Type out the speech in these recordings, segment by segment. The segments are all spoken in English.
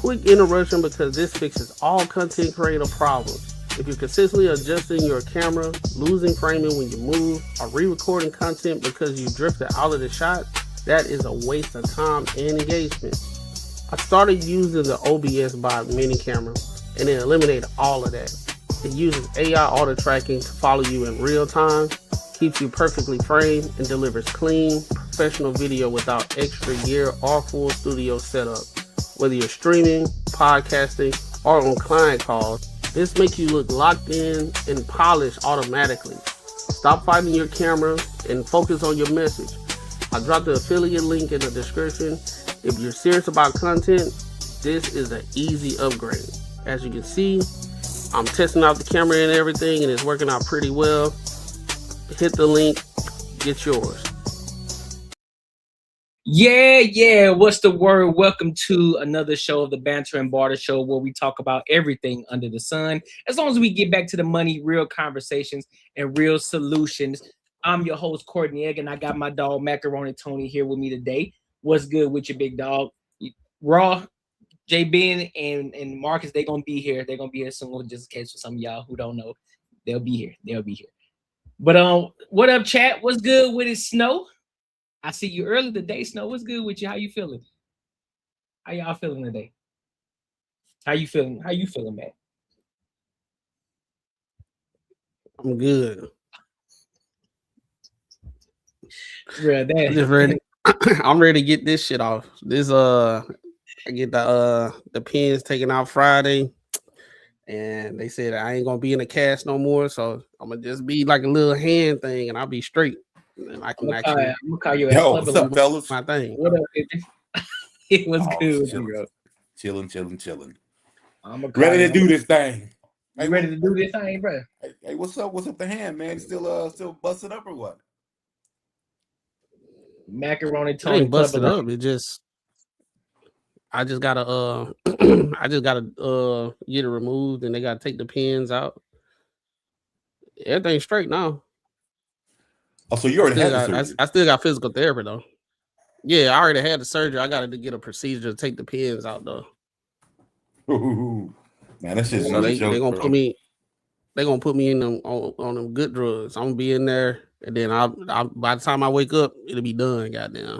Quick interruption because this fixes all content creator problems. If you're consistently adjusting your camera, losing framing when you move, or re-recording content because you drifted out of the shot, that is a waste of time and engagement. I started using the OBS by mini camera and it eliminated all of that. It uses AI auto tracking to follow you in real time, keeps you perfectly framed, and delivers clean, professional video without extra gear or full studio setup. Whether you're streaming, podcasting, or on client calls, this makes you look locked in and polished automatically. Stop fighting your camera and focus on your message. I dropped the affiliate link in the description. If you're serious about content, this is an easy upgrade. As you can see, I'm testing out the camera and everything, and it's working out pretty well. Hit the link, get yours. Yeah. What's the word? Welcome to another show of the Banter and Barter Show, where we talk about everything under the sun. As long as we get back to the money, real conversations, and real solutions. I'm your host, Courtney Egg, and I got my dog, Macaroni Tony, here with me today. What's good with your big dog? Raw, J Ben, and Marcus, they're going to be here. They're going to be here soon, just in case for some of y'all who don't know. They'll be here. But what up, chat? What's good with it, Snow? I see you early today, Snow. What's good with you? How you feeling? How y'all feeling today? How you feeling, man? I'm good. Yeah, I'm just ready. I'm ready to get this shit off. I get the pins taken out Friday, and they said I ain't gonna be in the cast no more, so I'm gonna just be like a little hand thing, and I'll be straight. And I can I'm gonna call you. Yo, what's up, fellas? My thing. What up, baby? It was good, bro. Chilling. I'm ready to do this thing. You ready to do this thing, bro? Hey, what's up? What's up, the hand, man? Still busted up or what? Macaroni It Tony ain't busted up. It just I just gotta get it removed, and they gotta take the pins out. Everything's straight now. Oh, so you already had the surgery? I still got physical therapy though. Yeah, I already had the surgery. I got to get a procedure to take the pins out though. Ooh, man, that's just They gonna put me. They gonna put me in them on them good drugs. I'm gonna be in there, and then I by the time I wake up, it'll be done. Goddamn.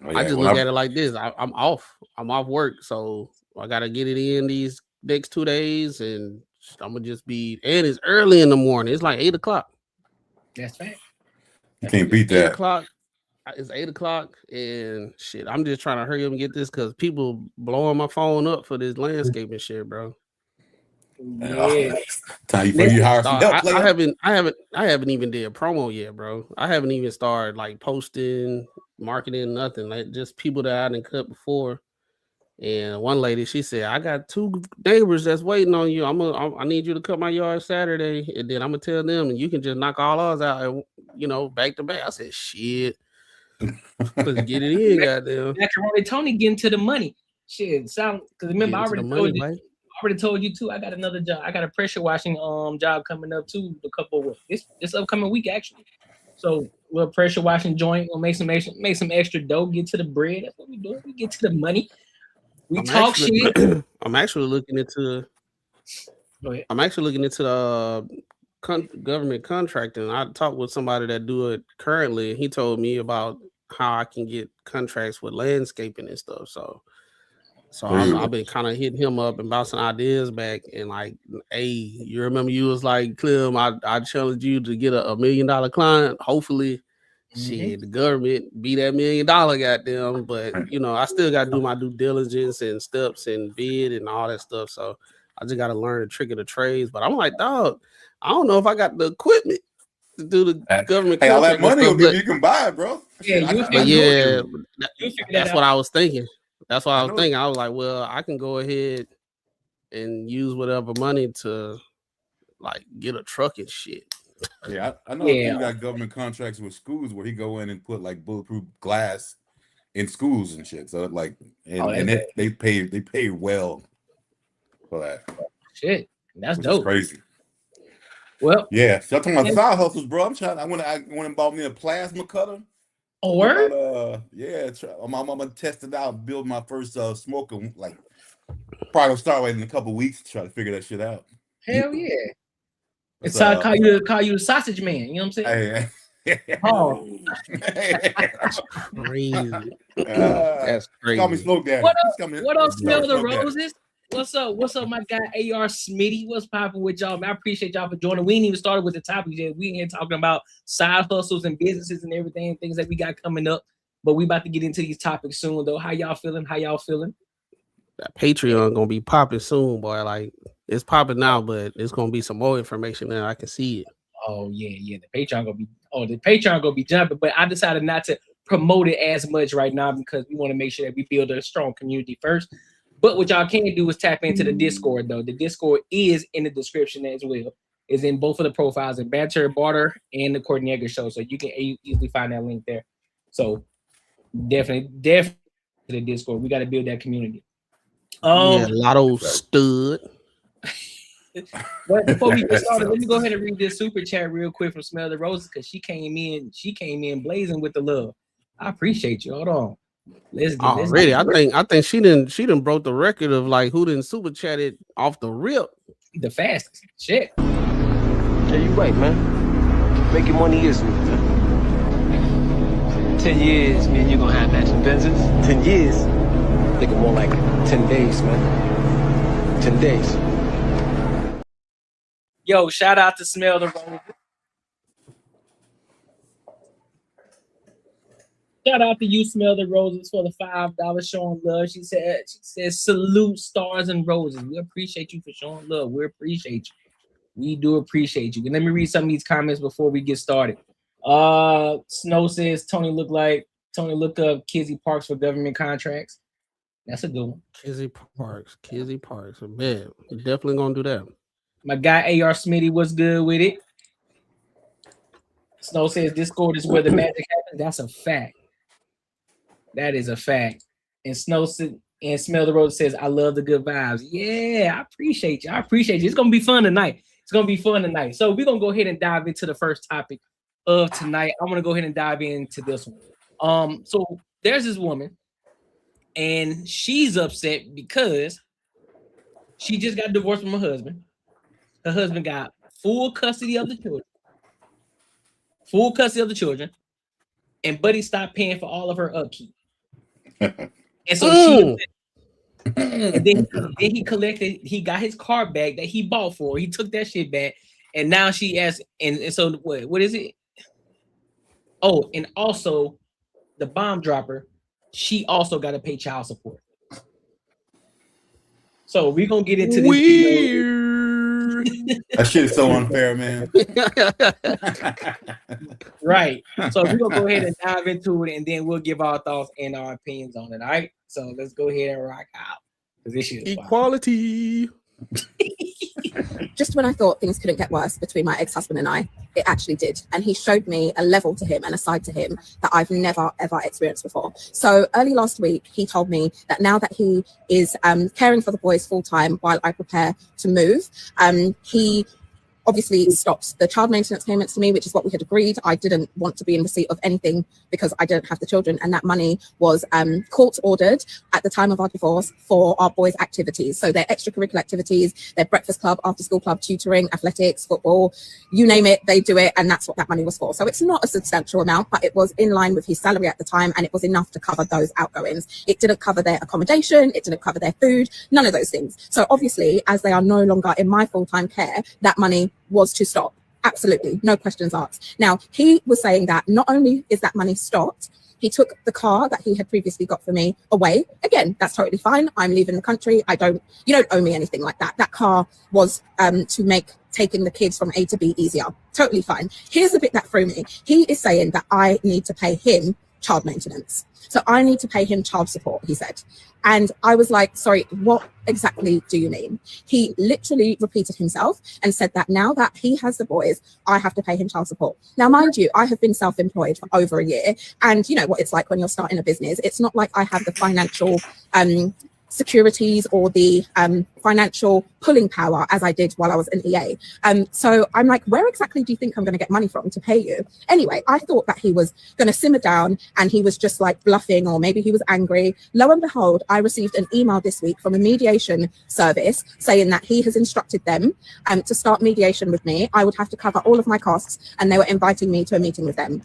Oh, yeah. I just look at it like this. I'm off. I'm off work, so I gotta get it in these next 2 days, and I'm gonna just be. And it's early in the morning. It's like 8 o'clock. That's right. You can't beat that. 8 o'clock. It's 8 o'clock, and shit. I'm just trying to hurry up and get this because people blowing my phone up for this landscaping shit, bro. Yeah. Time for you hire some help. I haven't even did promo yet, bro. I haven't even started like posting, marketing, nothing. Like just people that I didn't cut before. And one lady, she said, "I got 2 neighbors that's waiting on you. I need you to cut my yard Saturday, and then I'm gonna tell them, and you can just knock all ours out, back to back." I said, "Shit, let's get it in, goddamn." Macaroni Tony getting to the money. Shit, because remember I already told you too. I got another job. I got a pressure washing job coming up too. This upcoming week actually. So we're pressure washing joint. We'll make some extra dough. Get to the bread. That's what we do. We get to the money. We talk shit. I'm actually looking into. I'm actually looking into the government contracting. I talked with somebody that do it currently. He told me about how I can get contracts with landscaping and stuff. So I've been kind of hitting him up and bouncing ideas back. And like, hey, you remember you was like, Clem, I challenged you to get a $1 million client. Hopefully, shit, the government be that $1 million goddamn. But I still got to do my due diligence and steps and bid and all that stuff. So I just got to learn the trick of the trades. But I'm like, dog, I don't know if I got the equipment to do the government. Hey, all that money you can buy it, bro. That's what I was thinking. That's what I was thinking. I was like, well, I can go ahead and use whatever money to like get a truck and shit. Yeah, I know you got government contracts with schools where he go in and put like bulletproof glass in schools and shit. So like, they pay well for that. Shit, that's dope. Crazy. Well, yeah. So I'm talking about side hustles, bro. I went and bought me a plasma cutter. Oh, word? Yeah, I'm gonna test it out, build my first smoker. Like, probably gonna start waiting a couple weeks to try to figure that shit out. Hell yeah! It's call you the sausage man. You know what I'm saying? Oh, crazy. That's crazy. Call me Smoke Daddy. What else? Smell the roses. What's up? What's up, my guy AR Smitty? What's popping with y'all? Man, I appreciate y'all for joining. We ain't even started with the topic yet. We ain't talking about side hustles and businesses and everything, things that we got coming up. But we about to get into these topics soon, though. How y'all feeling? That Patreon gonna be popping soon, boy. Like, it's popping now, but it's gonna be some more information there. I can see it. Oh yeah. The Patreon gonna be jumping. But I decided not to promote it as much right now because we want to make sure that we build a strong community first. But what y'all can do is tap into the Discord, though. The Discord is in the description as well. It's in both of the profiles, in Banter and Barter and the Courtney Egger Show. So you can easily find that link there. So definitely the Discord. We got to build that community. Lotto stud. But before we get started, let me go ahead and read this super chat real quick from Smell the Roses because she came in blazing with the love. I appreciate you. Hold on. Already, I think she didn't broke the record of like who didn't super chat it off the rip. The fastest. Shit. Yeah, you right, man. Making money is me, man. 10 years, man, you gonna have matching Benzes? 10 years? Thinking more like 10 days, man. 10 days. Yo, shout out to Smell the Roses. Shout out to you, Smell the Roses, for the $5 showing love. She says, salute stars and roses. We appreciate you for showing love. We appreciate you. We do appreciate you. And let me read some of these comments before we get started. Snow says, Tony look up Kizzy Parks for government contracts. That's a good one. Kizzy Parks. Man, we're definitely gonna do that. My guy AR Smitty was good with it. Snow says Discord is where the magic happens. That's a fact. That is a fact. And Smell the Rose says, I love the good vibes. Yeah, I appreciate you. It's going to be fun tonight. So we're going to go ahead and dive into the first topic of tonight. I want to go ahead and dive into this one. So there's this woman, and she's upset because she just got divorced from her husband. Her husband got full custody of the children. And Buddy stopped paying for all of her upkeep. And so and then he got his car back that he bought for her. He took that shit back, and now she asked, and so what is it? Oh, and also the bomb dropper, she also got to pay child support. So we're gonna get into this. Weird. That shit is so unfair, man. Right. So we're gonna go ahead and dive into it, and then we'll give our thoughts and our opinions on it. All right. So let's go ahead and rock out. This shit is equality. Just when I thought things couldn't get worse between my ex-husband and I, it actually did. And he showed me a level to him and a side to him that I've never, ever experienced before. So early last week, he told me that now that he is caring for the boys full time while I prepare to move, he obviously stopped the child maintenance payments to me, which is what we had agreed. I didn't want to be in receipt of anything because I didn't have the children, and that money was court ordered at the time of our divorce for our boys' activities. So their extracurricular activities, their breakfast club, after school club, tutoring, athletics, football, you name it, they do it, and that's what that money was for. So it's not a substantial amount, but it was in line with his salary at the time, and it was enough to cover those outgoings. It didn't cover their accommodation, it didn't cover their food, none of those things. So obviously, as they are no longer in my full-time care, that money was to stop. Absolutely, no questions asked. Now, he was saying that not only is that money stopped, he took the car that he had previously got for me away. Again, that's totally fine. I'm leaving the country. You don't owe me anything like that. That car was to make taking the kids from A to B easier. Totally fine. Here's the bit that threw me. He is saying that I need to pay him child maintenance. So I need to pay him child support, he said. And I was like, sorry, what exactly do you mean? He literally repeated himself and said that now that he has the boys, I have to pay him child support. Now, mind you, I have been self-employed for over a year. And you know what it's like when you're starting a business. It's not like I have the financial securities or the financial pulling power as I did while I was an EA. So I'm like, where exactly do you think I'm going to get money from to pay you? Anyway, I thought that he was going to simmer down and he was just like bluffing, or maybe he was angry. Lo and behold, I received an email this week from a mediation service saying that he has instructed them to start mediation with me. I would have to cover all of my costs, and they were inviting me to a meeting with them.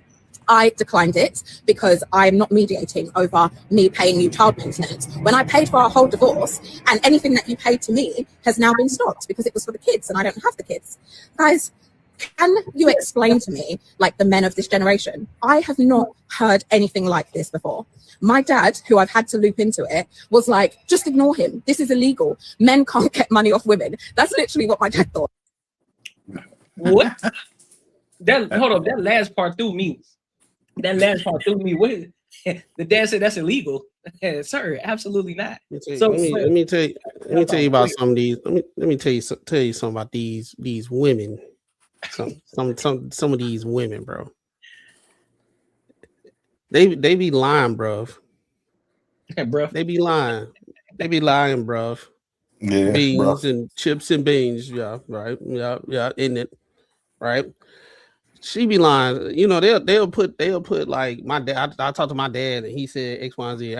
I declined it because I'm not mediating over me paying you child maintenance. When I paid for our whole divorce, and anything that you paid to me has now been stopped because it was for the kids and I don't have the kids. Guys, can you explain to me, like the men of this generation? I have not heard anything like this before. My dad, who I've had to loop into it, was like, just ignore him. This is illegal. Men can't get money off women. That's literally what my dad thought. What? Hold on, that last part threw me. What is the dad said that's illegal? Sir, absolutely not. Let me tell you about some of these. Let me tell you something about these women. Some of these women, bro. They be lying, bro. They be lying. Bro. Yeah, beans and chips and beans. Yeah, right. Yeah, in it, right. She be lying, you know. They'll put like my dad. I talked to my dad and he said X, Y, and Z.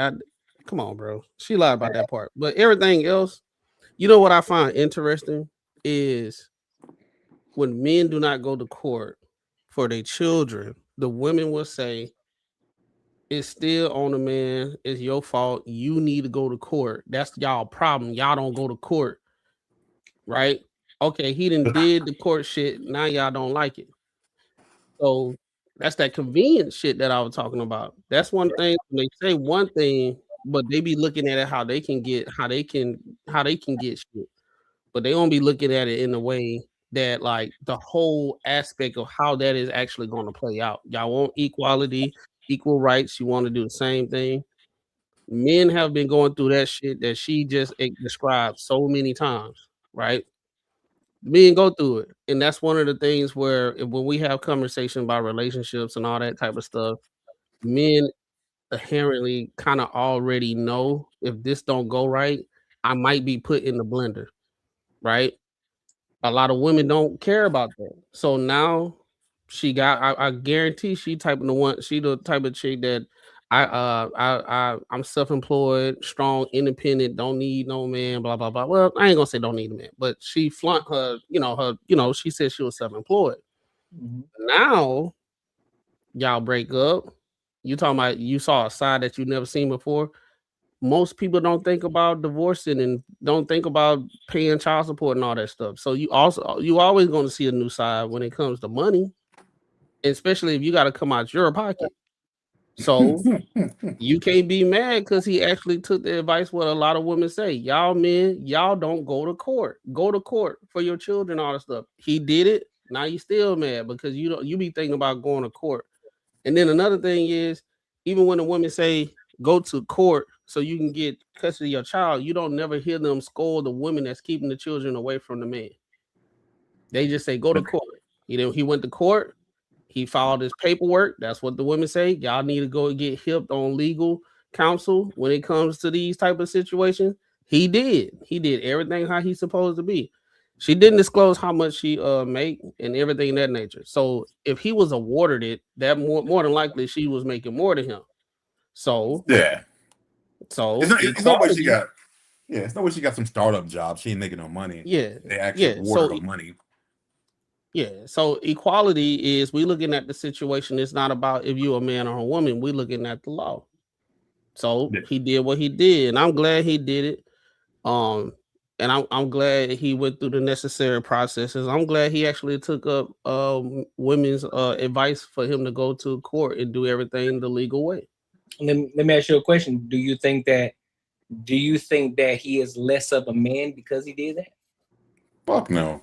Come on, bro. She lied about that part, but everything else, you know what I find interesting is when men do not go to court for their children, the women will say it's still on the man. It's your fault. You need to go to court. That's y'all problem. Y'all don't go to court, right? Okay, he done did the court shit. Now y'all don't like it. So that's that convenient shit that I was talking about. That's one thing. They say one thing, but they be looking at it how they can get shit. But they don't be looking at it in a way that like the whole aspect of how that is actually going to play out. Y'all want equality, equal rights. You want to do the same thing. Men have been going through that shit that she just described so many times, right? Men go through it, and that's one of the things where when we have conversation about relationships and all that type of stuff, men inherently kind of already know if this don't go right, I might be put in the blender, right? A lot of women don't care about that, so now she got. I guarantee she the type of chick that I'm self-employed, strong, independent, don't need no man, blah blah blah. Well, I ain't gonna say don't need a man, but she flaunt her, she said she was self-employed. Mm-hmm. Now y'all break up. You talking about you saw a side that you never seen before. Most people don't think about divorcing and don't think about paying child support and all that stuff. So you always going to see a new side when it comes to money, especially if you got to come out your pocket. So you can't be mad because he actually took the advice what a lot of women say. Y'all men, y'all don't go to court. Go to court for your children, all that stuff. He did it. Now you still mad because you be thinking about going to court. And then another thing is, even when the women say go to court so you can get custody of your child, you don't never hear them scold the women that's keeping the children away from the man. They just say go to court. He went to court. He filed his paperwork. That's what the women say. Y'all need to go get hipped on legal counsel when it comes to these type of situations. He did. He did everything how he's supposed to be. She didn't disclose how much she make and everything in that nature. So if he was awarded it, that more than likely she was making more than him. So yeah. So it's not what she got. Yeah, it's not what she got some startup job. She ain't making no money. Yeah, they actually awarded her money. Yeah, so equality is we looking at the situation. It's not about if you're a man or a woman. We're looking at the law. So he did what he did, and I'm glad he did it. And I'm glad he went through the necessary processes. I'm glad he actually took up women's advice for him to go to court and do everything the legal way. Let me ask you a question. Do you think that he is less of a man because he did that? Fuck no.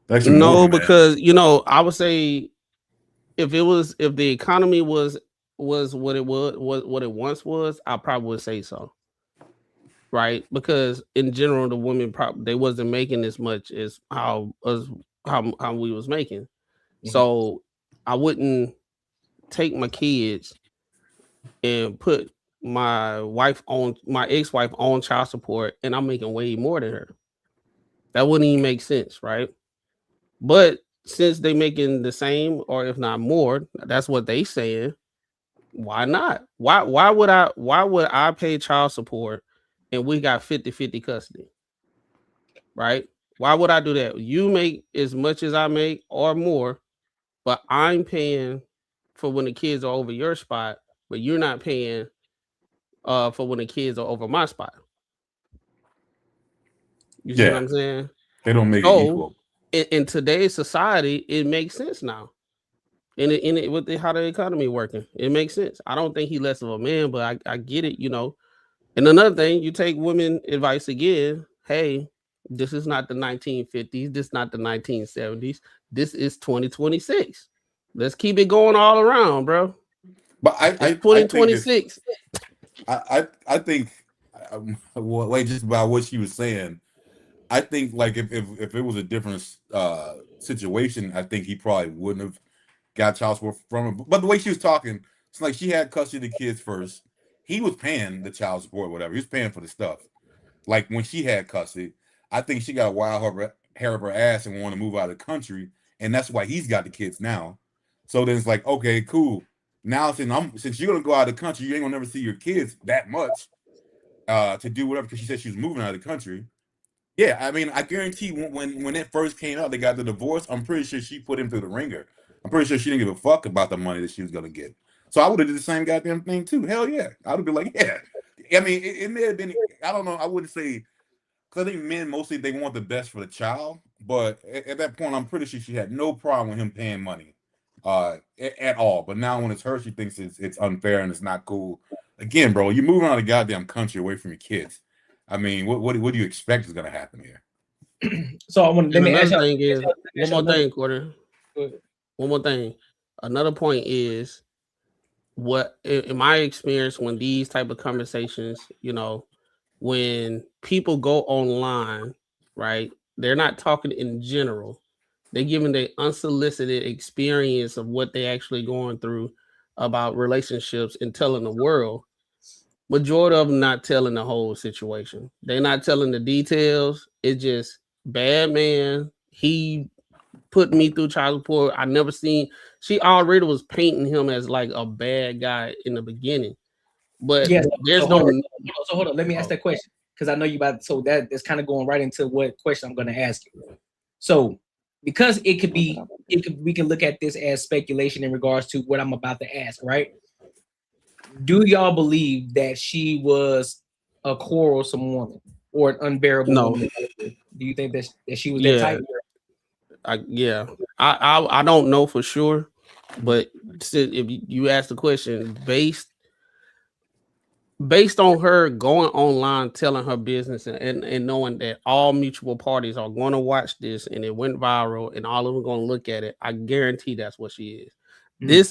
No, because I would say if the economy was what it once was, I probably would say so. Right? Because in general, the women they wasn't making as much as how we was making. Mm-hmm. So I wouldn't take my kids and put my ex-wife owned child support and I'm making way more than her. That wouldn't even make sense, right? But since they making the same or if not more, that's what they saying. Why not? Why would I pay child support and we got 50-50 custody? Right? Why would I do that? You make as much as I make or more, but I'm paying for when the kids are over your spot, but you're not paying for when the kids are over my spot. You see what I'm saying? They don't make it equal. In today's society, it makes sense now. In it with how the economy working, it makes sense. I don't think he's less of a man, but I get it, you know. And another thing, you take women advice again. Hey, this is not the 1950s. This is not the 1970s. This is 2026. Let's keep it going all around, bro. But I 2026. I think wait, just about what she was saying. I think like if it was a different situation, I think he probably wouldn't have got child support from her. But the way she was talking, it's like she had custody of the kids first. He was paying the child support, whatever. He was paying for the stuff. Like when she had custody, I think she got wild hair up her ass and wanted to move out of the country, and that's why he's got the kids now. So then it's like, okay, cool. Now since you're gonna go out of the country, you ain't gonna never see your kids that much to do whatever. Because she said she was moving out of the country. Yeah, I mean, I guarantee when it first came out, they got the divorce. I'm pretty sure she put him through the ringer. I'm pretty sure she didn't give a fuck about the money that she was gonna get. So I would have did the same goddamn thing too. Hell yeah, I would be like, yeah. I mean, it may have been. I don't know. I wouldn't say because I think men mostly they want the best for the child. But at that point, I'm pretty sure she had no problem with him paying money at all. But now when it's her, she thinks it's unfair and it's not cool. Again, bro, you're moving out of the goddamn country away from your kids. I mean, what do you expect is going to happen here? So let me ask you one more thing, Quarter. One more thing. Another point is what in my experience when these type of conversations, you know, when people go online, right? They're not talking in general. They're giving their unsolicited experience of what they actually going through about relationships and telling the world. Majority of them not telling the whole situation. They're not telling the details. It's just bad man. He put me through child support. I never seen. She already was painting him as like a bad guy in the beginning. But yes, there's hold on. Let me ask that question because I know you about. So that's kind of going right into what question I'm going to ask you. So because we can look at this as speculation in regards to what I'm about to ask, right? Do y'all believe that she was a quarrelsome woman or an unbearable woman? Do you think that she was that type? I don't know for sure, but if you ask the question based on her going online telling her business and knowing that all mutual parties are going to watch this and it went viral and all of them are going to look at it, I guarantee that's what she is. This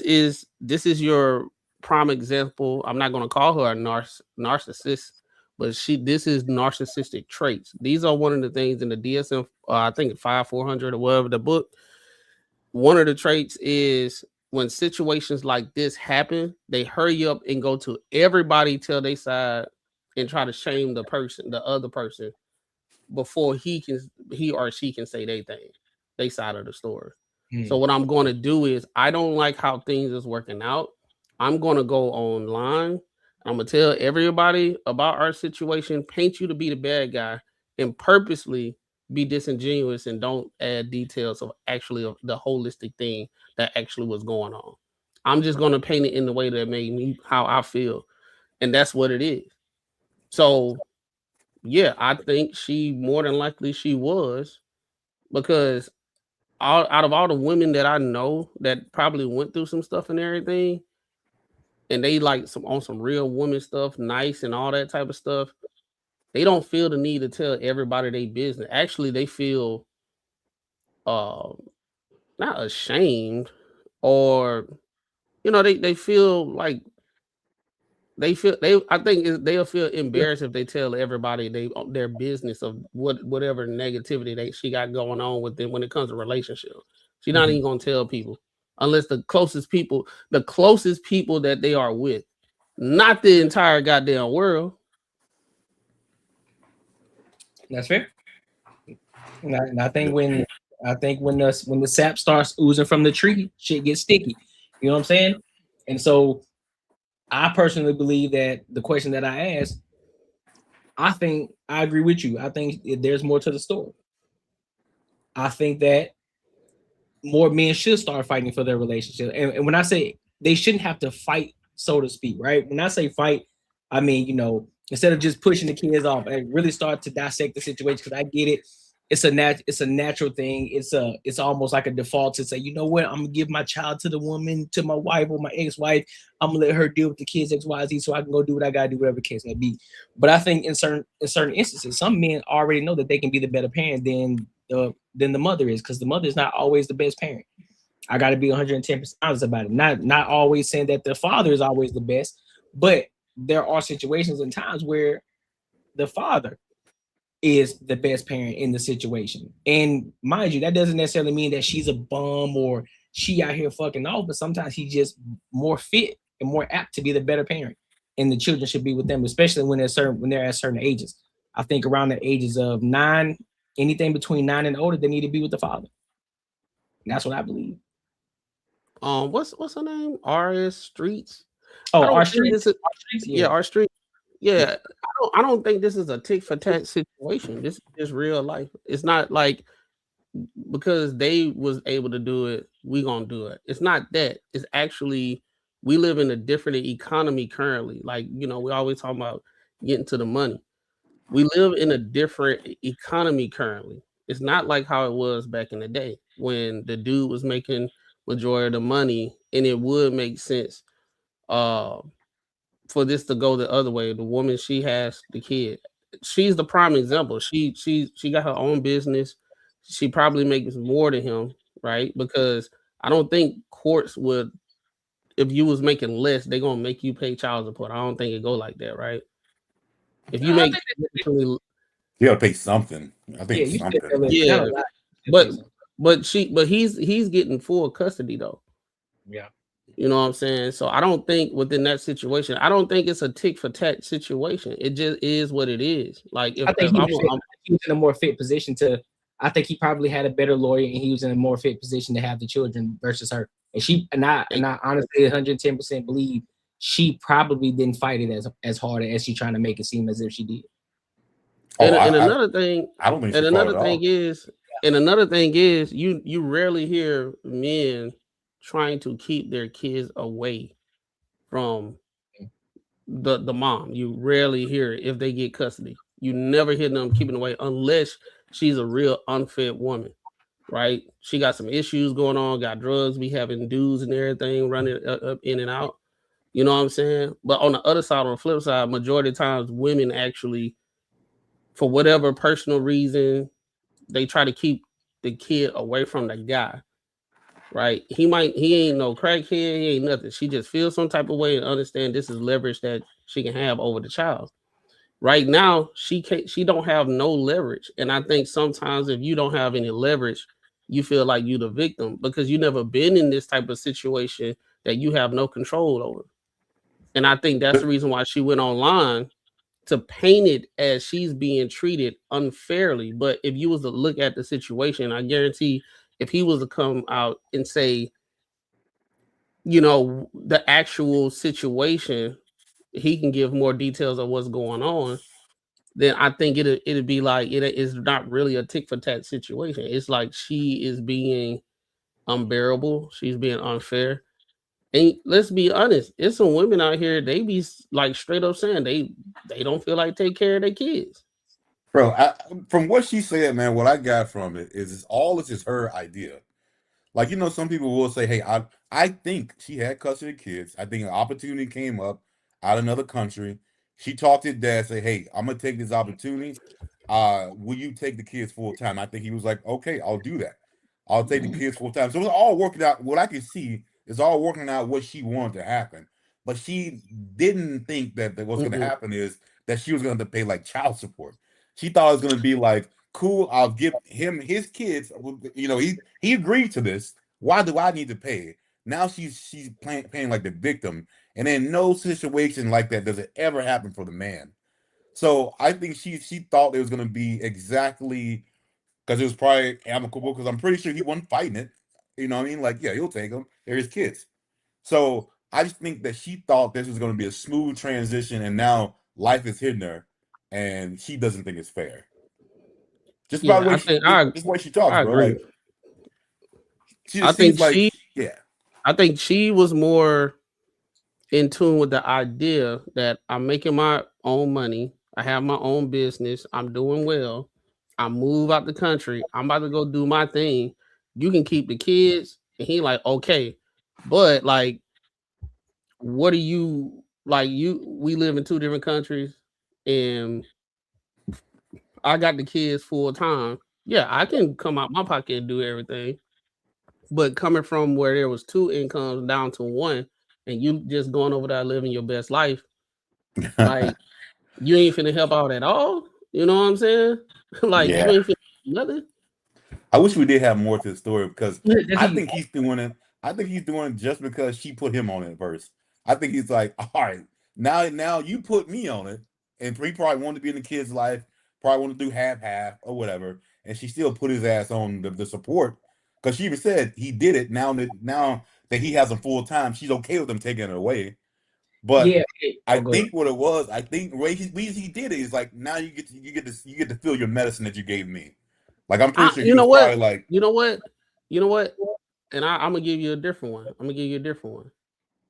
is your prime example. I'm not going to call her a narcissist, but this is narcissistic traits. These are one of the things in the DSM, I think 5-400 or whatever the book. One of the traits is when situations like this happen, they hurry up and go to everybody till they side and try to shame the other person before he or she can say they side of the story. So what I'm going to do is I don't like how things is working out. I'm going to go online. I'm going to tell everybody about our situation, paint you to be the bad guy, and purposely be disingenuous and don't add details of actually the holistic thing that actually was going on. I'm just going to paint it in the way that made me how I feel. And that's what it is. So, yeah, I think more than likely she was, because out of all the women that I know that probably went through some stuff and everything, and they like on some real woman stuff, nice and all that type of stuff, they don't feel the need to tell everybody their business. Actually, they feel not ashamed, or they feel like they'll feel embarrassed if they tell everybody their business of whatever negativity she got going on with them when it comes to relationship. She's not even gonna tell people unless the closest people that they are with. not the entire goddamn world. That's fair. And I think when the sap starts oozing from the tree, shit gets sticky. You know what I'm saying? And so I personally believe that the question that I asked, I think I agree with you. I think there's more to the story. I think that more men should start fighting for their relationship. And when I say they shouldn't have to fight, so to speak, right? When I say fight, I mean, instead of just pushing the kids off, I really start to dissect the situation, because I get it. It's a natural thing. It's almost like a default to say, you know what, I'm gonna give my child to the woman, to my wife or my ex-wife. I'm gonna let her deal with the kids X, Y, Z, so I can go do what I gotta do, whatever the case may be. But I think in certain instances, some men already know that they can be the better parent than the mother is, because the mother is not always the best parent. I got to be 110% honest about it. Not always saying that the father is always the best, but there are situations and times where the father is the best parent in the situation. And mind you, that doesn't necessarily mean that she's a bum or she out here fucking off, but sometimes he's just more fit and more apt to be the better parent. And the children should be with them, especially when they're at certain ages. I think around the ages of 9, anything between 9 and older, they need to be with the father. And that's what I believe. What's her name? R.S. Streets. Oh, R Streets. Yeah, R Street. Yeah, I don't think this is a tick for tat situation. This is real life. It's not like because they was able to do it, we gonna do it. It's not that. It's actually we live in a different economy currently. Like, we always talk about getting to the money. We live in a different economy currently. It's not like how it was back in the day when the dude was making majority of the money, and it would make sense for this to go the other way. The woman, she has the kid. She's the prime example. She got her own business. She probably makes more than him, right? Because I don't think courts would, if you was making less, they're gonna make you pay child support. I don't think it go like that, right? If you make, you gotta pay something. I think something. Yeah, but he's getting full custody though. Yeah. You know what I'm saying? So I don't think within that situation, I don't think it's a tick for tat situation. It just is what it is. Like I think he was in a more fit position I think he probably had a better lawyer, and he was in a more fit position to have the children versus her. And I honestly 110% believe she probably didn't fight it as hard as she trying to make it seem as if she did. Another thing is you rarely hear men trying to keep their kids away from the mom. You rarely hear it if they get custody. You never hear them keeping away unless she's a real unfit woman, right? She got some issues going on, got drugs, be having dudes and everything running up in and out. You know what I'm saying? But on the other side, on the flip side, majority of times women actually, for whatever personal reason, they try to keep the kid away from the guy. Right? He ain't no crackhead, he ain't nothing. She just feels some type of way and understand this is leverage that she can have over the child. Right now, she don't have no leverage. And I think sometimes if you don't have any leverage, you feel like you're the victim because you never been in this type of situation that you have no control over. And I think that's the reason why she went online to paint it as she's being treated unfairly. But if you was to look at the situation, I guarantee if he was to come out and say, the actual situation, he can give more details of what's going on, then I think it'd be like it is not really a tick for tat situation. It's like she is being unbearable. She's being unfair. And let's be honest, it's some women out here, they be like straight up saying they don't feel like take care of their kids. Bro, from what she said, man, what I got from it is all this is her idea. Like, some people will say, hey, I think she had custody of kids. I think an opportunity came up out of another country. She talked to her dad, say, hey, I'm going to take this opportunity. Will you take the kids full time? I think he was like, okay, I'll do that. I'll take the kids full time. So it's all working out. What I can see is all working out what she wanted to happen. But she didn't think that what's going to happen is that she was going to pay like child support. She thought it was going to be like, cool, I'll give him his kids. He agreed to this. Why do I need to pay? Now she's paying like the victim. And in no situation like that does it ever happen for the man. So I think she thought it was going to be exactly, because it was probably amicable, because I'm pretty sure he wasn't fighting it. You know what I mean? Like, yeah, he'll take them. They're his kids. So I just think that she thought this was going to be a smooth transition, and now life is hitting her, and she doesn't think it's fair. Just by the way, just the way she talks, bro. Agree. Like, I think she was more in tune with the idea that I'm making my own money. I have my own business. I'm doing well. I move out the country. I'm about to go do my thing. You can keep the kids. And he like, okay. But like, what are you like? We live in two different countries, and I got the kids full time. Yeah, I can come out my pocket and do everything. But coming from where there was two incomes down to one, and you just going over there living your best life, like you ain't finna help out at all. You know what I'm saying? Like you ain't finna do nothing. I wish we did have more to the story, because I think he's doing it. I think he's doing it just because she put him on it first. I think he's like, all right, now you put me on it, and he probably wanted to be in the kid's life, probably wanted to do half or whatever, and she still put his ass on the support, because she even said he did it. Now that he has him full time, she's okay with him taking it away. But I think what it was, I think the way he did it is like, now you get to feel your medicine that you gave me. Like, I'm pretty sure you know what? Like, you know what? And I'm gonna give you a different one.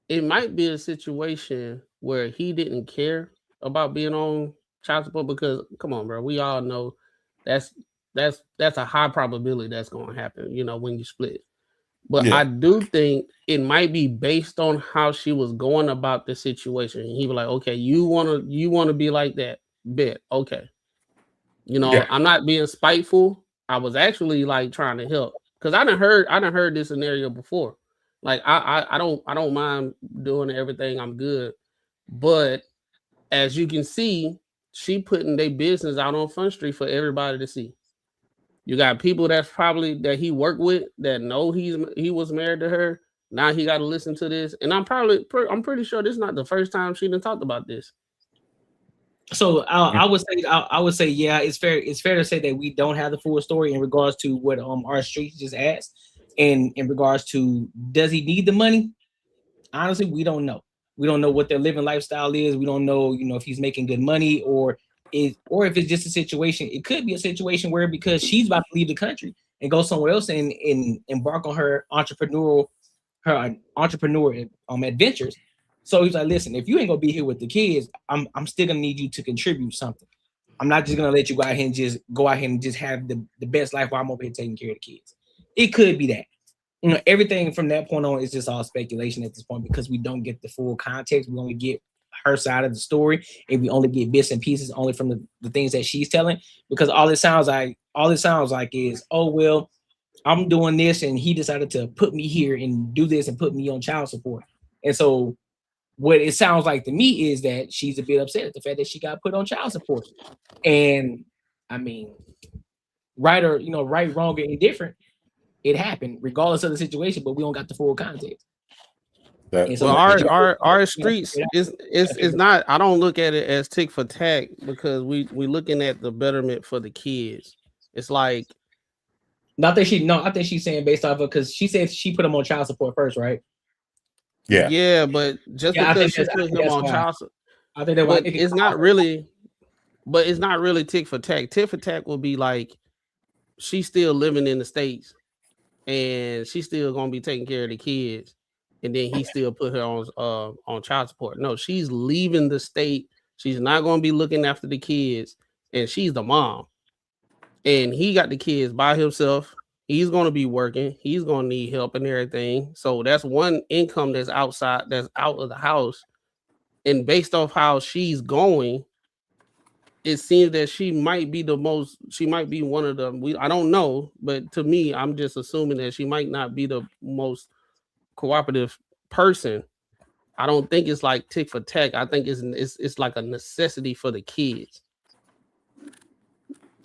It might be a situation where he didn't care about being on child support, because come on, bro, we all know that's a high probability that's gonna happen, when you split. But I do think it might be based on how she was going about the situation. He was like, okay, you wanna be like that, bet, okay. I'm not being spiteful. I was actually like trying to help, because I done heard this scenario before. Like I don't mind doing everything. I'm good, but as you can see, she putting their business out on Front Street for everybody to see. You got people that he worked with that know he was married to her. Now he got to listen to this, and I'm pretty sure this is not the first time she done talked about this. So I would say yeah, it's fair to say that we don't have the full story in regards to what our street just asked, and in regards to does he need the money? Honestly, we don't know. We don't know what their living lifestyle is. We don't know, if he's making good money or if it's just a situation. It could be a situation where, because she's about to leave the country and go somewhere else and embark on her entrepreneur adventures. So he's like, listen, if you ain't gonna be here with the kids, I'm still gonna need you to contribute something. I'm not just gonna let you go out here and just have the best life while I'm over here taking care of the kids. It could be that. Everything from that point on is just all speculation at this point, because we don't get the full context. We only get her side of the story, and we only get bits and pieces only from the things that she's telling, because all it sounds like is, oh, well, I'm doing this and he decided to put me here and do this and put me on child support. And so what it sounds like to me is that she's a bit upset at the fact that she got put on child support. And I mean, right, wrong, or indifferent, it happened regardless of the situation, but we don't got the full context. So our streets is not. I don't look at it as tick for tack, because we looking at the betterment for the kids. It's like, I think she's saying based off of, because she said she put him on child support first, right? Yeah, but just because she put him on child support, I think that it's not really. But it's not really tick for tack. Tick for tack will be like, she's still living in the States, and she's still gonna be taking care of the kids, and then he still put her on child support. No, she's leaving the state. She's not gonna be looking after the kids, and she's the mom. And he got the kids by himself. He's gonna be working. He's gonna need help and everything. So that's one income that's out of the house. And based off how she's going, it seems that she might be one of them. I don't know, but to me, I'm just assuming that she might not be the most cooperative person. I don't think it's like tick for tack. I think it's like a necessity for the kids.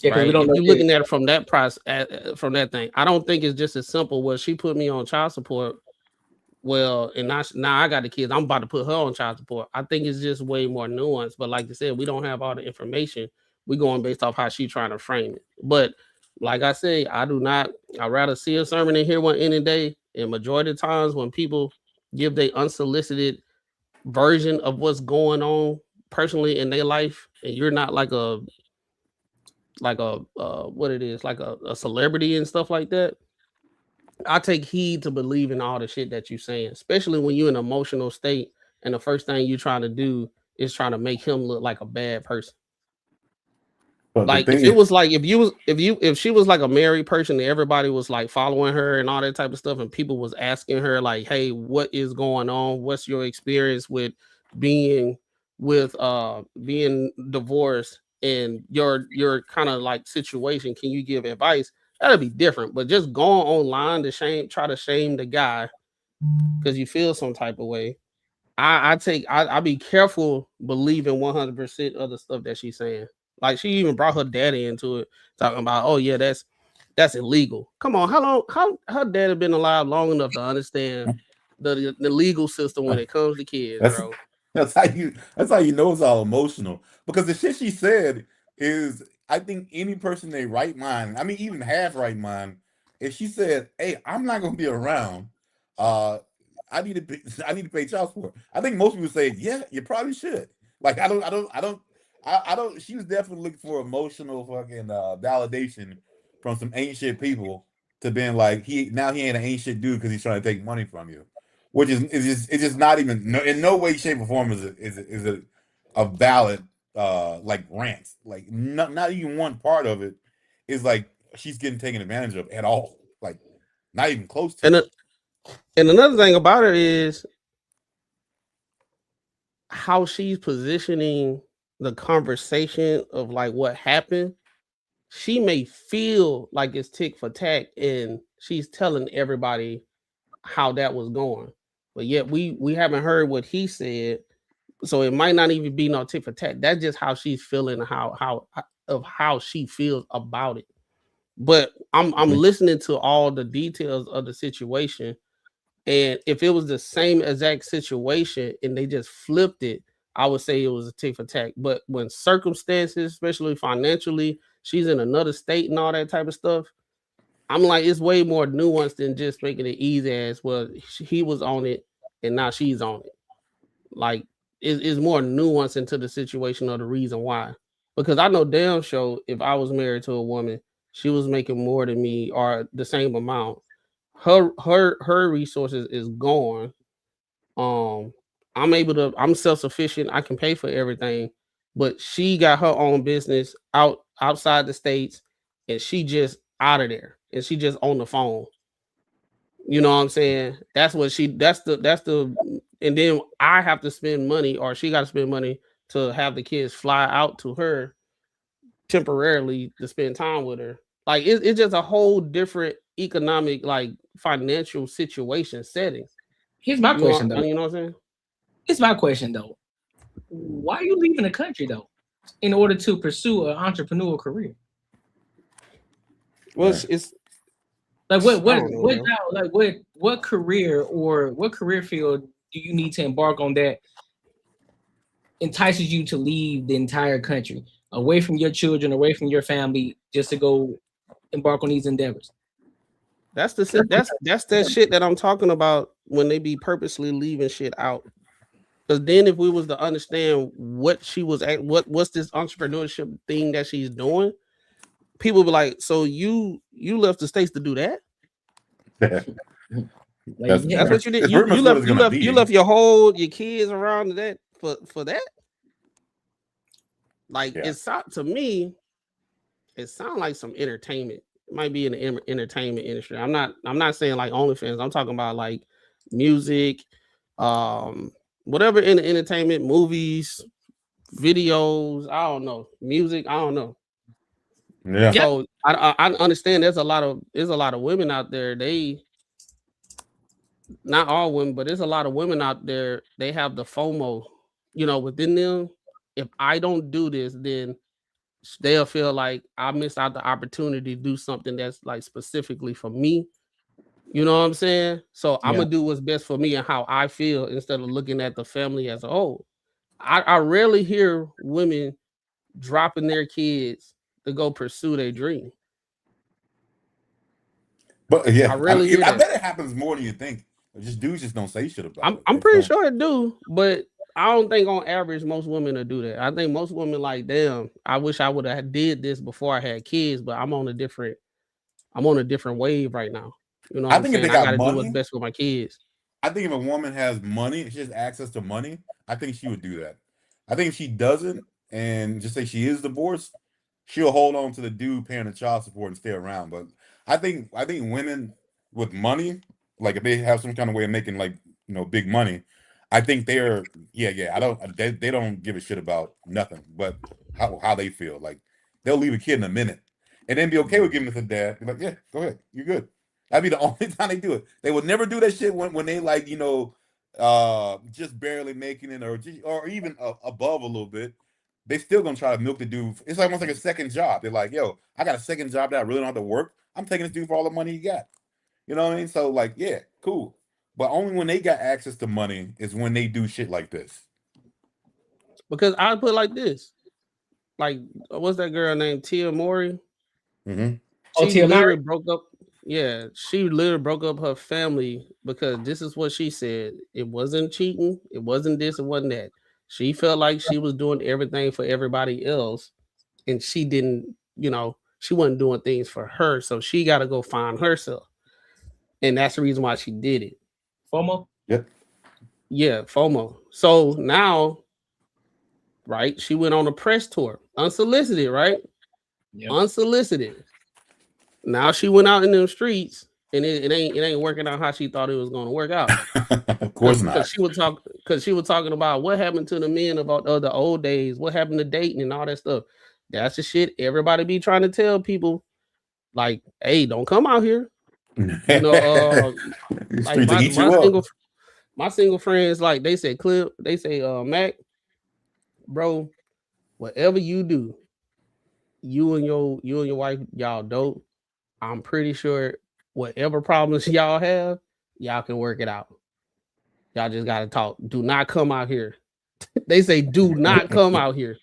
Yeah, right? If you're looking at it from that process, from that thing, I don't think it's just as simple. Well, she put me on child support. well, and now I got the kids, I'm about to put her on child support. I think it's just way more nuanced. But like you said, we don't have all the information. We're going based off how she's trying to frame it. But like I say, I'd rather see a sermon and hear one any day. And majority of times when people give their unsolicited version of what's going on personally in their life, and you're not like a what it is, like a celebrity and stuff like that, I take heed to believe in all the shit that you're saying, especially when you're in an emotional state and the first thing you're trying to do is trying to make him look like a bad person. But like if it was like if she was like a married person and everybody was like following her and all that type of stuff, and people was asking her like, hey, what is going on? What's your experience with being divorced and your kind of like situation? Can you give advice? That'd be different. But just going online to try to shame the guy because you feel some type of way. I be careful believing 100% of the stuff that she's saying. Like she even brought her daddy into it, talking about, oh yeah, that's illegal. Come on, how her daddy been alive long enough to understand the legal system when it comes to kids, bro? That's how you know it's all emotional. Because the shit she said is, I think any person in their right mind, I mean even half right mind, if she said, hey, I'm not gonna be around, I need to pay child support, I think most people say, yeah, you probably should. Like I don't. She was definitely looking for emotional fucking validation from some ancient people to being like, he ain't an ancient dude because he's trying to take money from you, which is just not even in no way, shape, or form is it a valid like rant. Like not even one part of it is like she's getting taken advantage of at all. Like not even close to. And another thing about it is how she's positioning the conversation of like what happened. She may feel like it's tick for tack and she's telling everybody how that was going, but yet we haven't heard what he said, so it might not even be no tick for tack. That's just how she's feeling, how she feels about it. But I'm listening to all the details of the situation, and if it was the same exact situation and they just flipped it, I would say it was a tick for tack. But when circumstances, especially financially, she's in another state and all that type of stuff, I'm like, it's way more nuanced than just making it easy as, well, he was on it and now she's on it. Like, it's more nuance into the situation or the reason why. Because I know damn sure if I was married to a woman, she was making more than me or the same amount, her resources is gone. I'm self-sufficient, I can pay for everything, but she got her own business outside the states and she just out of there and she just on the phone. You know what I'm saying? That's the and then I have to spend money, or she got to spend money to have the kids fly out to her temporarily to spend time with her. Like it's just a whole different economic, like financial situation setting. Here's my question though. You know what I'm saying? It's my question though. Why are you leaving the country though, in order to pursue an entrepreneurial career? Well, it's like what career or what career field do you need to embark on that entices you to leave the entire country, away from your children, away from your family, just to go embark on these endeavors? That's that shit that I'm talking about when they be purposely leaving shit out. Because then if we was to understand what she was at, what's this entrepreneurship thing that she's doing, people be like, so you left the States to do that? That's what you did. You left your kids around that for that? Like, to me, it sounds like some entertainment. It might be in the entertainment industry. I'm not saying like OnlyFans. I'm talking about like music, whatever in the entertainment, movies, videos. I don't know, music. I don't know. Yeah. So I understand there's a lot of women out there. Not all women, but there's a lot of women out there. They have the FOMO, within them. If I don't do this, then they'll feel like I missed out the opportunity to do something that's like specifically for me. You know what I'm saying? So I'm gonna do what's best for me and how I feel instead of looking at the family as a whole. I rarely hear women dropping their kids to go pursue their dream. But yeah, I rarely hear that. I bet it happens more than you think. Just dudes just don't say shit about it. I'm pretty sure it do, but I don't think on average most women will do that. I think most women like, damn, I wish I would have did this before I had kids, but I'm on a different wave right now. You know what I'm saying? I gotta do what's best for my kids. I think if a woman has money, if she has access to money, I think she would do that. I think if she doesn't and just say she is divorced, she'll hold on to the dude paying the child support and stay around. But I think women with money, like if they have some kind of way of making like, you know, big money, I think they're they don't give a shit about nothing but how they feel. Like they'll leave a kid in a minute and then be okay with giving it to dad. Be like, yeah, go ahead, you're good. That'd be the only time they do it. They would never do that shit when they like, you know, just barely making it or even above a little bit. They still gonna try to milk the dude. It's almost like a second job. They're like, yo, I got a second job that I really don't have to work. I'm taking this dude for all the money he got. You know what I mean? So like, yeah, cool. But only when they got access to money is when they do shit like this. Because I put it like this. Like, what's that girl named Tia Mowry? Mm-hmm. She literally broke up. Yeah, she literally broke up her family because this is what she said. It wasn't cheating. It wasn't this. It wasn't that. She felt like she was doing everything for everybody else. And she didn't, you know, she wasn't doing things for her. So she got to go find herself. And that's the reason why she did it. FOMO? Yep. Yeah, FOMO. So now, right, she went on a press tour. Unsolicited, right? Yep. Unsolicited. Now she went out in them streets and it ain't working out how she thought it was going to work out. Of course not. Because she was talking about what happened to the men about the old days, what happened to dating and all that stuff. That's the shit everybody be trying to tell people. Like, hey, don't come out here. You know, like my single friends, like they say, Clip, they say, Mac, bro, whatever you do, you and your wife, y'all dope. I'm pretty sure whatever problems y'all have, y'all can work it out. Y'all just gotta talk. Do not come out here. They say, do not come out here.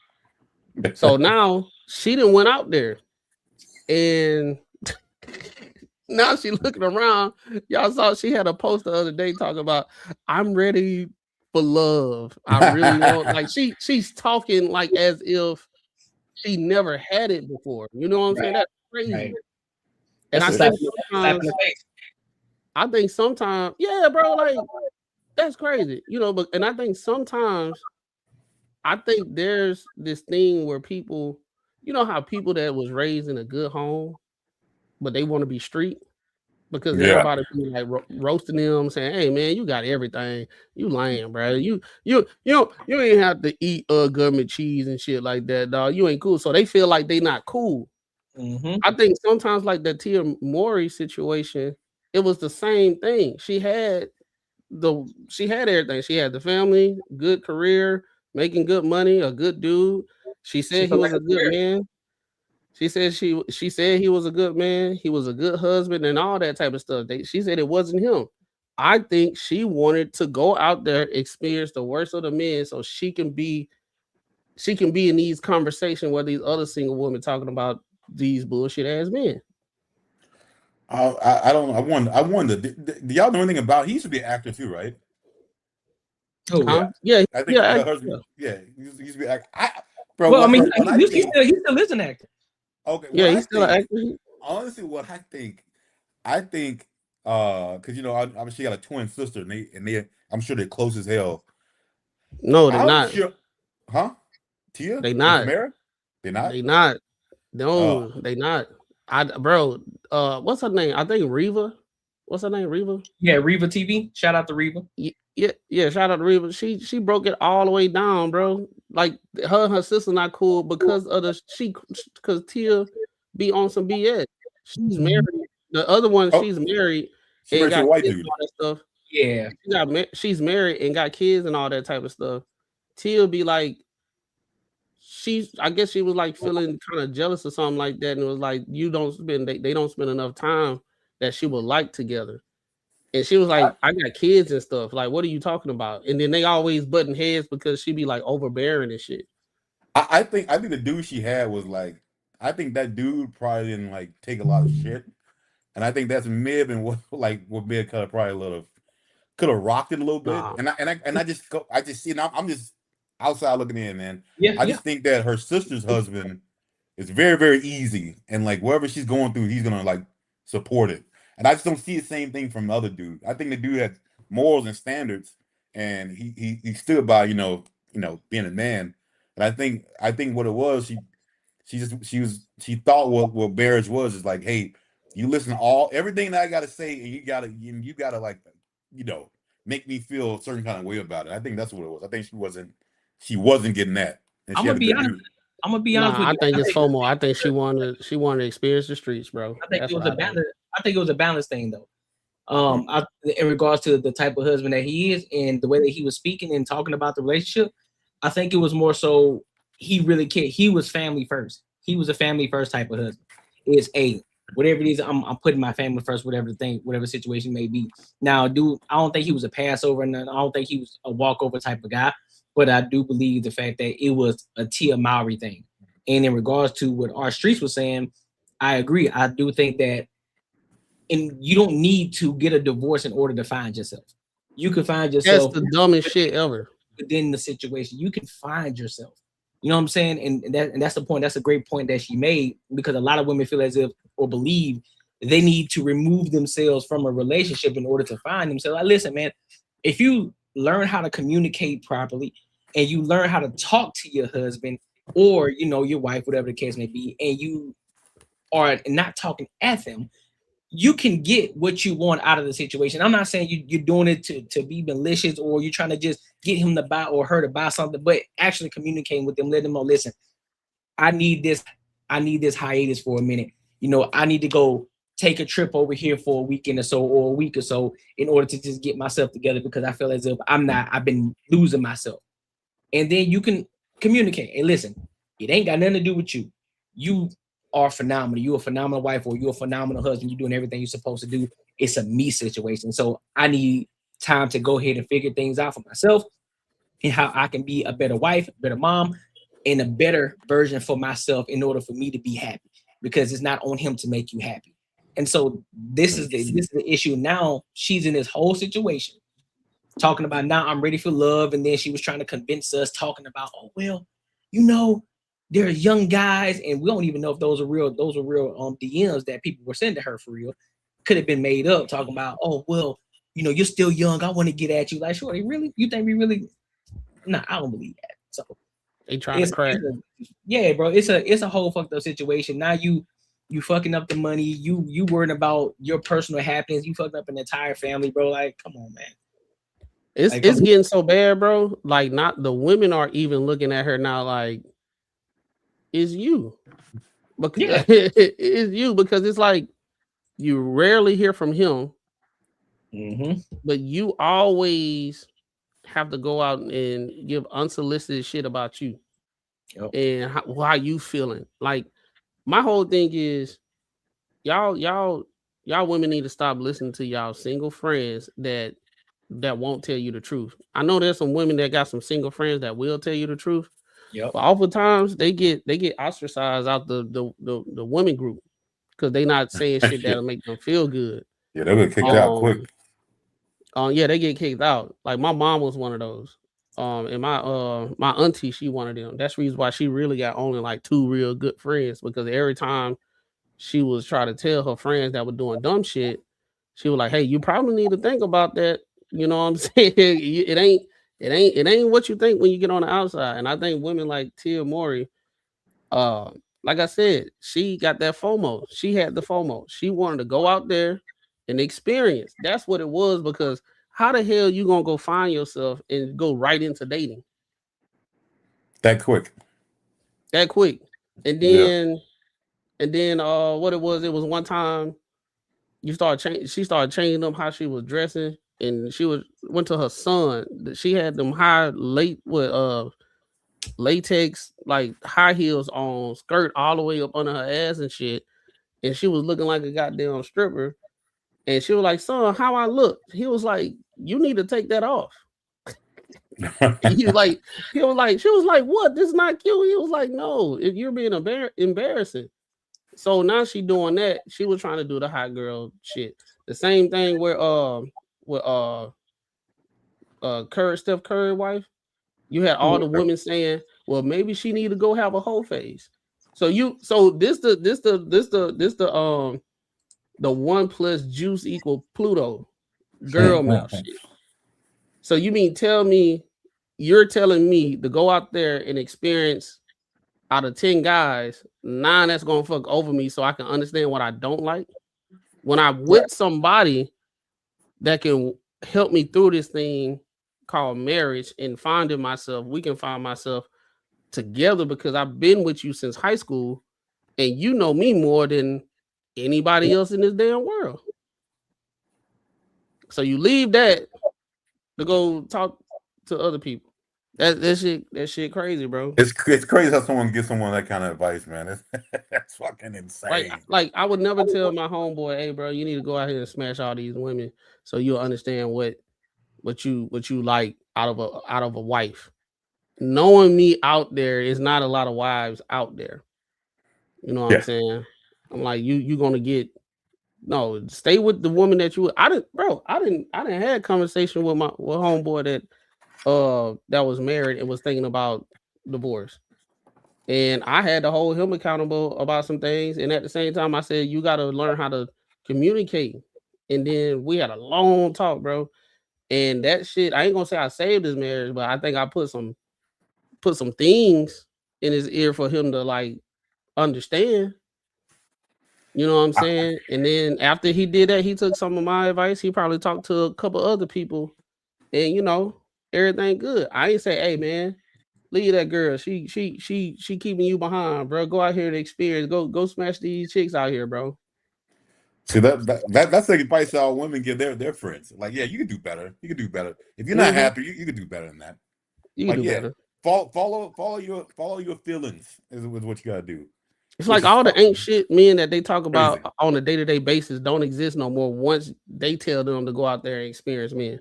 So now she done went out there, and now she looking around. Y'all saw she had a post the other day talking about, I'm ready for love. I really want, like she's talking like as if she never had it before. You know what I'm saying? That's crazy. Right. And I think sometimes, yeah, bro, like that's crazy, you know. But and I think sometimes, I think there's this thing where people, you know, how people that was raised in a good home, but they want to be street because everybody be like roasting them, saying, "Hey, man, you got everything, you lame, bro. You ain't have to eat government cheese and shit like that, dog. You ain't cool." So they feel like they not cool. Mm-hmm. I think sometimes like the Tia Mowry situation, it was the same thing. She had everything. She had the family, good career, making good money, a good dude. She said he was a good man. She said she said he was a good man. He was a good husband and all that type of stuff. She said it wasn't him. I think she wanted to go out there, experience the worst of the men, so she can be in these conversations where these other single women talking about these bullshit ass men. I don't know. I wonder. Do y'all know anything about? He used to be an actor too, right? Oh yeah. I think her husband. Yeah, he used to be an actor. Bro, well, I mean, he still is an actor. Okay. Yeah, he's still an actor. Honestly, what I think, because you know, obviously, she got a twin sister, and they, I'm sure they're close as hell. No, they're not. Sure, huh? Tia? They not. They're not. They not. No, they not. Bro, what's her name? I think Reva. What's her name? Reva? Yeah, Reva TV. Shout out to Reva. Yeah. Shout out to Reva. She broke it all the way down, bro. Like her and her sister not cool because of because Tia be on some BS. She's married. The other one, she's married. She married a white dude. And all that stuff. Yeah. She's married and got kids and all that type of stuff. Tia be like, I guess she was like feeling kind of jealous or something like that, and it was like they don't spend enough time that she would like together. And she was like, I got kids and stuff. Like, what are you talking about? And then they always button heads because she be like overbearing and shit. I think the dude she had was like, I think that dude probably didn't like take a lot of shit. And I think that's may have been what may have probably could have rocked it a little bit. Nah. And I just see, and I'm just outside looking in, man. Yeah, I just think that her sister's husband is very, very easy, and like wherever she's going through, he's gonna like support it. And I just don't see the same thing from the other dude. I think the dude had morals and standards, and he stood by being a man. And I think what it was, she thought what marriage was is like, hey, you listen to everything that I gotta say, and you gotta like, make me feel a certain kind of way about it. I think that's what it was. I think she wasn't getting that. And I'm gonna be honest. I'm gonna be honest with you. I think it's FOMO. I think she wanted to experience the streets, bro. I think it was a balance. I think it was a balance thing, though. In regards to the type of husband that he is and the way that he was speaking and talking about the relationship, I think it was more so he really cared. He was family first. He was a family first type of husband. It's whatever it is, I'm putting my family first, whatever situation may be. Now, dude, I don't think he was a passover, and I don't think he was a walkover type of guy, but I do believe the fact that it was a Tia Mowry thing. And in regards to what our streets was saying, I agree. I do think that, and you don't need to get a divorce in order to find yourself. You can find yourself. That's the dumbest shit ever. Within the situation, you can find yourself. You know what I'm saying? And that's the point. That's a great point that she made, because a lot of women feel as if or believe they need to remove themselves from a relationship in order to find themselves. Like, listen, man, if you learn how to communicate properly and you learn how to talk to your husband or, your wife, whatever the case may be, and you are not talking at them, you can get what you want out of the situation. I'm not saying you're doing it to be malicious or you're trying to just get him to buy or her to buy something, but actually communicating with them, let them know, listen, I need this hiatus for a minute. I need to go take a trip over here for a weekend or so, or a week or so, in order to just get myself together, because I feel as if I've been losing myself. And then you can communicate. Hey, listen, it ain't got nothing to do with you. You are phenomenal. You're a phenomenal wife, or you're a phenomenal husband. You're doing everything you're supposed to do. It's a me situation. So I need time to go ahead and figure things out for myself and how I can be a better wife, better mom, and a better version for myself in order for me to be happy, because it's not on him to make you happy. And so this is the issue. Now she's in this whole situation talking about, now I'm ready for love. And then she was trying to convince us, talking about, oh, well, there are young guys, and we don't even know if those are real DMs that people were sending her for real. Could have been made up, talking about, oh, well, you're still young, I want to get at you. Like, sure, really? You think we really? Nah, I don't believe that. So they trying to crack. Yeah, bro, it's a whole fucked up situation. Now you fucking up the money, you worrying about your personal happiness, you fucked up an entire family, bro. Like, come on, man. It's getting so bad, bro. Like, not the women are even looking at her now like, it's you. Because it's you, because it's like you rarely hear from him, but you always have to go out and give unsolicited shit about you. Yep. And how you feeling. Like, my whole thing is, y'all women need to stop listening to y'all single friends that won't tell you the truth. I know there's some women that got some single friends that will tell you the truth. Yep. But oftentimes they get ostracized out the women group because they not saying shit that'll make them feel good. Yeah, they'll get kicked out quick. Yeah, they get kicked out. Like, my mom was one of those. And my auntie, she one of them. That's the reason why she really got only like 2 real good friends, because every time she was trying to tell her friends that were doing dumb shit, she was like, hey, you probably need to think about that. You know what I'm saying? It ain't what you think when you get on the outside. And I think women like Tia Mowry, like I said, she got that FOMO. She had the FOMO. She wanted to go out there and experience. That's what it was, because how the hell you gonna go find yourself and go right into dating that quick? And then what it was one time she started changing up how she was dressing, and she went to her son. She had them high latex like high heels on, skirt all the way up under her ass and shit, and she was looking like a goddamn stripper. And she was like, son, how I look? He was like, you need to take that off. She was like, what? This is not cute. He was like, no, if you're being embarrassing. So now she doing that. She was trying to do the hot girl shit. The same thing where Steph Curry wife. You had all the women saying, well, maybe she need to go have a whole phase. So this the 1 plus juice equal Pluto girl mouth shit. So you mean you're telling me to go out there and experience out of 10 guys, 9 that's gonna fuck over me so I can understand what I don't like? When I'm with somebody that can help me through this thing called marriage and finding myself, we can find myself together because I've been with you since high school and you know me more than anybody else in this damn world. So you leave that to go talk to other people. That shit crazy, bro. It's crazy how someone gives someone that kind of advice, man. That's fucking insane. Like I would never tell my homeboy, hey, bro, you need to go out here and smash all these women so you'll understand what you like out of a wife. Knowing me out there is not a lot of wives out there. You know what I'm saying? I'm like, you gonna get stay with the woman that you. I didn't have a conversation with my homeboy that was married and was thinking about divorce. And I had to hold him accountable about some things. And at the same time, I said, you got to learn how to communicate. And then we had a long talk, bro. And that shit, I ain't gonna say I saved his marriage, but I think I put some things in his ear for him to like understand. You know what I'm saying? And then after he did that, he took some of my advice. He probably talked to a couple other people, and everything good. I ain't say, hey man, leave that girl. She keeping you behind, bro. Go out here and experience. Go smash these chicks out here, bro. See that's the advice all women give their friends. Like, yeah, you can do better. You can do better. If you're not happy, you can do better than that. You can do better. Follow your feelings is what you gotta do. It's like all the ain't shit men that they talk about on a day-to-day basis don't exist no more once they tell them to go out there and experience men.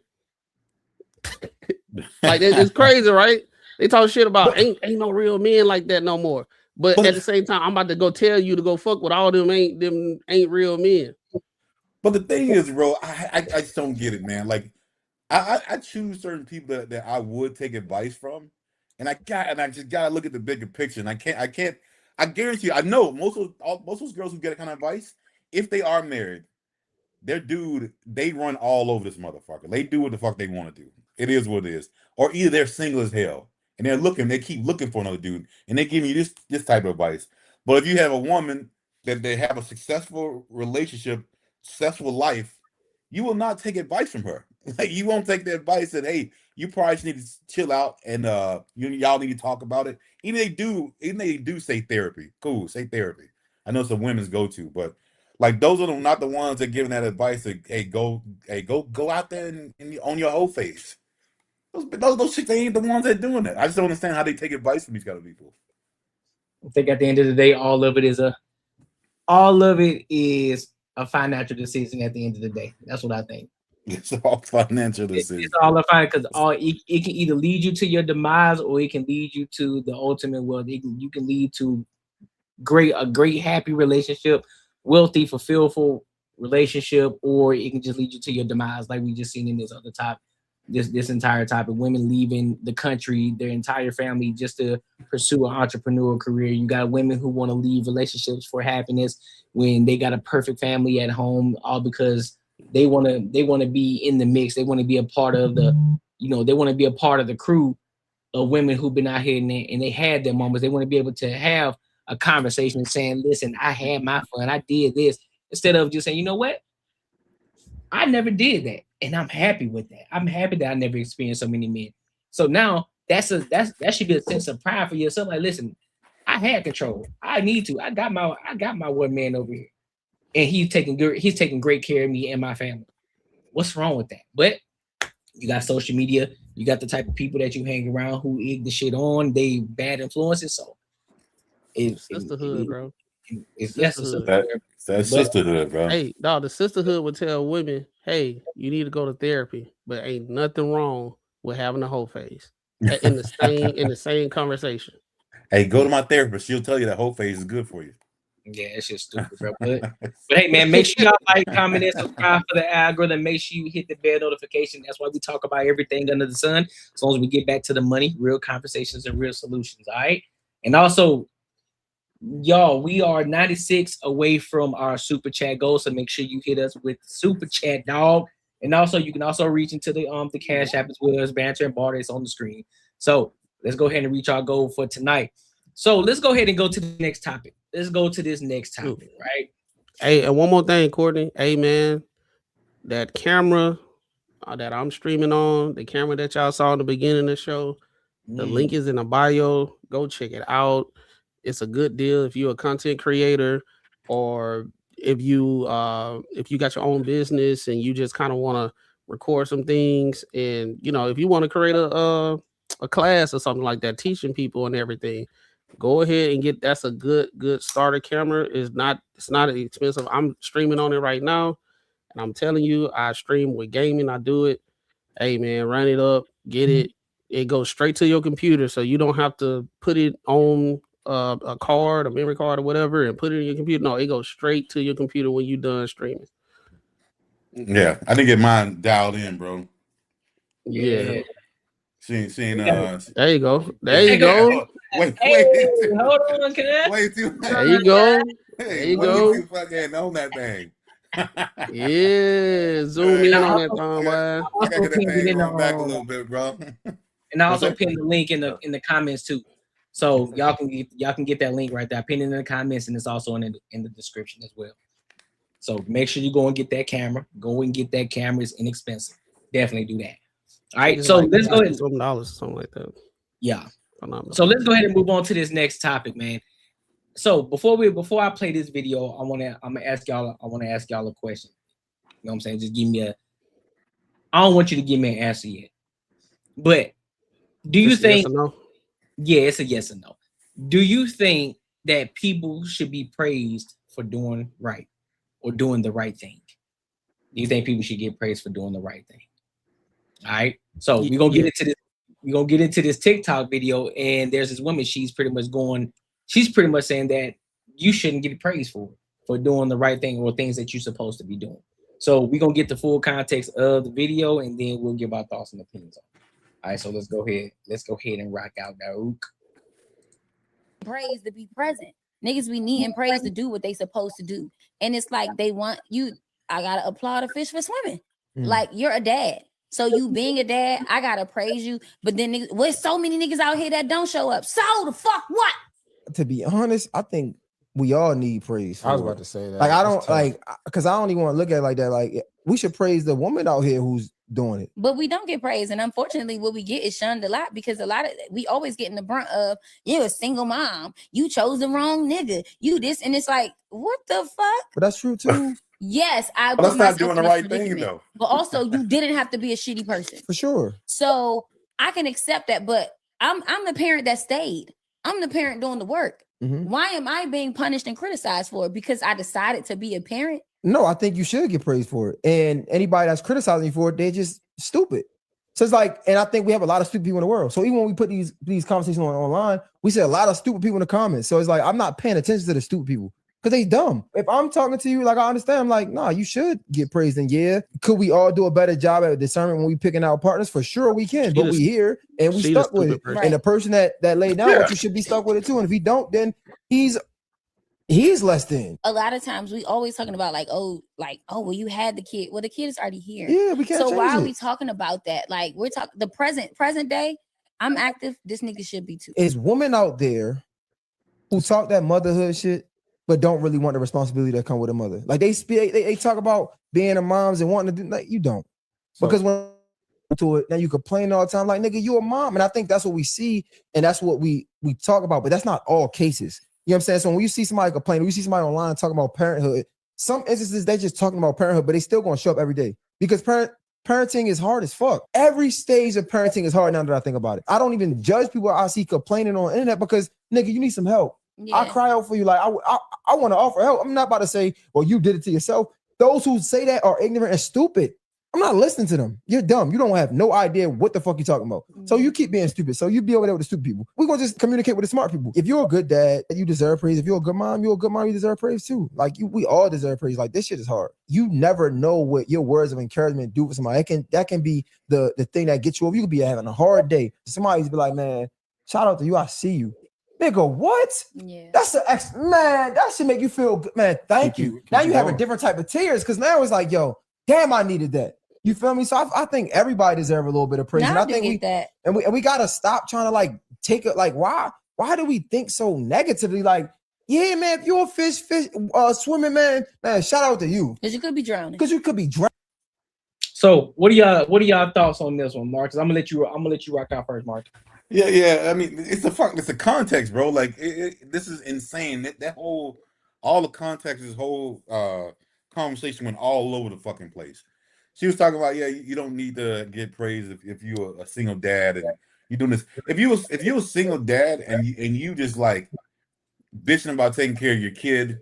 Like it's crazy, right? They talk shit about ain't no real men like that no more. But at the same time, I'm about to go tell you to go fuck with all them ain't real men. But the thing is, bro, I just don't get it, man. Like I choose certain people that I would take advice from, and I just gotta look at the bigger picture. And I can't. I guarantee you, I know most of those girls who get that kind of advice, if they are married, their dude, they run all over this motherfucker. They do what the fuck they want to do. It is what it is. Or either they're single as hell and they keep looking for another dude, and they give you this type of advice. But if you have a woman that they have a successful relationship, successful life, you will not take advice from her. Like, you won't take the advice that, hey, you probably just need to chill out and y'all need to talk about it. Even they do say therapy. Cool, say therapy. I know some women's go to, but like those are not the ones that giving that advice that go out there and on your whole face. Those chicks, they ain't the ones that doing that. I just don't understand how they take advice from these kind of people. I think at the end of the day, all of it is a financial decision at the end of the day. That's what I think. It's all financial decision. It's all a financial, because it can either lead you to your demise or it can lead you to the ultimate world. You can lead to a great happy relationship, wealthy, fulfillful relationship, or it can just lead you to your demise, like we just seen in this other topic. This entire topic, women leaving the country, their entire family, just to pursue an entrepreneurial career. You got women who want to leave relationships for happiness when they got a perfect family at home, all because they want to be in the mix. They want to be a part of they want to be a part of the crew of women who've been out here and they had their moments. They want to be able to have a conversation saying, listen, I had my fun, I did this, instead of just saying, you know what? I never did that, and I'm happy with that. I'm happy that I never experienced so many men. So now that should be a sense of pride for yourself. Like, listen, I had control. I need to. I got my one man over here, and he's taking great care of me and my family. What's wrong with that? But you got social media. You got the type of people that you hang around who egg the shit on. They bad influences. So That's the hood, bro. It's That's sisterhood, bro. Hey, dog, the sisterhood would tell women, hey, you need to go to therapy, but ain't nothing wrong with having a whole face in the same conversation. Hey, go to my therapist. She'll tell you that whole phase is good for you. Yeah, it's just stupid, bro. But hey, man, make sure y'all like, comment, and subscribe for the algorithm. Make sure you hit the bell notification. That's why we talk about everything under the sun. As long as we get back to the money, real conversations and real solutions. All right. And also, y'all, we are 96 away from our super chat goal. So make sure you hit us with super chat, dog. And also, you can also reach into the Cash App as well as Banter and Barter. It's on the screen. So let's go ahead and reach our goal for tonight. So let's go ahead and go to the next topic. Let's go to this next topic, right? Hey, and one more thing, Courtney. Hey, man, that camera that I'm streaming on, the camera that y'all saw in the beginning of the show, the link is in the bio. Go check it out. It's a good deal if you're a content creator, or if you got your own business and you just kind of want to record some things, and if you want to create a class or something like that, teaching people and everything. Go ahead and that's a good starter camera. It's not expensive. I'm streaming on it right now, and I'm telling you, I stream with gaming. I do it. Hey man, run it up, get it. It goes straight to your computer, so you don't have to put it on a card, a memory card, or whatever, and put it in your computer. No, it goes straight to your computer when you're done streaming. Yeah, I didn't get mine dialed in, bro. Yeah. Seeing there you go. There you go. Wait, hold on, can I? Wait, there you go. Hey, there you go. You fucking on that thing. Yeah, zoom in on that thing, boy. I gotta get that thing back a little bit, bro. And I also pinned the link in the comments too, so y'all can get that link right there. I pinned it in the comments, and it's also in the description as well. So make sure you go and get that camera. Go and get that camera. It's inexpensive. Definitely do that. All right, so let's go ahead. $7, something like that. Yeah. So let's go ahead and move on to this next topic, man. So before I play this video, I want to ask y'all a question. You know what I'm saying? Just give me I don't want you to give me an answer yet. But do you think? Yes or no? Yeah, it's a yes or no. Do you think that people should be praised for doing right or doing the right thing? Do you think people should get praised for doing the right thing? All right. So we're gonna get into this. We're gonna get into this TikTok video, and there's this woman. She's pretty much saying that you shouldn't get praised for doing the right thing or things that you're supposed to be doing. So we're gonna get the full context of the video, and then we'll give our thoughts and opinions on it. All right, so let's go ahead and rock out now. Praise to be present. Niggas be needing praise to do what they supposed to do. And it's like they want you. I gotta applaud a fish for swimming. Like you're a dad. So you being a dad, I gotta praise you. But then there's so many niggas out here that don't show up. So the fuck what? To be honest, I think we all need praise. I was about to say that. Like I don't because I don't even want to look at it like that. Like we should praise the woman out here who's doing it. But we don't get praise, and unfortunately, what we get is shunned a lot because we always get in the brunt of you're a single mom, you chose the wrong nigga, you this, and it's like what the fuck? But that's true too. Yes, but that's not doing the right thing though. But also, you didn't have to be a shitty person for sure. So I can accept that, but I'm the parent that stayed. I'm the parent doing the work. Why am I being punished and criticized for it? Because I decided to be a parent? No, I think you should get praised for it. And anybody that's criticizing you for it, they're just stupid. So it's like, and I think we have a lot of stupid people in the world. So even when we put these conversations online, we see a lot of stupid people in the comments. So it's like, I'm not paying attention to the stupid people because they dumb. If I'm talking to you, like I understand, I'm like, nah, you should get praised. And yeah, could we all do a better job at discernment when we picking out partners? For sure we can, but we here and we stuck with it. Right. And the person that laid down with you should be stuck with it too. And if he don't, then he's less than. A lot of times we always talking about oh, well, you had the kid. Well, the kid is already here. Yeah, we can't. So why are we talking about that? Like we're talking the present day. I'm active. This nigga should be too. There's women out there who talk that motherhood shit, but don't really want the responsibility that come with a mother. Like they talk about being a moms and wanting to do like you don't. So, because when to it, now you complain all the time, like nigga, you a mom. And I think that's what we see, and that's what we talk about, but that's not all cases. You know what I'm saying? So when you see somebody complain, when you see somebody online talking about parenthood, some instances they just talking about parenthood, but they still gonna show up every day because parenting is hard as fuck. Every stage of parenting is hard now that I think about it. I don't even judge people I see complaining on the internet because nigga, you need some help. Yeah. I cry out for you. Like I want to offer help. I'm not about to say, well, you did it to yourself. Those who say that are ignorant and stupid. I'm not listening to them. You're dumb. You don't have no idea what the fuck you're talking about. So you keep being stupid. So you be over there with the stupid people. We're gonna just communicate with the smart people. If you're a good dad, you deserve praise. If you're a good mom, you deserve praise too. Like we all deserve praise. Like this shit is hard. You never know what your words of encouragement do for somebody. That can be the thing that gets you over. You could be having a hard day. Somebody's be like, man, shout out to you. I see you. Nigga, what? Yeah. That's the man. That should make you feel good, man. Thank you. Now you have a different type of tears because now it's like, yo, damn, I needed that. You feel me? So I think everybody deserves a little bit of praise. And I think we gotta stop trying to like take it. Like, why do we think so negatively? Like, yeah, man, if you're a fish swimming, man, shout out to you. Because you could be drowning. Because you could be drowning. So what are y'all thoughts on this one, Marcus? I'm gonna let you rock out first, Mark. Yeah. I mean, it's the context, bro. Like this is insane. That whole all the context, this whole conversation went all over the fucking place. She was talking about, you don't need to get praise if you're a single dad and you're doing this. If you're a single dad and you just like bitching about taking care of your kid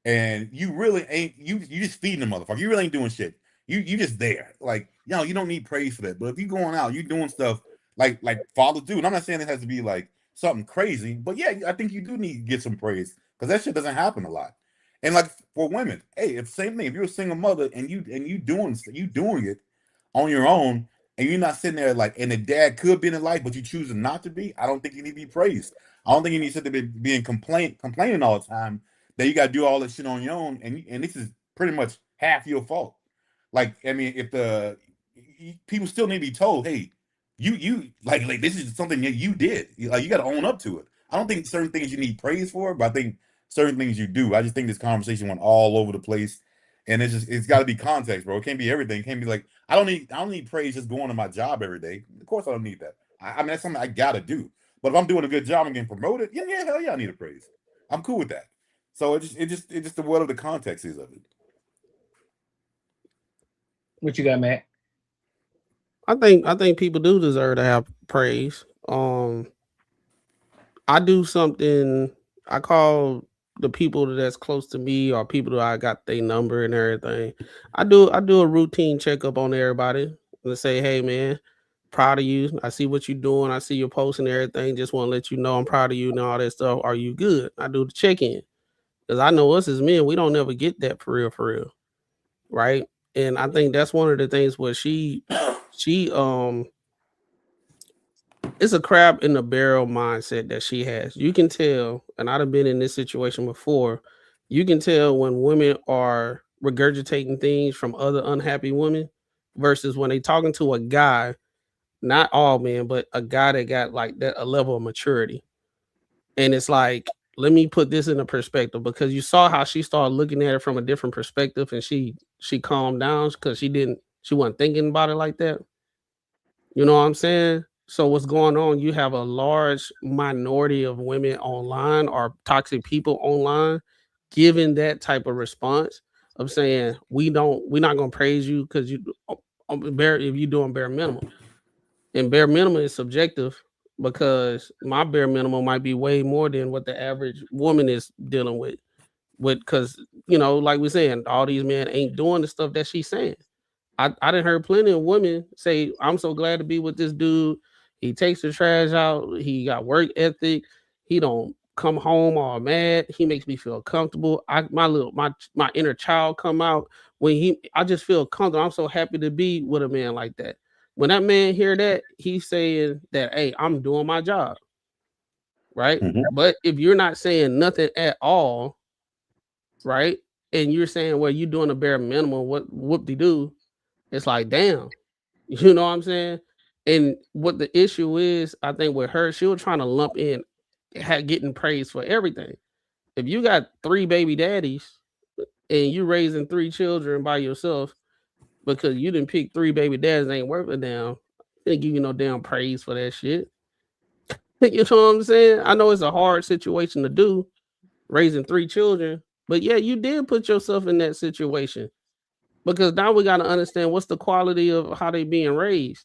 and you really ain't you just feeding the motherfucker. You really ain't doing shit. You just there. Like, you don't need praise for that. But if you're going out, you doing stuff like fathers do. And I'm not saying it has to be like something crazy, but yeah, I think you do need to get some praise because that shit doesn't happen a lot. And like for women, hey, if same thing, if you're a single mother and you doing it on your own and you're not sitting there like, and the dad could be in the life, but you choosing not to be, I don't think you need to be praised. I don't think you need to sit there being complaining all the time that you got to do all this shit on your own, and this is pretty much half your fault. Like, I mean, if people still need to be told, hey, you like this is something that you did, like you got to own up to it. I don't think certain things you need praise for, but I think certain things you do. I just think this conversation went all over the place, and it's got to be context, bro. It can't be everything. It can't be like I don't need praise just going to my job every day. Of course, I don't need that. I mean, that's something I gotta do. But if I'm doing a good job and getting promoted, yeah, hell yeah, I need a praise. I'm cool with that. So it's just the what of the context is of it. What you got, Matt? I think people do deserve to have praise. I do something. I call the people that's close to me or people that I got their number and everything. I do a routine checkup on everybody and say, hey man, proud of you. I see what you're doing. I see your posts and everything. Just want to let you know I'm proud of you and all that stuff. Are you good? I do the check-in because I know us as men, we don't never get that for real, right? And I think that's one of the things where she it's a crab in the barrel mindset that she has. You can tell, and I've been in this situation before. You can tell when women are regurgitating things from other unhappy women versus when they talking to a guy, not all men, but a guy that got like that a level of maturity. And it's like, let me put this into perspective because you saw how she started looking at it from a different perspective and she calmed down because she wasn't thinking about it like that. You know what I'm saying? So what's going on? You have a large minority of women online or toxic people online giving that type of response of saying we're not gonna praise you because if you're doing bare minimum. And bare minimum is subjective because my bare minimum might be way more than what the average woman is dealing with because like we're saying, all these men ain't doing the stuff that she's saying. I done heard plenty of women say, I'm so glad to be with this dude. He takes the trash out. He got work ethic. He don't come home all mad. He makes me feel comfortable. My inner child come out when I just feel comfortable. I'm so happy to be with a man like that. When that man hear that, he's saying that, hey, I'm doing my job. Right. Mm-hmm. But if you're not saying nothing at all, right, and you're saying, well, you're doing a bare minimum, what whoop-de-doo, it's like, damn, you know what I'm saying? And what the issue is, I think with her, she was trying to lump in getting praise for everything. If you got 3 baby daddies and you raising 3 children by yourself because you didn't pick 3 baby daddies ain't worth a damn, they give you no damn praise for that shit. You know what I'm saying? I know it's a hard situation to do, raising 3 children, but yeah, you did put yourself in that situation. Because now we got to understand what's the quality of how they being raised,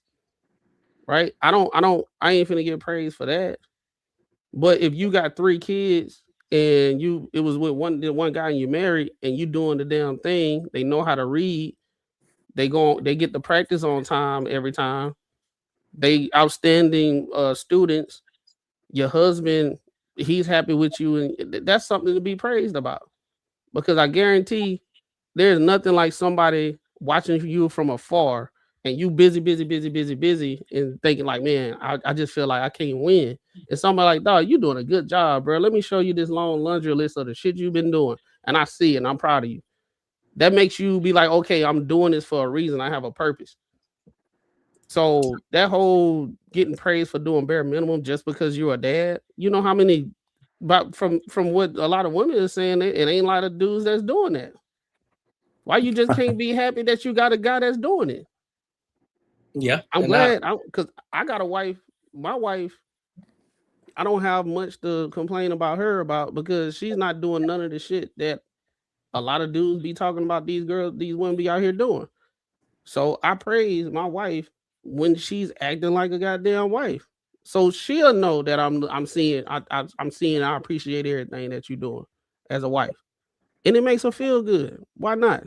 right? I ain't finna get praise for that. But if you got 3 kids and it was with one guy and you married and you doing the damn thing. They know how to read. They get the practice on time every time. They outstanding students. Your husband, he's happy with you, and that's something to be praised about. Because I guarantee there's nothing like somebody watching you from afar and you busy, and thinking like, man, I just feel like I can't win. And somebody like, dog, you doing a good job, bro. Let me show you this long laundry list of the shit you've been doing. And I see it and I'm proud of you. That makes you be like, okay, I'm doing this for a reason. I have a purpose. So that whole getting praised for doing bare minimum just because you're a dad, you know how many, but from what a lot of women are saying, it ain't a lot of dudes that's doing that. Why you just can't be happy that you got a guy that's doing it? Yeah, I'm glad because I got a wife. My wife, I don't have much to complain about her because she's not doing none of the shit that a lot of dudes be talking about these women be out here doing. So I praise my wife when she's acting like a goddamn wife. So she'll know that I'm seeing I appreciate everything that you're doing as a wife. And it makes her feel good. Why not?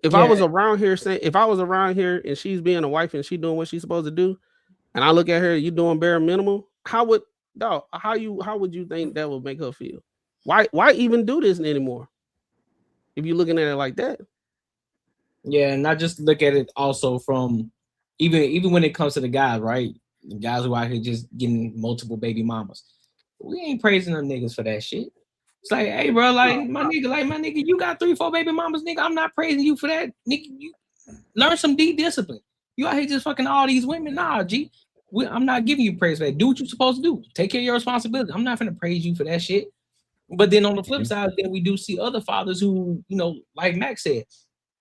If I was around here and she's being a wife and she's doing what she's supposed to do, and I look at her, you doing bare minimum, how would you think that would make her feel? Why even do this anymore? If you're looking at it like that. Yeah, and I just look at it also from even when it comes to the guys, right? The guys who out here just getting multiple baby mamas. We ain't praising them niggas for that shit. It's like, hey, bro, my nigga, you got 3-4 baby mamas, nigga. I'm not praising you for that, nigga. You learn some discipline. You out here just fucking all these women. Nah, G. I'm not giving you praise for that. Do what you're supposed to do. Take care of your responsibility. I'm not gonna praise you for that shit. But then on the flip side, then we do see other fathers who, like Max said,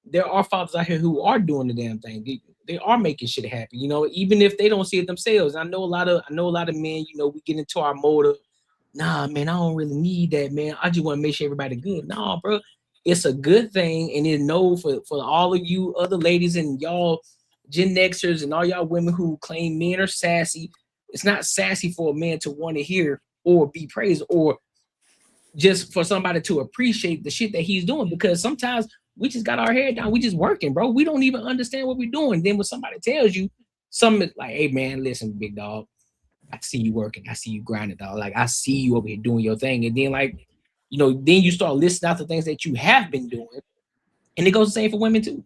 there are fathers out here who are doing the damn thing. They are making shit happen, even if they don't see it themselves. I know a lot of men, we get into our mode of, nah, man, I don't really need that, man. I just want to make sure everybody good. Nah, bro, it's a good thing. And for all of you other ladies and y'all Gen Xers and all y'all women who claim men are sassy, it's not sassy for a man to want to hear or be praised or just for somebody to appreciate the shit that he's doing, because sometimes we just got our head down. We just working, bro. We don't even understand what we're doing. Then when somebody tells you something like, hey, man, listen, big dog, I see you working. I see you grinding, dog. Like, I see you over here doing your thing. And then, then you start listing out the things that you have been doing. And it goes the same for women, too.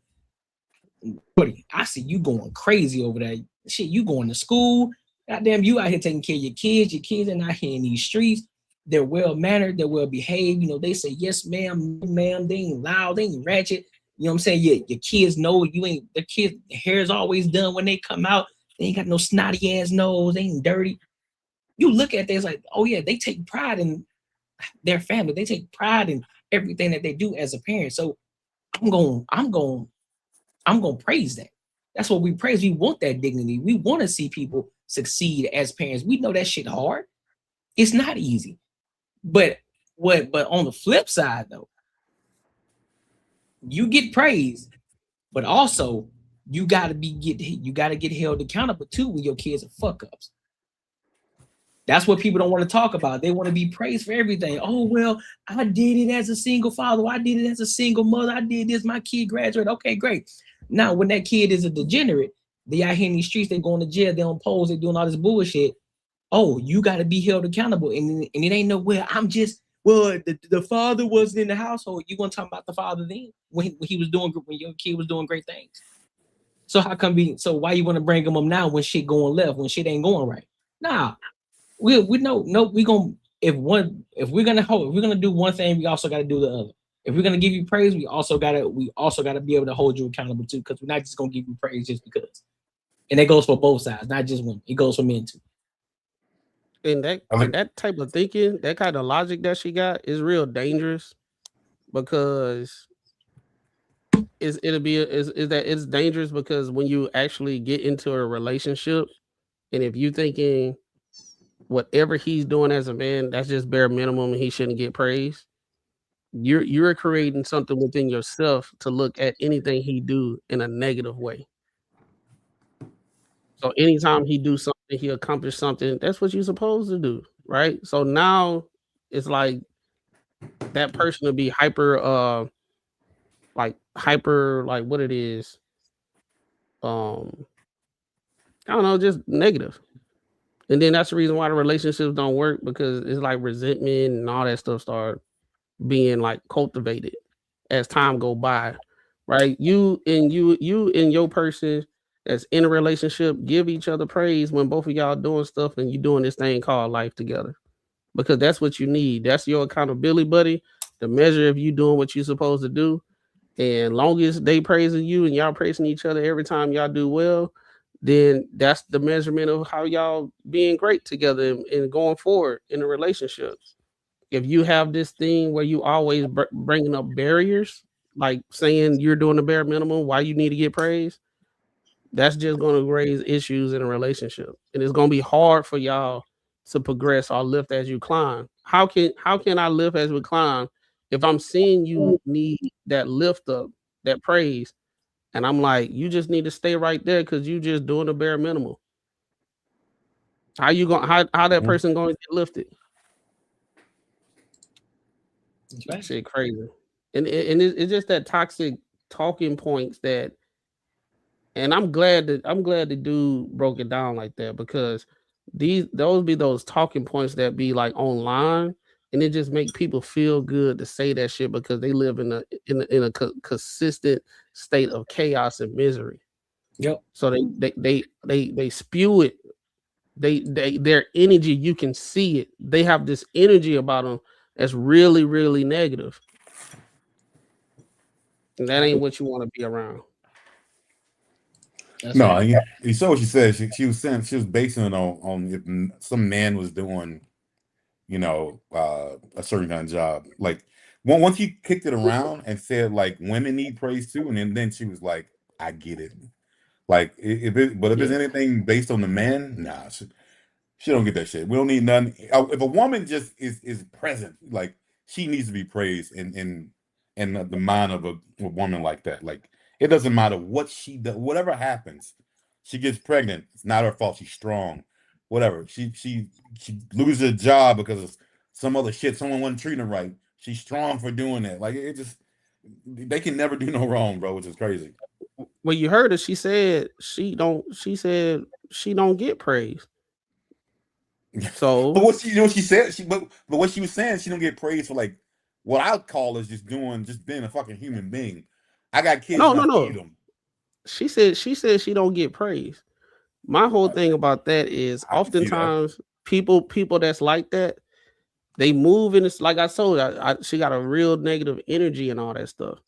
Buddy, I see you going crazy over there. Shit, you going to school. Goddamn, you out here taking care of your kids. Your kids are not here in these streets. They're well-mannered. They're well-behaved. They say, yes, ma'am, no, ma'am. They ain't loud. They ain't ratchet. You know what I'm saying? Your kids know you ain't, the kids' hair is always done when they come out. They ain't got no snotty ass nose. They ain't dirty. You look at this like, oh yeah, they take pride in their family. They take pride in everything that they do as a parent. So I'm going to praise that. That's what we praise. We want that dignity. We want to see people succeed as parents. We know that shit hard. It's not easy. But on the flip side though, you get praised, but also you gotta get held accountable too when your kids are fuck ups. That's what people don't want to talk about. They want to be praised for everything. Oh, well, I did it as a single father. I did it as a single mother. I did this. My kid graduated. Okay, great. Now, when that kid is a degenerate, they out here in these streets, they going to jail, they on polls, they doing all this bullshit. Oh, you got to be held accountable. And it ain't no, well, the father wasn't in the household. You want to talk about the father then when your kid was doing great things. So why you want to bring him up now when shit going left, when shit ain't going right? Nah, we know, if we're gonna do one thing, we also got to do the other. If we're gonna give you praise, we also gotta be able to hold you accountable too, because we're not just gonna give you praise just because. And that goes for both sides, not just women. It goes for men too. And that type of thinking, that kind of logic that she got is real dangerous, because it's dangerous because when you actually get into a relationship, and if you thinking whatever he's doing as a man, that's just bare minimum and he shouldn't get praise, you're creating something within yourself to look at anything he do in a negative way. So anytime he do something, he accomplish something, that's what you're supposed to do, right? So now it's like that person to be hyper like what it is, I don't know, just negative. And then that's the reason why the relationships don't work, because it's like resentment and all that stuff start being like cultivated as time go by, right? You and your person that's in a relationship give each other praise when both of y'all doing stuff and you doing this thing called life together, because that's what you need. That's your accountability buddy, the measure of you doing what you're supposed to do. And long as they praising you and y'all praising each other every time y'all do well, then that's the measurement of how y'all being great together and going forward in a relationship. If you have this thing where you always bringing up barriers, like saying you're doing the bare minimum, why you need to get praised, that's just going to raise issues in a relationship, and it's going to be hard for y'all to progress or lift as you climb. How can I lift as we climb if I'm seeing you need that lift up, that praise, and I'm like, you just need to stay right there because you just doing the bare minimum? How you going? How that person going to get lifted? That shit crazy, and it's just that toxic talking points that. And I'm glad the dude broke it down like that, because those talking points that be like online, and it just make people feel good to say that shit because they live in a consistent state of chaos and misery. Yep. So they spew it. Their energy, you can see it. They have this energy about them that's really, really negative. And that ain't what you want to be around. That's no, right. You saw what she said. She was saying, she was basing it on if some man was doing, a certain kind of job. Like once he kicked it around and said like women need praise too, and then she was like, I get it. Like if it's anything based on the man, nah, she don't get that shit. We don't need none. If a woman just is present, like she needs to be praised in the mind of a woman like that. Like it doesn't matter what she does, whatever happens, she gets pregnant. It's not her fault. She's strong. Whatever. She loses a job because of some other shit. Someone wasn't treating her right. She's strong for doing that. Like it just, they can never do no wrong, bro, which is crazy. Well, you heard her. She said she don't get praise. So, but what she said, but what she was saying, she don't get praise for like what I would call is just being a fucking human being. I got kids. No. She said she don't get praise. My whole thing about that is oftentimes people that's like that, they move in this, like I told her, she got a real negative energy and all that stuff.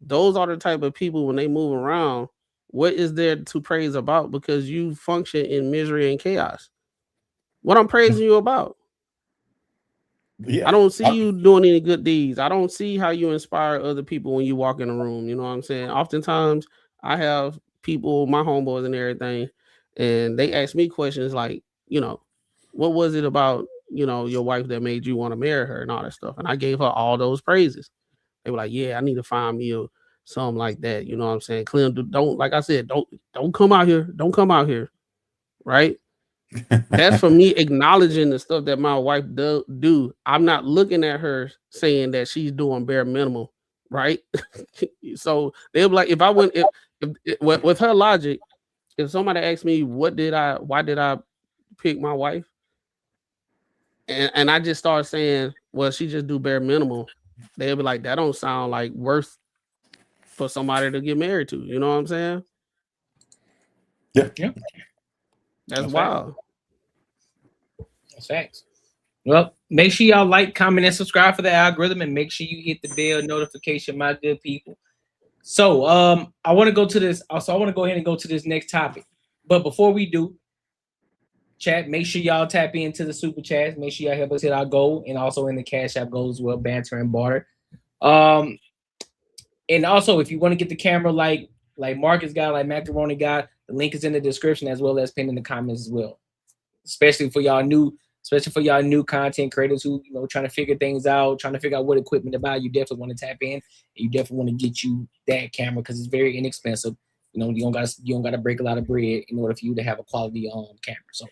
Those are the type of people, when they move around, what is there to praise about? Because you function in misery and chaos. What I'm praising you about? Yeah, I don't see you doing any good deeds. I don't see how you inspire other people when you walk in a room. You know what I'm saying? Oftentimes I have people, my homeboys and everything, and they ask me questions like, what was it about, your wife that made you want to marry her and all that stuff? And I gave her all those praises. They were like, yeah, I need to find me something like that. You know what I'm saying? Clem, don't, like I said, don't come out here. Don't come out here. Right? That's for me acknowledging the stuff that my wife do. I'm not looking at her saying that she's doing bare minimum, right? So they'll be like, if I went, if with her logic, if somebody asked me why did I pick my wife, and I just start saying, well, she just do bare minimum, they'll be like, that don't sound like worth for somebody to get married to. You know what I'm saying? Yeah. That's wild. That's facts. Well, make sure y'all like, comment, and subscribe for the algorithm, and make sure you hit the bell notification, my good people. So I want to go to this. Also, I want to go ahead and go to this next topic. But before we do, chat, make sure y'all tap into the super chats. Make sure y'all help us hit our goal, and also in the Cash App goal as well, banter and barter. And also, if you want to get the camera like Marcus got, like Macaroni got, the link is in the description as well as pinned in the comments as well. Especially for y'all new content creators who trying to figure things out, trying to figure out what equipment to buy. You definitely want to tap in, and you definitely want to get you that camera because it's very inexpensive. You don't got to break a lot of bread in order for you to have a quality camera. So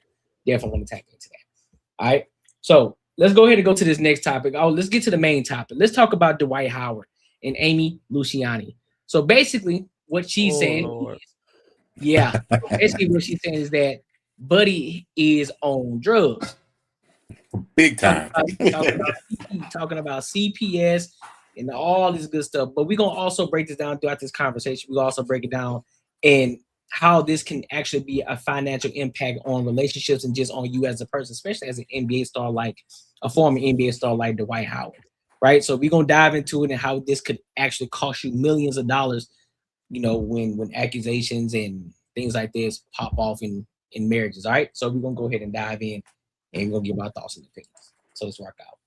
definitely want to tap into that. All right. So let's go ahead and go to this next topic. Let's get to the main topic. Let's talk about Dwight Howard and Amy Luciani. So basically, what she's saying basically what she's saying is that Buddy is on drugs. Big time. Talking about CPS and all this good stuff. But we're going to also break this down throughout this conversation. We'll also break it down and how this can actually be a financial impact on relationships and just on you as a person, especially as an NBA star, like a former NBA star like Dwight Howard, right? So we're going to dive into it and how this could actually cost you millions of dollars, you know, when accusations and things like this pop off in marriages, all right? So we're going to go ahead and dive in and we're going to give our thoughts and opinions. So let's rock out.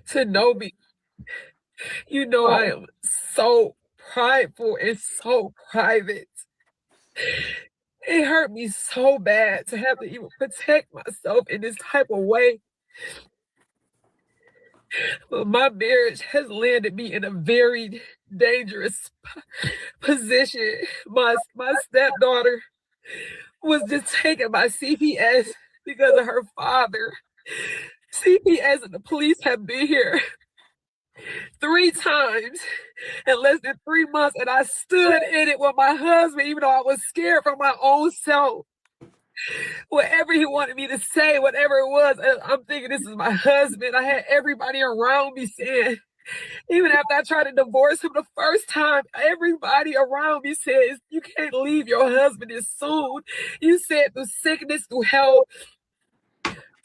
To know me, you know, I am so prideful and so private. It hurt me so bad to have to even protect myself in this type of way. But my marriage has landed me in a very dangerous position. My stepdaughter was just taken by CPS because of her father. CPS and the police have been here 3 times in less than 3 months, and I stood in it with my husband, even though I was scared for my own self. Whatever he wanted me to say, whatever it was, I'm thinking this is my husband. I had everybody around me saying, even after I tried to divorce him the first time, everybody around me says, you can't leave your husband this soon. You said through sickness, through health,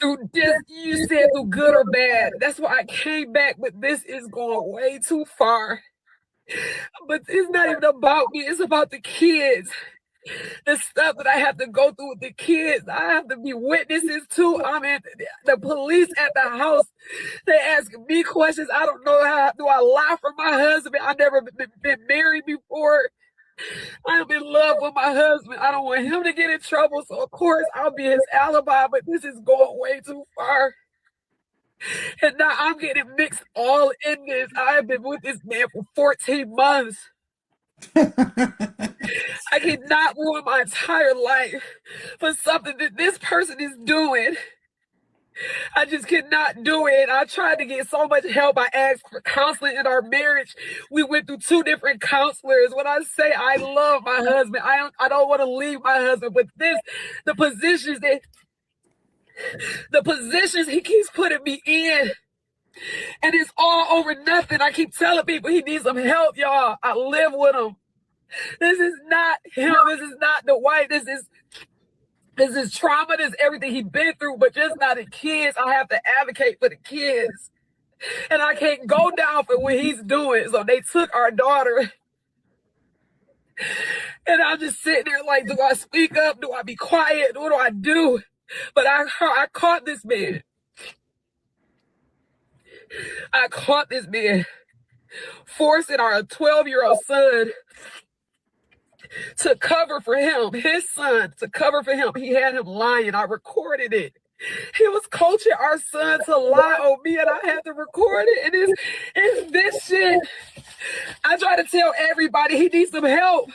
you said through good or bad. That's why I came back, but this is going way too far. But it's not even about me, it's about the kids. The stuff that I have to go through with the kids, I have to be witnesses to. I mean, the police at the house, they ask me questions. I don't know how do I lie for my husband. I've never been married before. I am in love with my husband. I don't want him to get in trouble. So of course I'll be his alibi, but this is going way too far. And now I'm getting mixed all in this. I have been with this man for 14 months. I cannot ruin my entire life for something that this person is doing. I just cannot do it. I tried to get so much help. I asked for counseling in our marriage. We went through 2 different counselors. When I say I love my husband, I don't want to leave my husband. But the positions he keeps putting me in, and it's all over nothing. I keep telling people he needs some help, y'all. I live with him. This is not him. This is not Dwight. This is trauma. This is everything he's been through, but just not the kids. I have to advocate for the kids. And I can't go down for what he's doing. So they took our daughter. And I'm just sitting there like, do I speak up? Do I be quiet? What do I do? But I caught this man. I caught this man forcing our 12-year-old son to cover for him, his son, to cover for him. He had him lying. I recorded it. He was coaching our son to lie on me, and I had to record it. And it's this shit. I try to tell everybody he needs some help,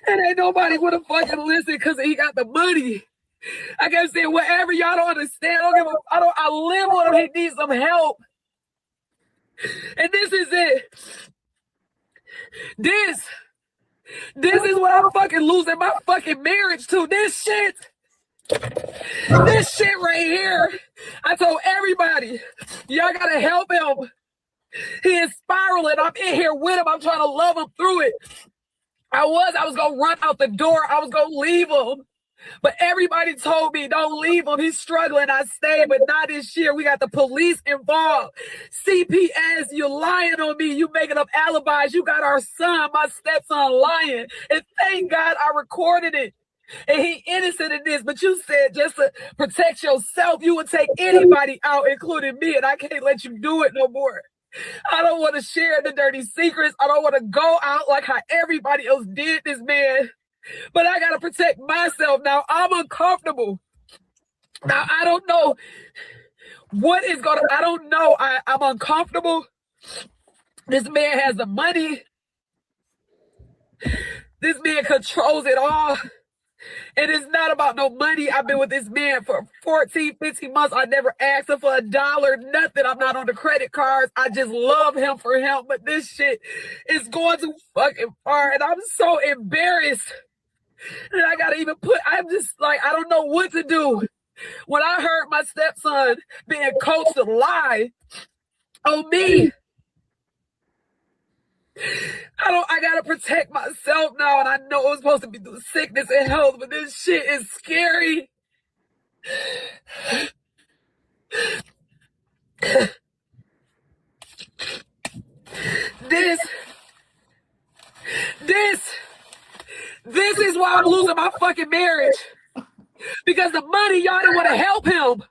and ain't nobody want to fucking listen because he got the money. I kept saying, whatever, y'all don't understand. I live with him. He needs some help. And this is it. This is what I'm fucking losing my fucking marriage to. This shit right here. I told everybody, y'all gotta help him. He is spiraling. I'm in here with him. I'm trying to love him through it. I was gonna run out the door. I was gonna leave him. But everybody told me, don't leave him. He's struggling. I stayed, but not this year. We got the police involved. CPS, you're lying on me. You making up alibis. You got our son, my stepson, lying. And thank God I recorded it. And he innocent in this, but you said just to protect yourself, you would take anybody out, including me, and I can't let you do it no more. I don't want to share the dirty secrets. I don't want to go out like how everybody else did this man. But I got to protect myself now. I'm uncomfortable. Now, I don't know what is going to, I don't know. I'm uncomfortable. This man has the money. This man controls it all. And it's not about no money. I've been with this man for 14, 15 months. I never asked him for $1, nothing. I'm not on the credit cards. I just love him for him. But this shit is going too fucking far. And I'm so embarrassed. And I gotta even I'm just like, I don't know what to do. When I heard my stepson being coached to lie on me, I gotta protect myself now, and I know it was supposed to be through sickness and health, but this shit is scary. This is why I'm losing my fucking marriage. Because the money, y'all didn't want to help him.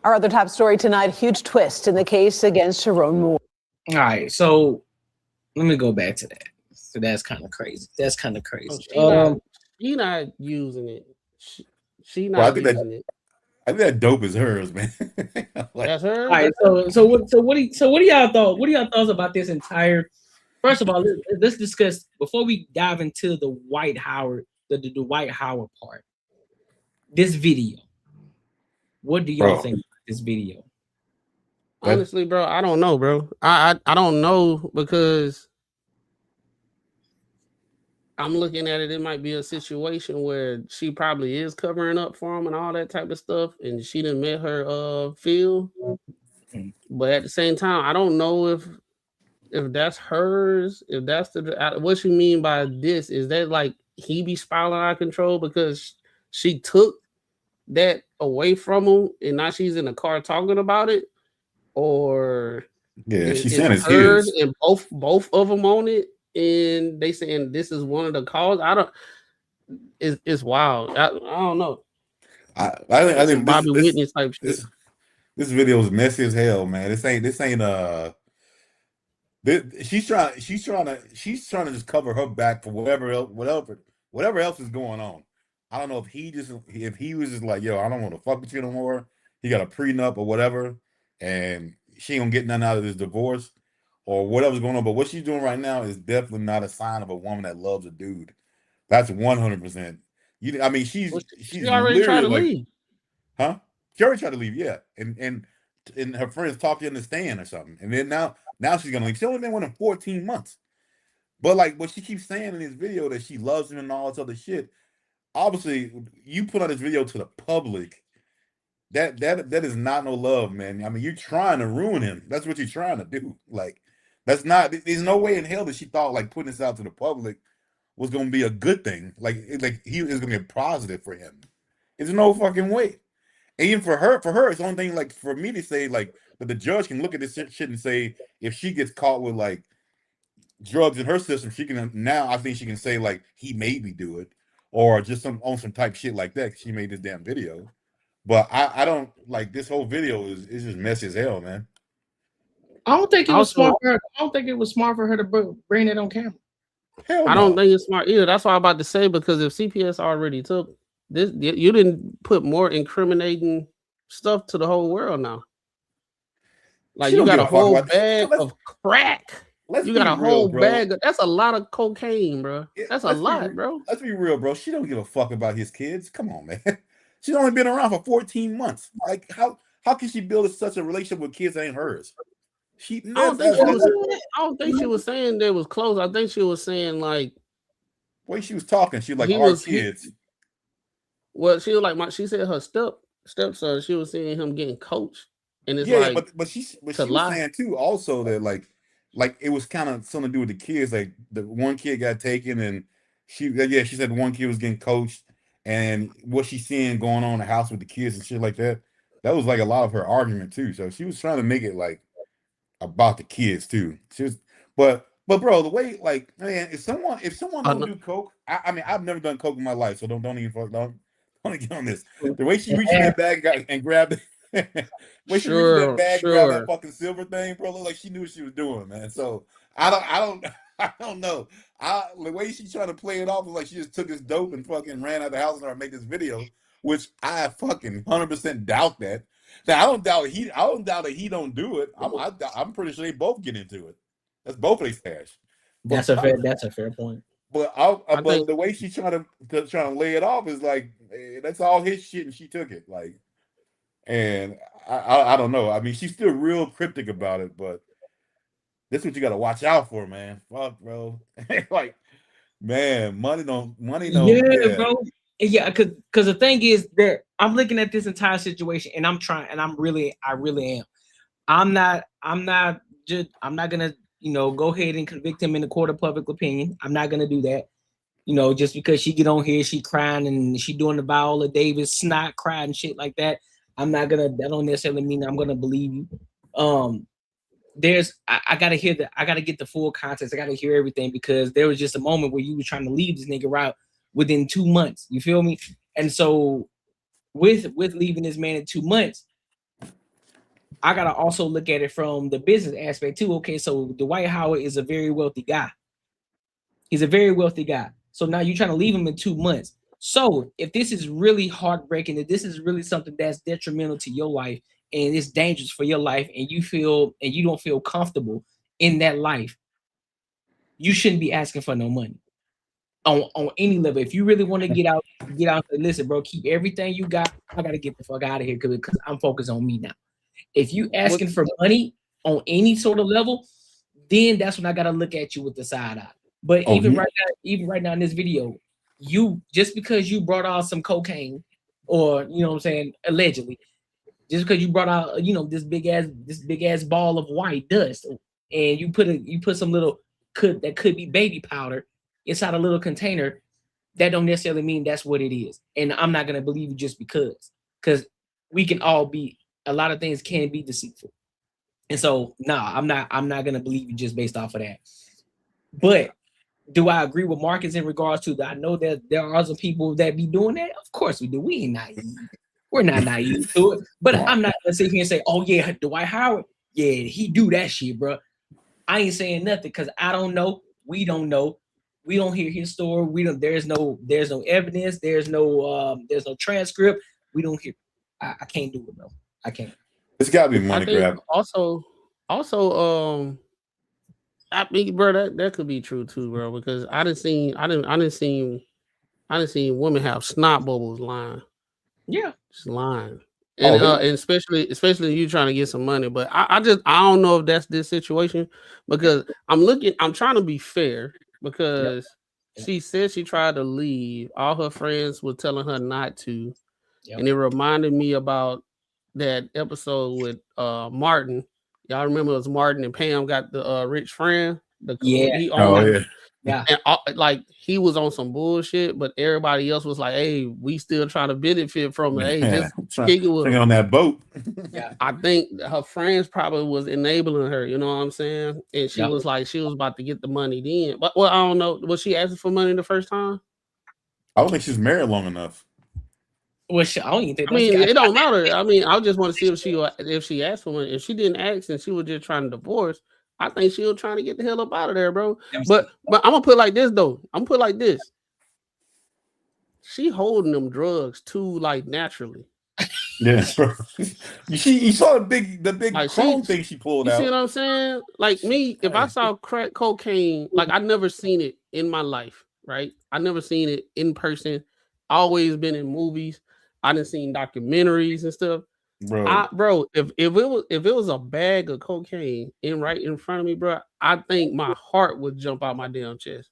Our other top story tonight, huge twist in the case against Sharon Moore. All right, so let me go back to that. So that's kind of crazy. That's kind of crazy. She not using it. She not using it. I think that dope is hers, man. Like, that's her. All right, so what do y'all thought? What do y'all thoughts about this entire? First of all, let's discuss before we dive into the Dwight Howard, the Dwight Howard part. This video. What do y'all think about this video? Honestly, bro, I don't know, bro. I don't know because I'm looking at it. It might be a situation where she probably is covering up for him and all that type of stuff, and she didn't met her feel. But at the same time, I don't know if that's hers. If that's what you mean by this, is that like he be spiraling out of control because she took that away from him, and now she's in the car talking about it. Or she's saying it's his, and both of them on it, and they saying this is one of the cause. It's wild. I don't know. I think Bobby Whitney type shit. This video is messy as hell, man. This ain't she's trying to just cover her back for whatever else is going on. I don't know if he was just like, yo, I don't want to fuck with you no more. He got a prenup or whatever. And she ain't gonna get nothing out of this divorce or whatever's going on. But what she's doing right now is definitely not a sign of a woman that loves a dude. That's 100%. She's already tried to leave. Huh? She already tried to leave, yeah. And her friends talked her in the stand or something. And then now she's gonna leave. She only been with him 14 months. But like what she keeps saying in this video that she loves him and all this other shit. Obviously, you put out this video to the public. That is not no love, man. I mean, you're trying to ruin him. That's what you're trying to do. Like, there's no way in hell that she thought like putting this out to the public was gonna be a good thing. Like he is gonna be positive for him. There's no fucking way. And even for her, it's the only thing like for me to say like that the judge can look at this shit and say if she gets caught with like drugs in her system, she can now I think she can say like he made me do it or just on some type shit like that. She made this damn video. But I don't like this whole video is just messy as hell, man. I don't think it was smart for her. I don't think it was smart for her to bring it on camera. Hell no. I don't think it's smart either. That's what I'm about to say, because if CPS already took this, you didn't put more incriminating stuff to the whole world now. Like you got a whole bag of crack. You got a whole bag of, that's a lot of cocaine, bro. That's a lot, bro. Let's be real, bro. She don't give a fuck about his kids. Come on, man. She's only been around for 14 months. Like how can she build such a relationship with kids that ain't hers? I don't think she was saying they was close. I think she was saying like the way she was talking, she like our kids. Well, she was like she said her stepson, she was seeing him getting coached. And it's but she was saying too also that like it was kind of something to do with the kids. Like the one kid got taken and she said one kid was getting coached. And what she's seeing going on in the house with the kids and shit like that, that was like a lot of her argument too. So she was trying to make it like about the kids too. She was, but bro, the way like man, if someone don't do coke, I mean I've never done coke in my life, so don't get on this. The way she reached in that bag and grabbed it, when she reached in that bag, grabbed that fucking silver thing, bro, looked like she knew what she was doing, man. So I don't know. The way she's trying to play it off was like she just took his dope and fucking ran out of the house and started making this video, which I fucking 100% doubt that. Now I don't doubt that he don't do it. I'm pretty sure they both get into it. That's both of their stash. That's a fair point. But but the way she's trying to lay it off is like that's all his shit, and she took it. Like, and I don't know. I mean, she's still real cryptic about it, but this is what you got to watch out for, man. Fuck, bro. Like, man, money don't. Yeah, bro. Yeah, because the thing is that I'm looking at this entire situation, and I'm trying, and I really am. I'm not gonna, go ahead and convict him in the court of public opinion. I'm not gonna do that. Just because she get on here, she crying and she doing the Viola Davis snot cry and shit like that. That don't necessarily mean I'm gonna believe you. I gotta hear I gotta get the full context. I gotta hear everything, because there was just a moment where you were trying to leave this nigga out within 2 months. You feel me? And so with leaving this man in 2 months, I gotta also look at it from the business aspect too. Okay, so Dwight Howard is a very wealthy guy. He's a very wealthy guy. So now you're trying to leave him in 2 months. So if this is really heartbreaking, if this is really something that's detrimental to your life and it's dangerous for your life, and you don't feel comfortable in that life, you shouldn't be asking for no money on any level. If you really want to get out, listen, bro, keep everything you got. I gotta get the fuck out of here because I'm focused on me now. If you asking for money on any sort of level, then that's when I gotta look at you with the side eye. But even right now in this video, you just because you brought out some cocaine, or allegedly, just because you brought out this big ass ball of white dust, and you put some little that could be baby powder inside a little container, that don't necessarily mean that's what it is. And I'm not gonna believe you just because we can all be, a lot of things can be deceitful. And so I'm not gonna believe you just based off of that. But do I agree with Marcus in regards to that? I know that there are other people that be doing that. Of course we do. We ain't naive. We're not naive to it. But I'm not gonna sit here and say, oh yeah, Dwight Howard, yeah, he do that shit, bro. I ain't saying nothing because I don't know. We don't know. We don't hear his story. There's no evidence. There's no transcript. We don't hear. I can't do it, bro. I can't. It's gotta be money grab. Also, I think, bro, that could be true too, bro. Because I didn't seen women have snot bubbles lying. Yeah, just lying, and especially you trying to get some money. But I don't know if that's this situation, because I'm trying to be fair, because she said she tried to leave. All her friends were telling her not to, and it reminded me about that episode with Martin. Y'all remember it was Martin and Pam got the rich friend? Yeah. And he was on some bullshit, but everybody else was like, hey, we still trying to benefit from it. Hey, just kick it with on that boat. Yeah. I think her friends probably was enabling her, you know what I'm saying? And she was like, she was about to get the money then. But I don't know. Was she asking for money the first time? I don't think she's married long enough. Well, I don't even think. I mean, it don't matter. I mean, I just want to see if she asked for money. If she didn't ask and she was just trying to divorce, I think she was trying to get the hell up out of there, bro. But I'm gonna put it like this though. She holding them drugs too naturally. Yeah, bro. You saw the big chrome thing she pulled out. You see what I'm saying? Like me, if I saw crack cocaine, I never seen it in my life, right? I never seen it in person. Always been in movies. I done seen documentaries and stuff. Bro, if it was a bag of cocaine right in front of me, bro, I think my heart would jump out my damn chest.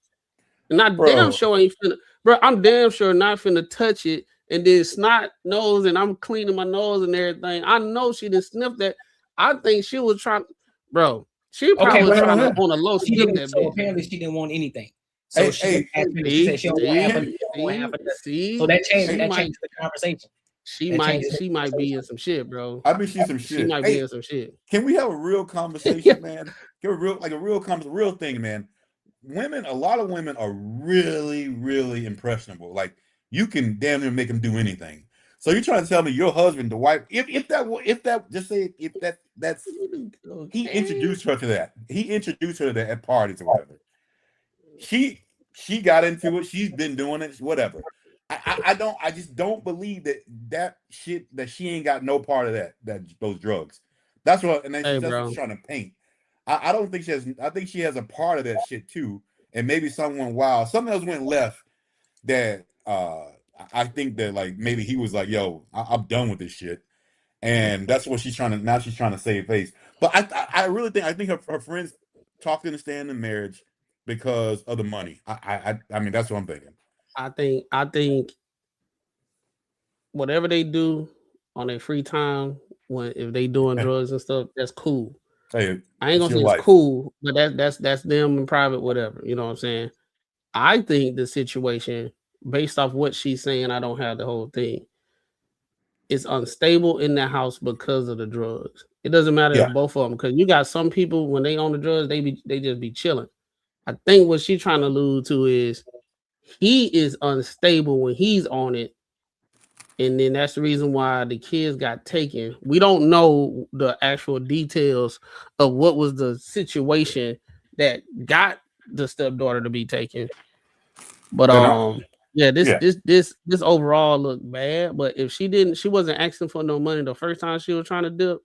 And damn sure ain't finna, bro. I'm damn sure not finna touch it and then snot nose and I'm cleaning my nose and everything. I know she didn't sniff that. I think she was trying, bro. She probably was trying to on a low skip that. So apparently she didn't want anything. So she said she don't want half of that. So that changed the conversation. She might be in some shit, bro. I mean, she's some shit. She might be in some shit. Can we have a real conversation, man? Get a real thing, man. A lot of women are really, really impressionable. Like you can damn near make them do anything. So you're trying to tell me your husband, the wife, if that's he introduced her to that. He introduced her to that at parties or whatever. She got into it. She's been doing it, whatever. I just don't believe that shit that she ain't got no part of those drugs. That's what, and then that's what she's trying to paint. I don't think she has. I think she has a part of that shit too, and maybe something else went left. That I think that like maybe he was like, "Yo, I'm done with this shit," and that's what she's trying to save face. But I really think her friends talked her to stay in the marriage because of the money. I mean that's what I'm thinking. I think whatever they do on their free time, if they doing drugs and stuff, that's cool. Hey, I ain't gonna say it's cool, but that's them in private, whatever. You know what I'm saying? I think the situation, based off what she's saying, I don't have the whole thing. It's unstable in the house because of the drugs. It doesn't matter if both of them, because you got some people when they on the drugs, they just be chilling. I think what she's trying to allude to is he is unstable when he's on it. And then that's the reason why the kids got taken. We don't know the actual details of what was the situation that got the stepdaughter to be taken. But this overall looked bad. But if she wasn't asking for no money the first time she was trying to dip,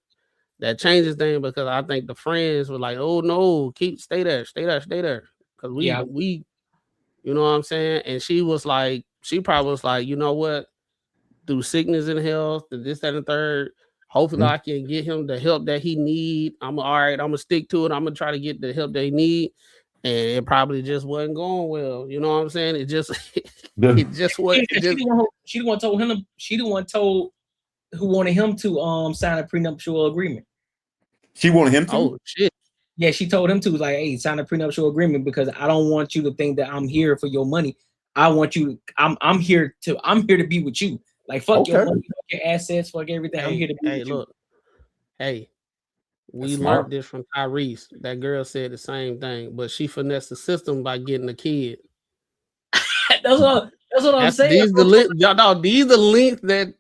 that changes things, because I think the friends were like, "Oh no, stay there. Because we, you know what I'm saying?" And she probably was like, you know what? Through sickness and health, and this, that, and the third. Hopefully, I can get him the help that he need. I'm gonna stick to it. I'm gonna try to get the help they need, and it probably just wasn't going well. You know what I'm saying? It just was. She the one told him. She the one told who wanted him to sign a prenuptial agreement. She wanted him to. Oh shit. Yeah, she told him to, like, hey, sign a prenuptial agreement because I don't want you to think that I'm here for your money. I want you. I'm here to be with you. Like, fuck your money, fuck your assets, fuck everything. I'm here to be with you. Hey, we learned this from Tyrese. That girl said the same thing, but she finessed the system by getting a kid. That's what I'm saying. These are the links that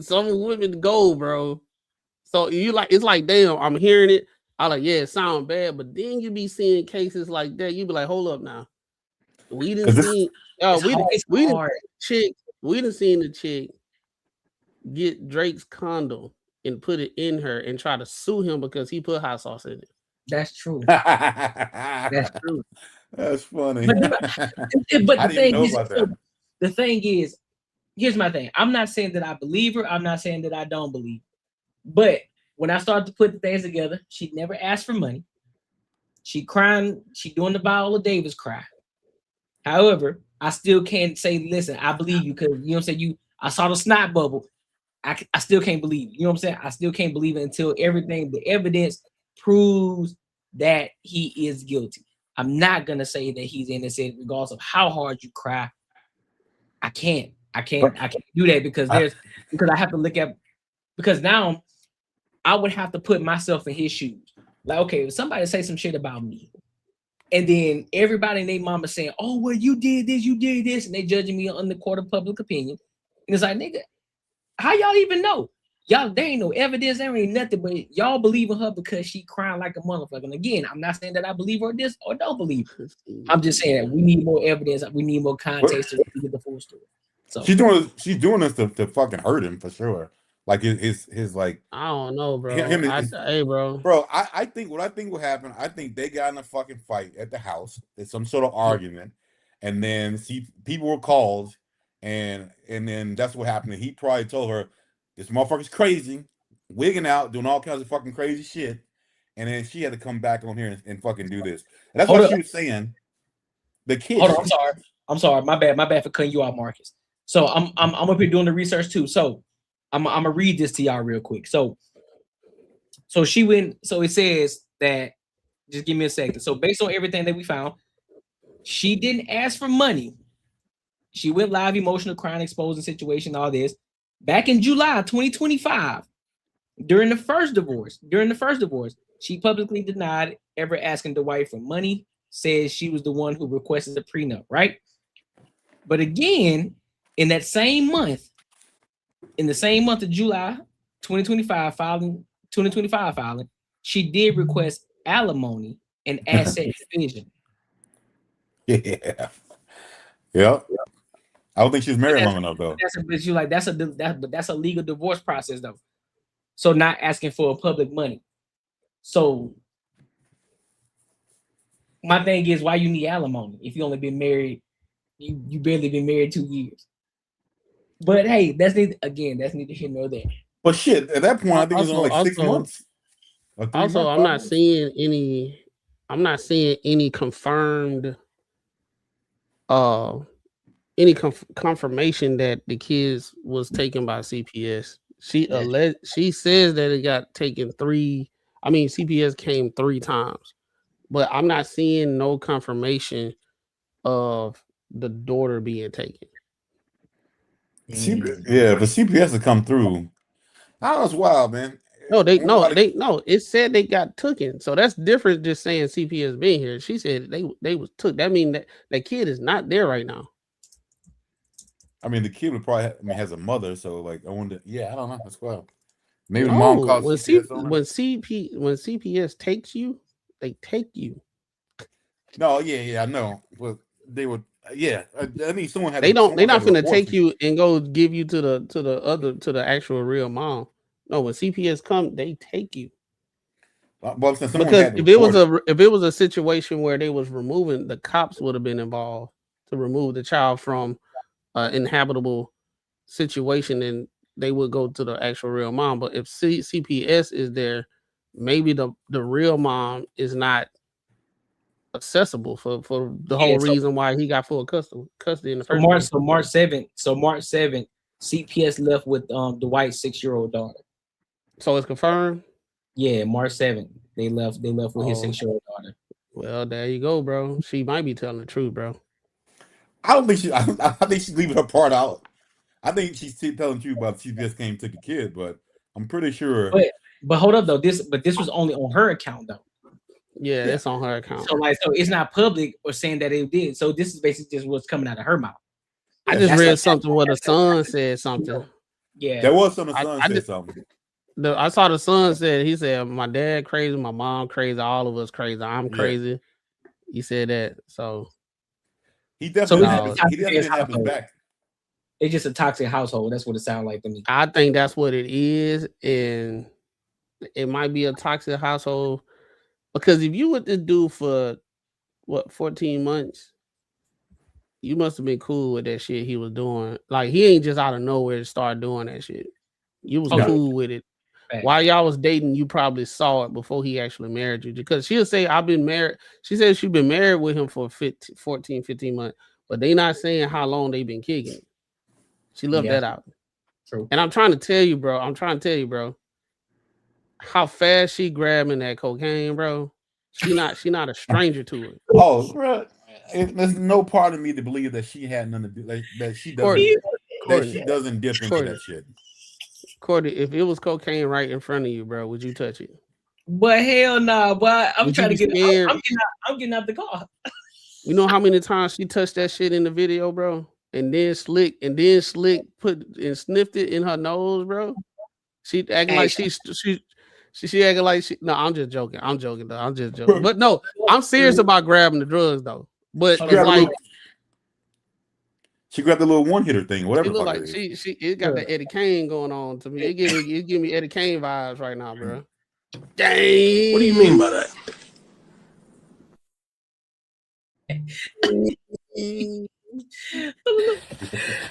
some women go, bro. So it's like, damn, I'm hearing it. I like, yeah, it sounds bad, but then you be seeing cases like that. You be like, hold up now. We didn't see. We didn't see the chick get Drake's condom and put it in her and try to sue him because he put hot sauce in it. That's true. That's true. That's funny. But the thing is, here's my thing. I'm not saying that I believe her. I'm not saying that I don't believe her. But when I started to put the things together, she never asked for money. She crying. She doing the Viola Davis cry. However, I still can't say, listen, I believe you, because you know what I'm saying. I saw the snot bubble. I still can't believe it. You know what I'm saying? I still can't believe it until the evidence proves that he is guilty. I'm not gonna say that he's innocent, regardless of how hard you cry. I can't do that because I have to look at, because now I would have to put myself in his shoes. Like, okay, if somebody say some shit about me, and then everybody and their mama saying, "Oh, well, you did this," and they judging me on the court of public opinion, and it's like, nigga, how y'all even know? Y'all, there ain't no evidence, there ain't nothing, but y'all believe in her because she crying like a motherfucker. And again, I'm not saying that I believe her this or don't believe her. I'm just saying that we need more evidence, we need more context to really get the full story. So she's doing this to fucking hurt him for sure. Like his like, I don't know, bro. Hey, bro. I think what happened. I think they got in a fucking fight at the house. There's some sort of argument, and then people were called, and then that's what happened. And he probably told her, "This motherfucker's crazy, wigging out, doing all kinds of fucking crazy shit," and then she had to come back on here and fucking do this. And that's what she was saying. The kid. Hold on, I'm sorry. My bad for cutting you out, Marcus. So I'm up here doing the research too. So I'm gonna read this to y'all real quick. So she went. So it says that. Just give me a second. So based on everything that we found, she didn't ask for money. She went live, emotional, crying, exposing situation, all this. Back in July 2025, during the first divorce, she publicly denied ever asking Dwight for money. Says she was the one who requested the prenup, right? But again, in the same month of July 2025 filing, she did request alimony and asset division. Yeah. Yep. I don't think she's married long enough though. That's a legal divorce process though. So not asking for public money. So my thing is, why you need alimony if you only been married? You barely been married 2 years. But hey, that's neither here nor there. But shit, at that point, I think it's only like 6 months. Also, I'm not seeing any confirmed confirmation that the kids was taken by CPS. She says that it got taken CPS came 3 times, but I'm not seeing no confirmation of the daughter being taken. But CPS to come through. I know it's wild, man. It said they got taken. So that's different just saying CPS being here. She said they was took. That means that the kid is not there right now. I mean, the kid would probably has a mother, so like I wonder. Yeah, I don't know. That's wild. Maybe the mom calls CPS when CPS takes you, they take you. No, yeah, I know. Well, they would. Yeah, I mean, someone had. They're not finna take you and go give you to the actual real mom. No, when CPS come, they take you. Well, because if it was a situation where they was removing, the cops would have been involved to remove the child from inhabitable situation, and they would go to the actual real mom. But if CPS is there, maybe the real mom is not accessible for the whole reason why he got full custody in the first place. So March 7th, CPS left with Dwight's 6-year-old daughter. So it's confirmed. Yeah, March 7th. They left with his 6-year-old daughter. Well, there you go, bro. She might be telling the truth, bro. I don't think I think she's leaving her part out. I think she's telling the truth about CPS came to the kid, but I'm pretty sure. But hold up though. This was only on her account though. Yeah, that's on her account. So it's not public or saying that it did. So this is basically just what's coming out of her mouth. I just read something where the son said something. Yeah, there was something. The son said something. I saw the son said, he said, my dad crazy, my mom crazy, all of us crazy, I'm crazy. He said that. So he definitely didn't have his back. It's just a toxic household. That's what it sounds like to me. I think that's what it is, and it might be a toxic household because if you with this dude for 14 months, you must have been cool with that shit he was doing. Like he ain't just out of nowhere to start doing that shit. You was cool with it. While y'all was dating, you probably saw it before he actually married you. Because she'll say, I've been married. She said she's been married with him for 15 months. But they not saying how long they been kicking. She left that out. True. And I'm trying to tell you, bro, how fast she grabbing that cocaine, bro. She not a stranger to it. Oh, bro. There's no part of me to believe that she had nothing to do, that she doesn't dip into that shit. Cordy, if it was cocaine right in front of you, bro, would you touch it? But hell no, but I'm trying to get I'm getting out the car. You know how many times she touched that shit in the video, bro? And then Slick put and sniffed it in her nose, bro. She acting like she acting like she. No, I'm just joking. I'm joking. But no, I'm serious about grabbing the drugs though. But it's like she grabbed the little one-hitter thing, whatever. It look like it got the Eddie Kane going on to me. It give me Eddie Kane vibes right now, bro. Dang. What do you mean by that?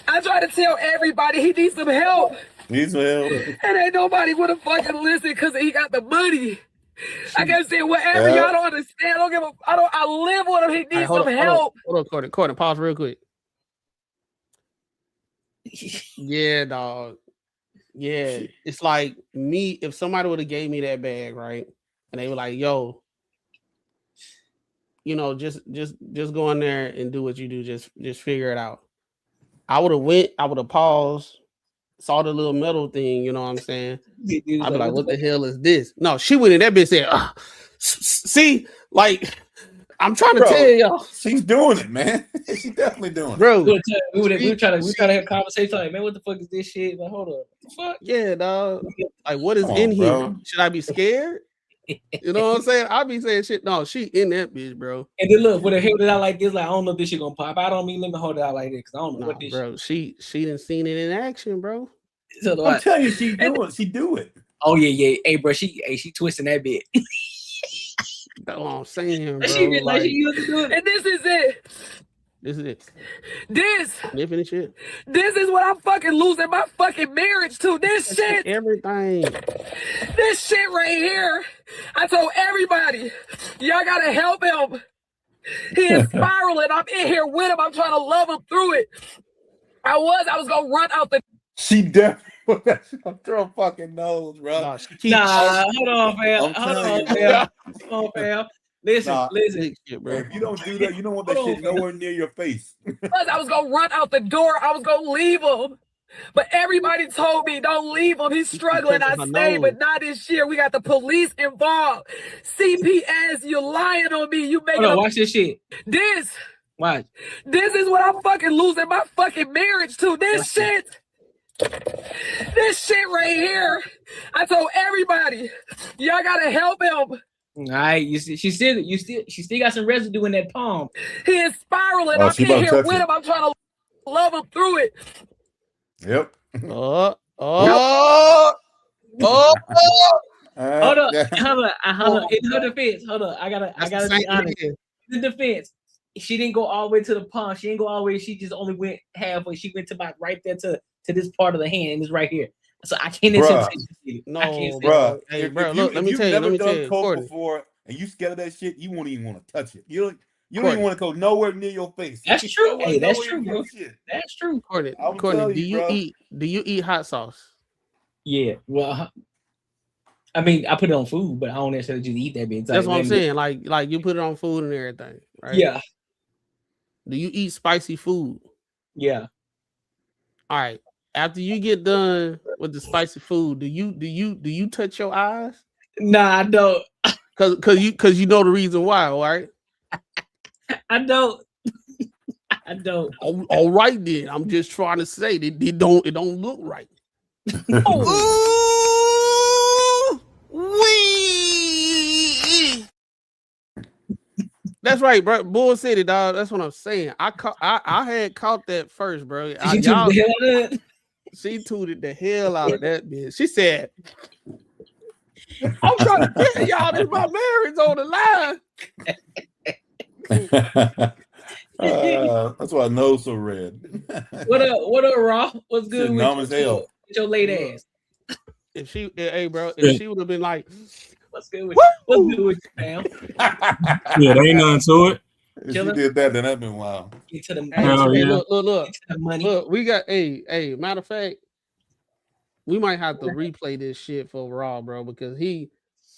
I try to tell everybody he needs some help. Needs some help. And ain't nobody would have fucking listen because he got the money. I can say whatever y'all don't understand. I live with him. He needs some help. Hold on, Courtney, pause real quick. Yeah, dog. Yeah, it's like me. If somebody would have gave me that bag, right, and they were like, "Yo, you know, just go in there and do what you do. Just figure it out." I would have went. I would have paused, saw the little metal thing. You know what I'm saying? I'd be like, "What the hell is this?" No, she went in that bitch said, "See, like." I'm trying to tell y'all. She's doing it, man. She's definitely doing it. Bro, we try to have a conversation like, man, what the fuck is this shit? Like, hold up. What the fuck? Yeah, dog. Like, what is in here? Should I be scared? You know what I'm saying? I be saying shit. No, she in that bitch, bro. And then look, when I held it out like this, like I don't know if this shit gonna pop out on me. Let me hold it out like this because I don't know what this bro. She didn't seen it in action, bro. So I'm telling you, she do it. Oh yeah. Hey, bro, she twisting that bit. That's what I'm saying, bro. She did like she used to do it. And this is it. This is it. This shit. This is what I'm fucking losing my fucking marriage to. This shit. Everything. This shit right here. I told everybody, y'all gotta help him. He is spiraling. I'm in here with him. I'm trying to love him through it. I was gonna run out the. She definitely put that shit up her fucking nose, bro. Hold on, fam. Listen. Bro. If you don't do that, you don't want that shit nowhere near your face. I was gonna run out the door. I was gonna leave him. But everybody told me don't leave him. He's struggling. I stayed, but not this year. We got the police involved. CPS, you lying on me. You making watch this shit. Watch. This is what I'm fucking losing my fucking marriage to. This shit. This shit right here. I told everybody, y'all gotta help him. All right, you see, she still got some residue in that palm. He is spiraling. I'm in here with him. I'm trying to love him through it. Yep. Hold up. In her defense, I gotta be honest. In the defense, she didn't go all the way to the palm. She didn't go all the way. She just only went halfway. She went to about right there to this part of the hand, and it's right here. So I can't see. No, bro. Hey, bro, look, let me tell you. Coke before, and you scared of that shit, you won't even want to touch it. You don't even want to go nowhere near your face. That's true. Hey, that's true, bro. That's true. Courtney, do you eat hot sauce? Yeah. Well, I mean, I put it on food, but I don't necessarily just eat that bitch. That's what I'm saying. Like you put it on food and everything, right? Yeah. Do you eat spicy food? Yeah. All right. After you get done with the spicy food, do you touch your eyes? Nah, I don't. Cause you know the reason why, right? I don't. I don't. All right then. I'm just trying to say that it don't look right. That's right, bro. Bull City, dog. That's what I'm saying. I had caught that first, bro. She tooted the hell out of that bitch. She said, I'm trying to tell y'all that my marriage on the line. That's why I know so red. What up, Raw? What's good with your late ass? If she would have been like, what's good with you, fam? Yeah, there ain't nothing to it. If she did that, then that'd been wild. Get to the money. Look, we got matter of fact, we might have to replay this shit for Raw, bro, because he,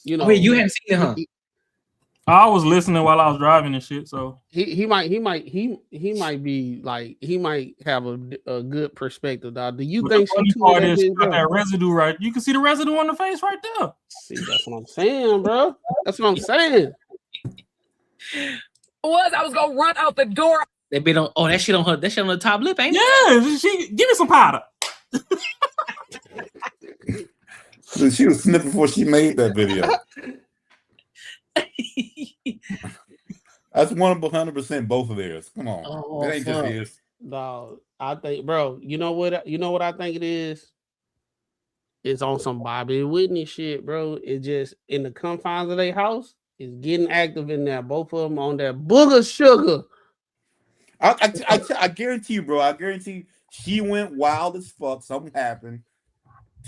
you know, you haven't seen it, huh? I was listening while I was driving and shit, so he might be like, he might have a good perspective, dog. Do you think she got that residue right? You can see the residue on the face right there. See, that's what I'm saying, bro. That's what I'm saying. I was gonna run out the door. That bit on that shit on her. That shit on the top lip, ain't it? Yeah, give me some powder. She was sniffing before she made that video. That's 100% both of theirs. Come on, it ain't just his. No, I think, bro. You know what I think it is. It's on some Bobby Whitney shit, bro. It just in the confines of their house. Is getting active in there. Both of them on that booger sugar. I guarantee you, bro. I guarantee she went wild as fuck. Something happened.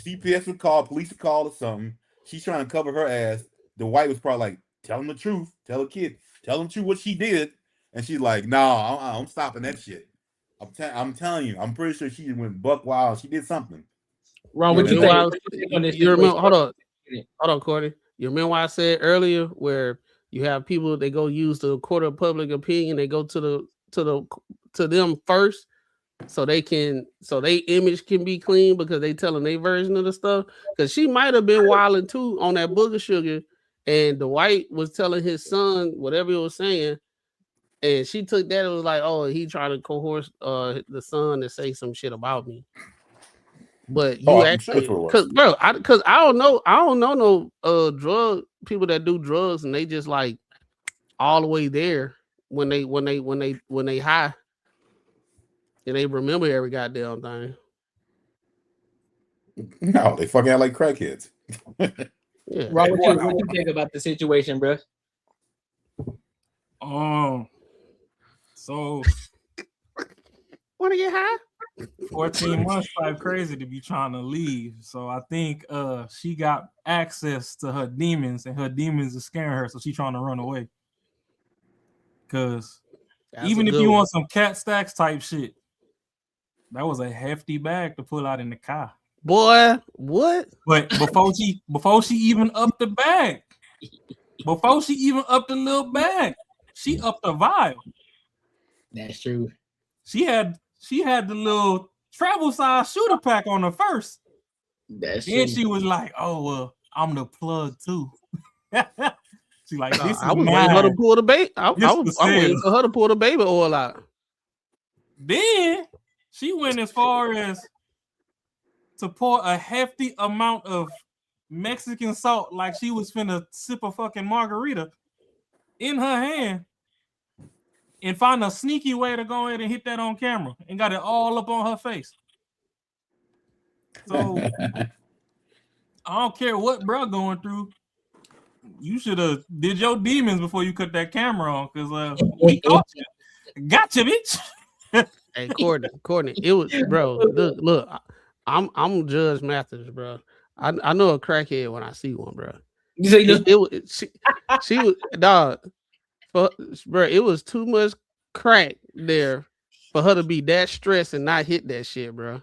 CPS would call, police would call or something. She's trying to cover her ass. The wife was probably like, tell him the truth. Tell the kid. Tell him the truth what she did. And she's like, no, I'm stopping that shit. I'm telling you. I'm pretty sure she went buck wild. She did something. Wrong with you think? You remember? Hold on, Cordy. You remember what I said earlier, where you have people they go use the court of public opinion, they go to them first, so they image can be clean because they telling their version of the stuff. Because she might have been wilding too on that booger sugar, and Dwight was telling his son whatever he was saying, and she took that and was like, "Oh, he trying to coerce the son to say some shit about me." But you actually, sure cause bro, I don't know no drug people that do drugs and they just like all the way there when they high and they remember every goddamn thing. No, they fucking act like crackheads. Yeah. Rob, what you think about the situation, bro? So want to get high? 14 months type crazy to be trying to leave. So I think she got access to her demons and her demons are scaring her, so she's trying to run away. Because even if you want some cat stacks type shit, that was a hefty bag to pull out in the car. Boy, what? But before she even upped the bag, before she even upped the little bag, she upped the vial. That's true. She had the little travel size shooter pack on her first. That's then true. She was like, "Oh well, I'm the plug too." She's like, "This I was is waiting for her to pull the baby. I was waiting for her to pull the baby oil out. Then she went as far as to pour a hefty amount of Mexican salt, like she was finna sip a fucking margarita, in her hand, and find a sneaky way to go ahead and hit that on camera, and got it all up on her face. So I don't care what bro going through. You should have did your demons before you cut that camera on, because we caught you. Gotcha, bitch. Hey, Courtney, it was, bro. Look, I'm Judge Mathis, bro. I know a crackhead when I see one, bro. You say she was dog, bro. It was too much crack there for her to be that stressed and not hit that shit, bro.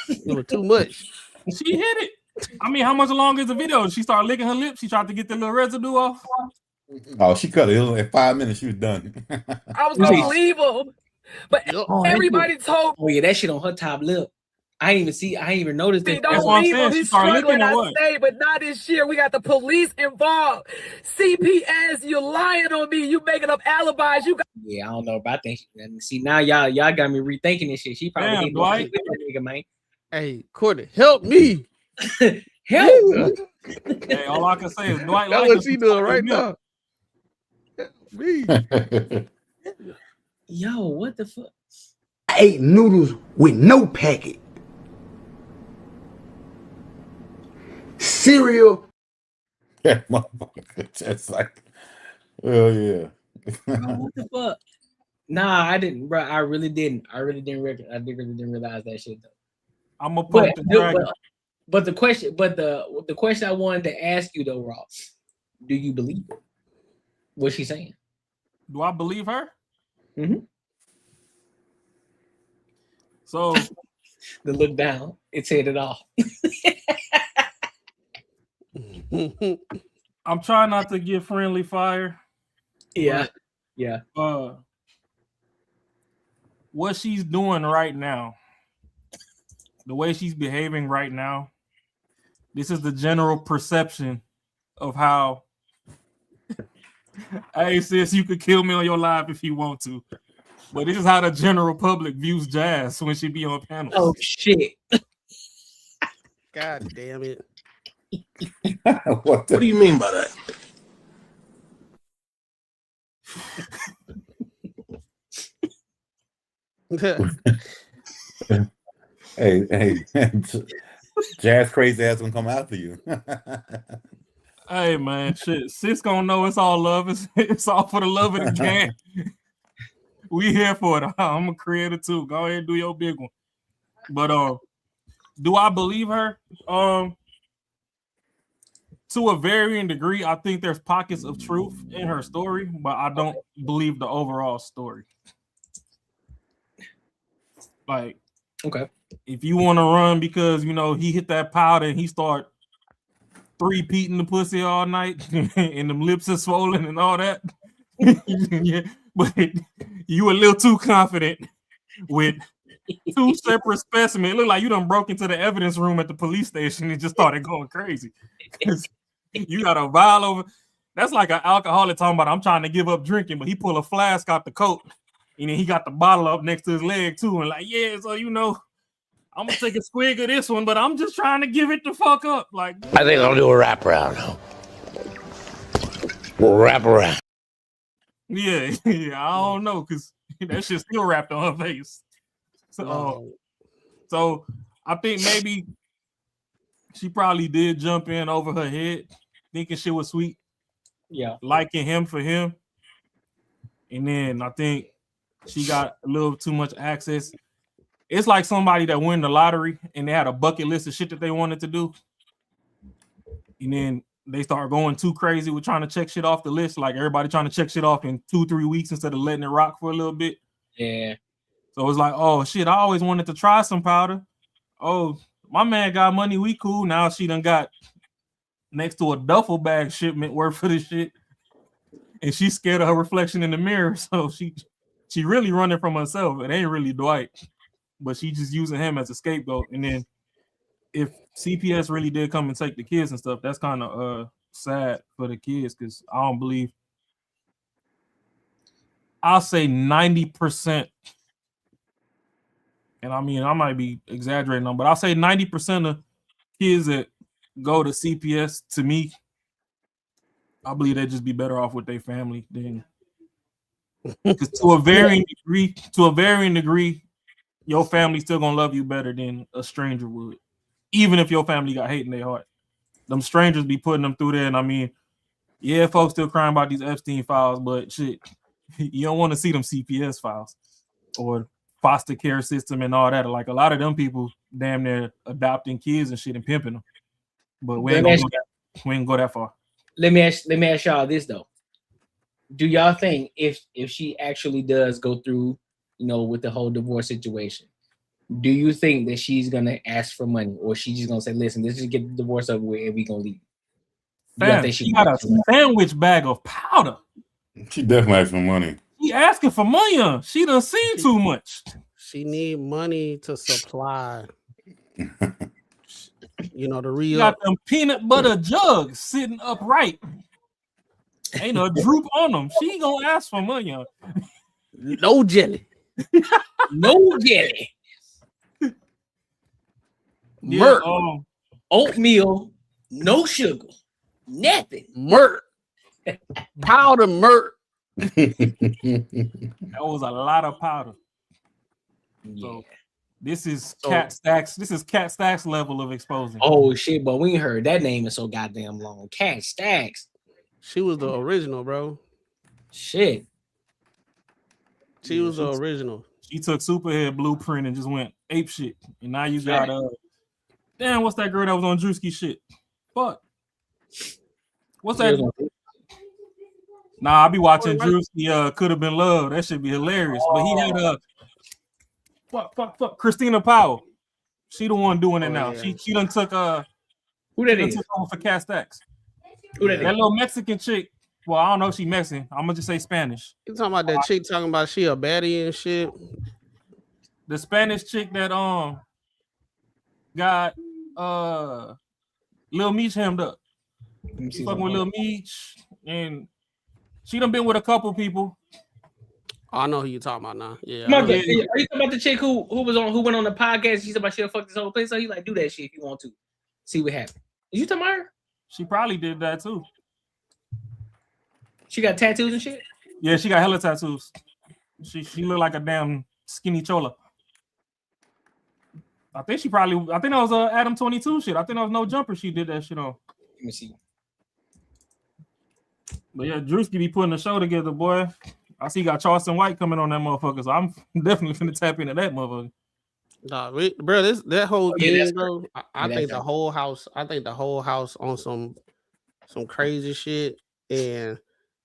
It was too much. She hit it. I mean, how much longer is the video? She started licking her lips. She tried to get the little residue off. Oh, she cut it. In 5 minutes, she was done. I was gonna leave him, but everybody told. Oh yeah, that shit on her top lip. I ain't even noticed that. Don't leave him. He's struggling. I say, but not this year. We got the police involved. CPS, you lying on me. You making up alibis. You got. Yeah, I don't know, but I think. See, now y'all got me rethinking this shit. She probably hit Dwight. That nigga, man. Hey, Courtney, help me. Help. Hey, all I can say is Dwight. That's what she doing right now. Me. Yo, what the fuck? I ate noodles with no packet. Cereal. Yeah, motherfucker. Just like, oh yeah. What the fuck? Nah, I didn't, bro. I really didn't didn't realize that shit though. I'm gonna put but the question I wanted to ask you though, Ross, do you believe it? What's she saying? Do I believe her? Mm-hmm. So the look down, it said it all. I'm trying not to get friendly fire. Yeah. What she's doing right now, the way she's behaving right now, this is the general perception of how. Hey sis, you could kill me on your live if you want to, but this is how the general public views Jazz when she be on panels. Oh shit! God damn it! What do you mean by that? Hey, Jazz crazy ass gonna come after you. Hey man, shit, sis gonna know it's all love. It's all for the love of the game. We here for it. I'm a creator too. Go ahead and do your big one. But do I believe her? To a varying degree, I think there's pockets of truth in her story, but I don't believe the overall story. Like, okay, if you want to run because he hit that powder and he start three-peating the pussy all night and them lips are swollen and all that, yeah, but you a little too confident with two separate specimens. It looked like you done broke into the evidence room at the police station and just started going crazy. You got a vial over. That's like an alcoholic talking about I'm trying to give up drinking, but he pull a flask out the coat and then he got the bottle up next to his leg too, and like, yeah, so I'm gonna take a swig of this one, but I'm just trying to give it the fuck up. Like, I think I'll do a wraparound. We'll wrap around. Yeah, I don't know, because that shit still wrapped on her face. So I think maybe she probably did jump in over her head, thinking shit was sweet. Yeah, liking him for him. And then I think she got a little too much access. It's like somebody that won the lottery and they had a bucket list of shit that they wanted to do. And then they start going too crazy with trying to check shit off the list. Like everybody trying to check shit off in 2-3 weeks instead of letting it rock for a little bit. Yeah. So it's like, oh shit, I always wanted to try some powder. Oh, my man got money, we cool. Now she done got next to a duffel bag shipment worth of this shit. And she's scared of her reflection in the mirror. So she really running from herself. It ain't really Dwight. But she just using him as a scapegoat. And then if CPS really did come and take the kids and stuff, that's kind of sad for the kids, because I don't believe, I'll say 90%, and I mean, I might be exaggerating on, but I'll say 90% of kids that go to CPS, to me, I believe they'd just be better off with their family than, because to a varying degree, your family's still gonna love you better than a stranger would, even if your family got hate in their heart. Them strangers be putting them through there, and I mean, yeah, folks still crying about these Epstein files, but shit, you don't want to see them CPS files or foster care system and all that. Like a lot of them people, damn near adopting kids and shit and pimping them. But we ain't gonna go that far. Let me ask y'all this though. Do y'all think if she actually does go through, with the whole divorce situation, do you think that she's gonna ask for money, or she's just gonna say, "Listen, let's just get the divorce over with and we gonna leave"? Fam, she got a sandwich bag of powder. She definitely asked for money. She asking for money. She done seen too much. She need money to supply. The real. She got them peanut butter jugs sitting upright. Ain't a droop on them. She gonna ask for money. No jelly. No jelly. Murk. Oatmeal, no sugar, nothing. Murk. Powder murk. That was a lot of powder. Yeah. So this is Cat Stacks. This is Cat Stacks level of exposing. Oh shit, but we ain't heard that name is so goddamn long. Cat Stacks. She was the original, bro. Shit. She was the original. She took Superhead Blueprint and just went ape shit. And now you got damn, what's that girl that was on Drewski shit? Fuck. What's that? Nah, I be watching Drewski Could Have Been Love. That should be hilarious. But he had fuck Christina Powell. She the one doing it now. Yeah. She done took who that is? Took over for Cat Stacks. Who that is? That little Mexican chick. Well, I don't know if she Mexican. I'm gonna just say Spanish. You talking about that chick talking about she a baddie and shit? The Spanish chick that got Lil Meech hemmed up. Fucking with Lil Meech, and she done been with a couple people. Oh, I know who you talking about now. Yeah. Are you talking about the chick who went on the podcast? She said about she'll fuck this whole place. So you like do that shit if you want to. See what happens. Is you talking about her? She probably did that too. She got tattoos and shit? Yeah, she got hella tattoos. She looked like a damn skinny chola. I think that was Adam 22 shit. I think that was No Jumper she did that shit on. Let me see. But yeah, Drewski be putting the show together, boy. I see you got Charleston White coming on that motherfucker, so I'm definitely finna tap into that motherfucker. Nah, bro, that whole thing, bro. I think the whole house on some crazy shit, and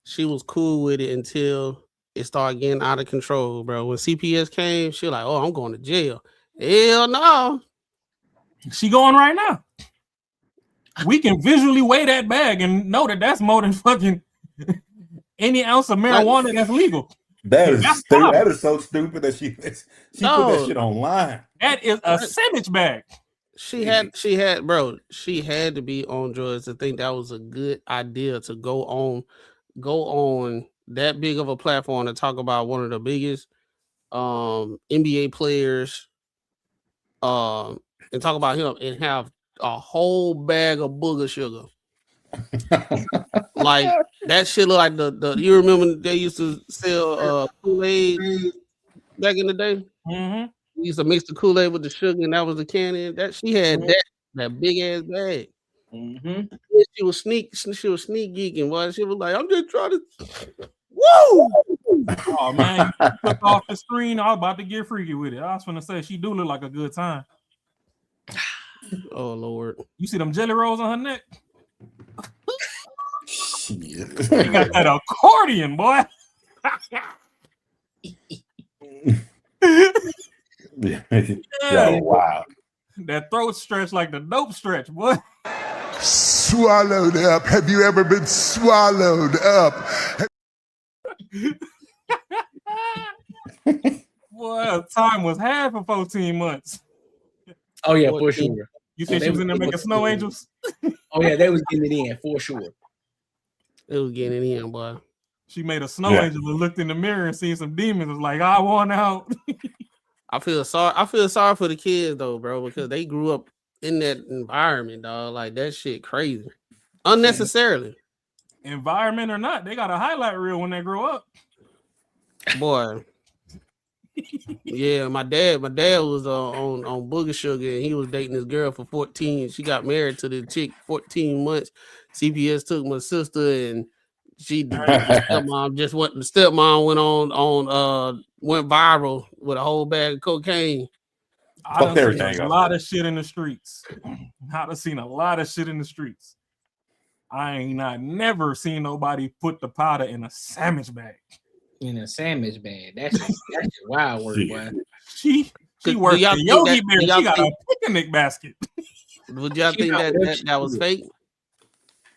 she was cool with it until it started getting out of control, bro. When CPS came, she was like, "Oh, I'm going to jail." Hell no. She going right now. We can visually weigh that bag and know that that's more than fucking any ounce of marijuana that's legal. That is so stupid that she put that shit online. That is a sandwich bag. She had to be on drugs to think that was a good idea to go on that big of a platform to talk about one of the biggest NBA players and talk about him and have a whole bag of booger sugar. Like that shit look like the you remember they used to sell Kool-Aid back in the day? Mm-hmm. We used to mix the Kool-Aid with the sugar, and that was the candy. That she had that big ass bag. Mm-hmm. She was sneak geeking. Boy, she was like, I'm just trying to. Woo! Oh man, you took off the screen. I was about to get freaky with it. I was gonna say she do look like a good time. Oh Lord, you see them jelly rolls on her neck? Shit. She got that accordion, boy. Yo, wow. That throat stretch like the dope stretch, boy. Swallowed up. Have you ever been swallowed up? Boy, time was half of 14 months. Oh yeah, for sure. You said she was in there making snow angels? Oh yeah, they was getting it in for sure. They was getting it in, boy. She made a snow angel and looked in the mirror and seen some demons. Was like, I want out. I feel sorry for the kids though, bro, because they grew up in that environment, dog. Like that shit crazy. Unnecessarily. Environment or not, they got a highlight reel when they grow up. Boy. Yeah, my dad was on booger sugar, and he was dating this girl for 14. She got married to the chick 14 months. CPS took my sister, and the stepmom went viral with a whole bag of cocaine. I done seen a lot of shit in the streets. I done seen a lot of shit in the streets. I ain't never seen nobody put the powder in a sandwich bag. In a sandwich bag. That's wild work, boy. She worked at Yogi Bear. She got a picnic basket. Would y'all think that was fake?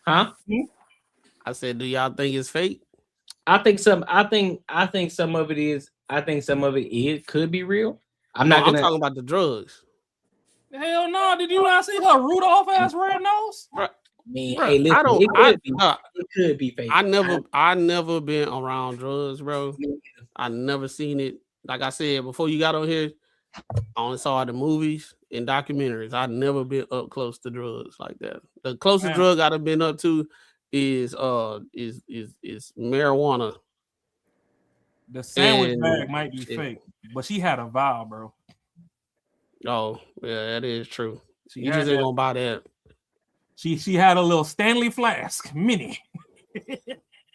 Huh? I said, do y'all think it's fake? I think some of it is. I think some of it could be real. I'm talking about the drugs. Hell no! Did you not see her Rudolph ass red nose? Man, hey, listen, it could be fake. I never been around drugs, bro. I never seen it. Like I said before you got on here, I only saw it in movies and documentaries. I've never been up close to drugs like that. The closest drug I've been up to is marijuana. The sandwich bag might be fake, but she had a vial, bro. Oh, yeah, that is true. So you just ain't gonna buy that. She had a little Stanley flask, mini.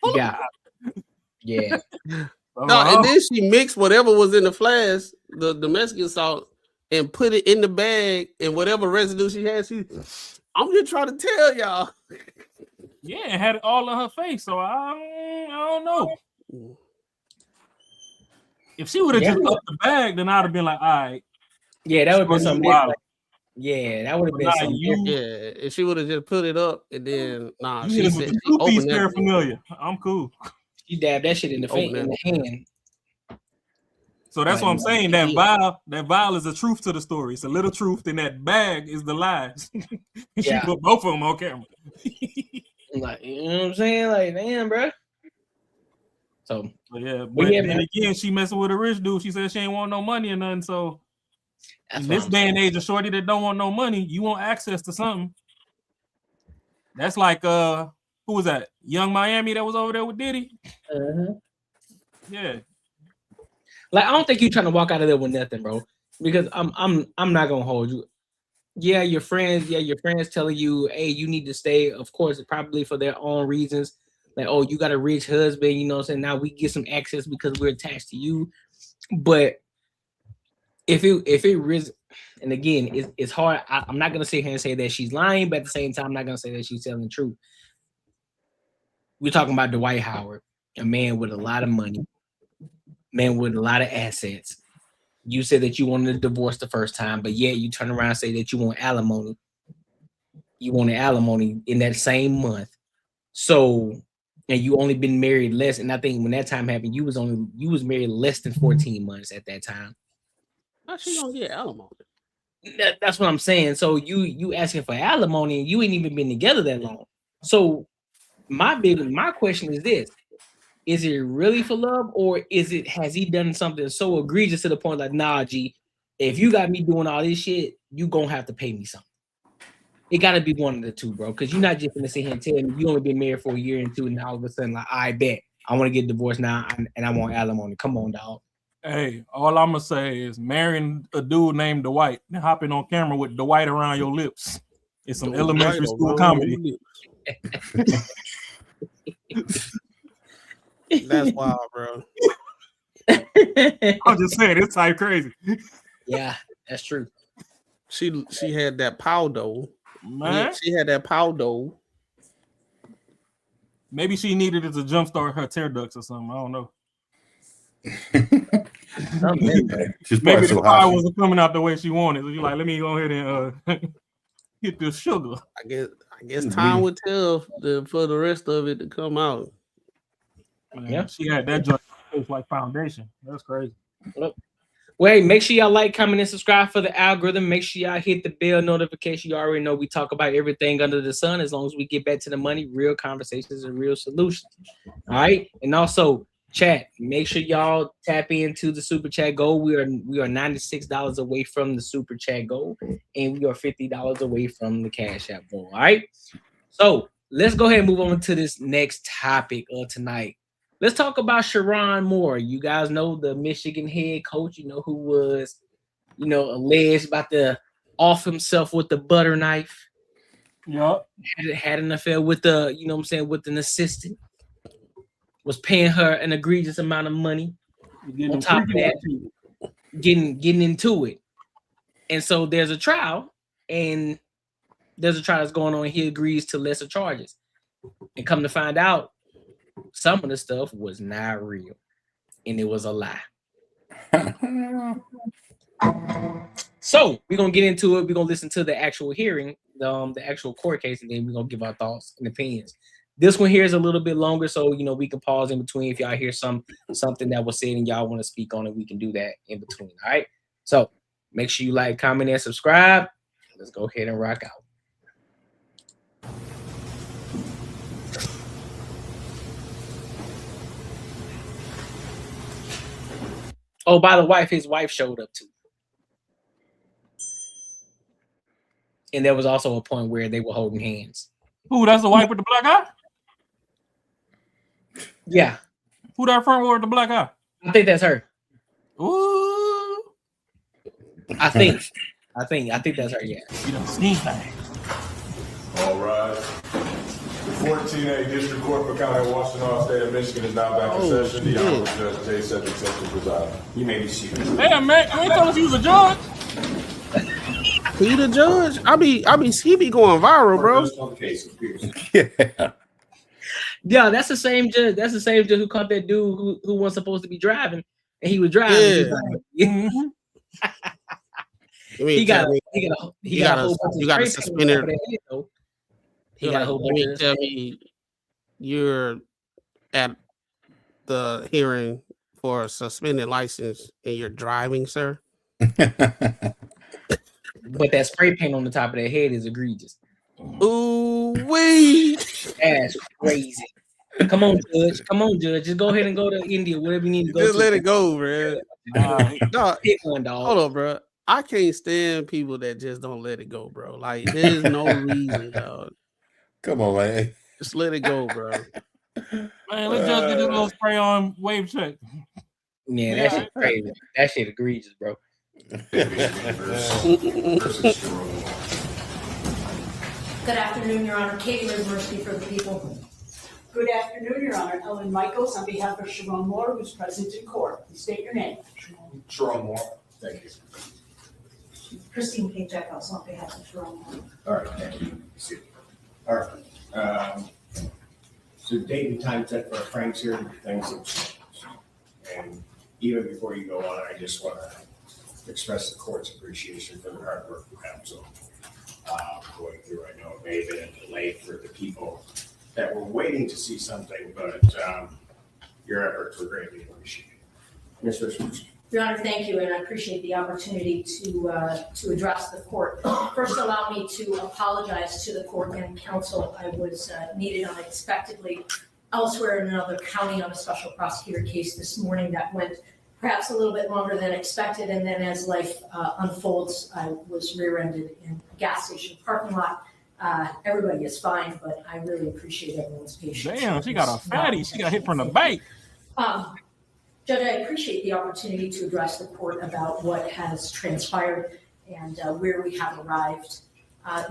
Yeah. No, and then she mixed whatever was in the flask, the Mexican salt, and put it in the bag, and whatever residue she had, I'm just trying to tell y'all. Yeah, and had it all on her face, so I don't know. If she would have just upped the bag, then I'd have been like, all right. Yeah, that would have been something different. Yeah, that would have been something different. Yeah, if she would have just put it up and then she said she opened that paraphernalia. I'm cool. She dabbed that shit in the hand. So that's what I'm saying. That vial is the truth to the story. It's a little truth, and that bag is the lies. She put both of them on camera. Like, you know what I'm saying? Like, damn, bro. So but then again, she messing with a rich dude. She said she ain't want no money or nothing. So in this day and age, a shorty that don't want no money, you want access to something. That's like who was that? Young Miami that was over there with Diddy. Yeah. Like, I don't think you're trying to walk out of there with nothing, bro. Because I'm not gonna hold you. Yeah, your friends telling you, hey, you need to stay, of course, probably for their own reasons. Like, oh, you got a rich husband, you know what I'm saying? Now we get some access because we're attached to you. But if it really, and again, it's hard. I'm not gonna sit here and say that she's lying, but at the same time, I'm not gonna say that she's telling the truth. We're talking about Dwight Howard, a man with a lot of money, man with a lot of assets. You said that you wanted a divorce the first time, but yet you turn around and say that you want alimony. You wanted alimony in that same month. So, and you only been married less, and I think when that time happened, you was married less than 14 months at that time. How she gonna get alimony? That's what I'm saying. So you asking for alimony, and you ain't even been together that long. So my question is this: is it really for love, or has he done something so egregious to the point like, nah, G, if you got me doing all this shit, you gonna have to pay me something. It gotta be one of the two, bro. Because you're not just gonna sit here and tell me you only been married for a year and two, and all of a sudden, like, I bet I want to get divorced now, and I want alimony. Come on, dog. Hey, all I'm gonna say is marrying a dude named Dwight and hopping on camera with Dwight around your lips. It's some elementary school comedy. That's wild, bro. I'm just saying, it's type crazy. Yeah, that's true. She had that powder. Man, she had that powder. Maybe she needed it to jumpstart her tear ducts or something. I don't know. Maybe the fire wasn't coming out the way she wanted. So you're like, let me go ahead and hit this sugar. I guess time would tell for the rest of it to come out. Man, yeah, she had that joint like foundation. That's crazy. Well, hey, make sure y'all like, comment, and subscribe for the algorithm. Make sure y'all hit the bell notification. You already know we talk about everything under the sun. As long as we get back to the money, real conversations and real solutions. All right, and also chat. Make sure y'all tap into the super chat goal. We are $96 away from the super chat goal, and we are $50 away from the Cash App goal. All right, so let's go ahead and move on to this next topic of tonight. Let's talk about Sharon Moore. You guys know the Michigan head coach, who was, alleged about to off himself with the butter knife. Yep. Had an affair with with an assistant. Was paying her an egregious amount of money. On top of that, getting into it. And so there's a trial, that's going on. He agrees to lesser charges. And come to find out, some of the stuff was not real, and it was a lie. So we're gonna get into it. We're gonna listen to the actual hearing, the actual court case, and then we're gonna give our thoughts and opinions. This one here is a little bit longer, so we can pause in between. If y'all hear something that was said and y'all want to speak on it, we can do that in between. All right. So make sure you like, comment, and subscribe. Let's go ahead and rock out. Oh, by the way, his wife showed up too. And there was also a point where they were holding hands. Who, that's the wife with the black eye? Yeah. Who that front row with the black eye? I think that's her. Ooh. I think that's her, yeah. You don't sneeze thing. All right. The 14A District Court for County of Washington, State of Michigan is now back in session. The Honorable Judge J. Cedric Simpson presiding. You may be seated. Damn, man, you ain't telling us you was a judge. He the judge? He be going viral, bro. Yeah, that's the same judge. That's the same judge who caught that dude who wasn't supposed to be driving, and he was driving. Yeah. He got a suspended. He got a whole bunch of. Tell me, you're at the hearing for a suspended license and you're driving, sir. But that spray paint on the top of their head is egregious. Ooh wee! That's crazy. Come on, Judge. Just go ahead and go to India, whatever you need to go. Just to. let it go, bro. Dog, pick one, dog. Hold on, bro. I can't stand people that just don't let it go, bro. Like, there's no reason, dog. Come on, man. Just let it go, bro. Man, let's just get a little spray on wave check. Yeah, that shit crazy. That shit egregious, bro. Good afternoon, Your Honor. Katie Rismersky for the people. Good afternoon, Your Honor. Ellen Michaels on behalf of Sharon Moore, who's present in court. Please state your name. Sharon Moore. Thank you. Christine K. Jackhouse on behalf of Sharon Moore. All right, thank you. All right. So date and time set for our Frank's here, things have changed. And even before you go on, I just want to express the court's appreciation for the hard work of counsel going through. I know it may have been a delay for the people that were waiting to see something, but your efforts were greatly appreciated. Ms. Richards. Your Honor, thank you, and I appreciate the opportunity to address the court. First, allow me to apologize to the court and counsel. I was needed unexpectedly elsewhere in another county on a special prosecutor case this morning that went perhaps a little bit longer than expected. And then as life unfolds, I was rear-ended in a gas station parking lot. Everybody is fine, but I really appreciate everyone's patience. Damn, she got a fatty. She got hit from the bank. Judge, I appreciate the opportunity to address the court about what has transpired and where we have arrived.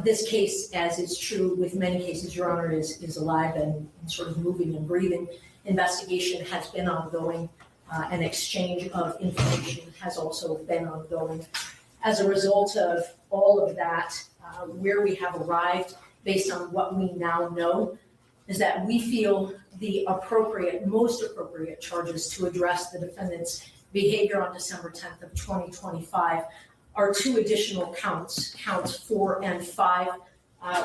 This case, as is true with many cases, Your Honor, is alive and sort of moving and breathing. Investigation has been ongoing. An exchange of information has also been ongoing. As a result of all of that, where we have arrived, based on what we now know, is that we feel the most appropriate charges to address the defendant's behavior on December 10th of 2025 are two additional counts, counts 4 and 5.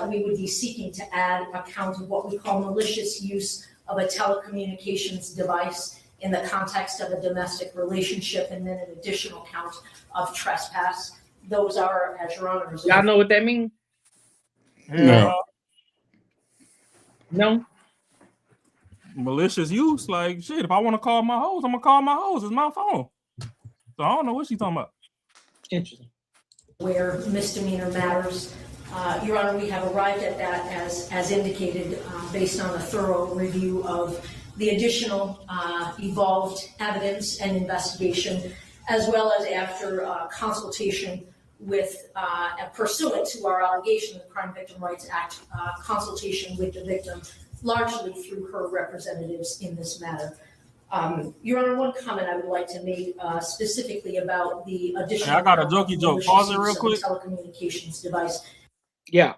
We would be seeking to add a count of what we call malicious use of a telecommunications device in the context of a domestic relationship, and then an additional count of trespass. Those are, as Your Honor, y'all know what that means? No. No. Malicious use, like shit. If I want to call my hoes, I'm gonna call my hoes. It's my phone. So I don't know what she's talking about. Interesting. Where misdemeanor matters. Your Honor, we have arrived at that as indicated based on a thorough review of the additional evolved evidence and investigation, as well as after consultation with, pursuant to our allegation, the Crime Victim Rights Act, consultation with the victim, largely through her representatives in this matter. Your Honor, one comment I would like to make specifically about the additional. Hey, I got a jokey joke. Pause it real quick. Telecommunications device. Yeah.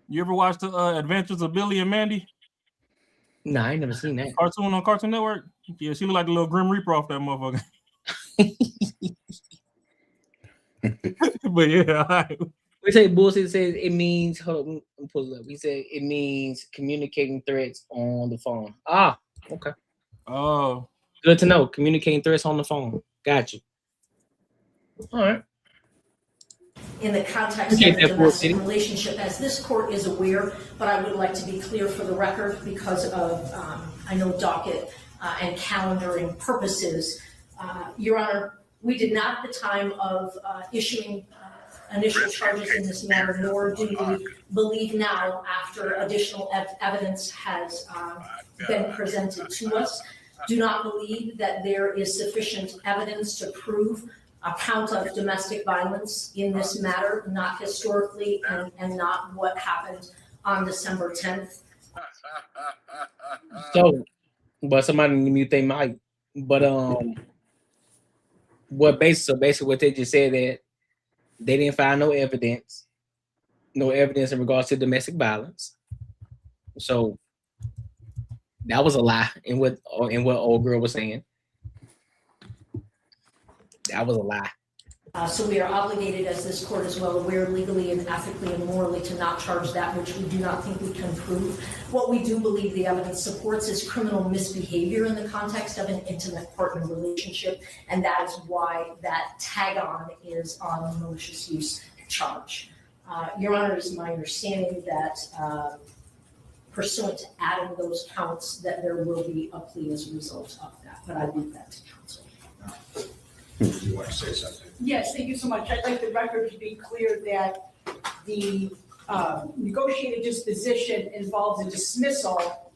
You ever watch the Adventures of Billy and Mandy? No, I ain't never seen that. Cartoon on Cartoon Network? Yeah, she look like a little Grim Reaper off that motherfucker. But yeah, all right. We say bullshit says it means, hold on, let me pull it up. He said it means communicating threats on the phone. Ah, okay. Oh. Good to know. Communicating threats on the phone. Got you. All right. In the context of a domestic relationship, as this court is aware, but I would like to be clear for the record because of, I know, docket and calendaring purposes. Your Honor, we did not at the time of issuing initial charges in this matter, nor do we believe now after additional evidence has been presented to us, do not believe that there is sufficient evidence to prove a count of domestic violence in this matter, not historically and not what happened on December 10th. So, but somebody mute they mic. But basically what they just said that they didn't find no evidence in regards to domestic violence. So that was a lie in what old girl was saying. That was a lie. So we are obligated, as this court is well aware, legally and ethically and morally to not charge that which we do not think we can prove. What we do believe the evidence supports is criminal misbehavior in the context of an intimate partner relationship, and that is why that tag-on is on the malicious use charge. Your Honor, it is my understanding that pursuant to adding those counts, that there will be a plea as a result of that, but I leave that to counsel. Do you want to say something? Yes, thank you so much. I'd like the record to be clear that the negotiated disposition involves a dismissal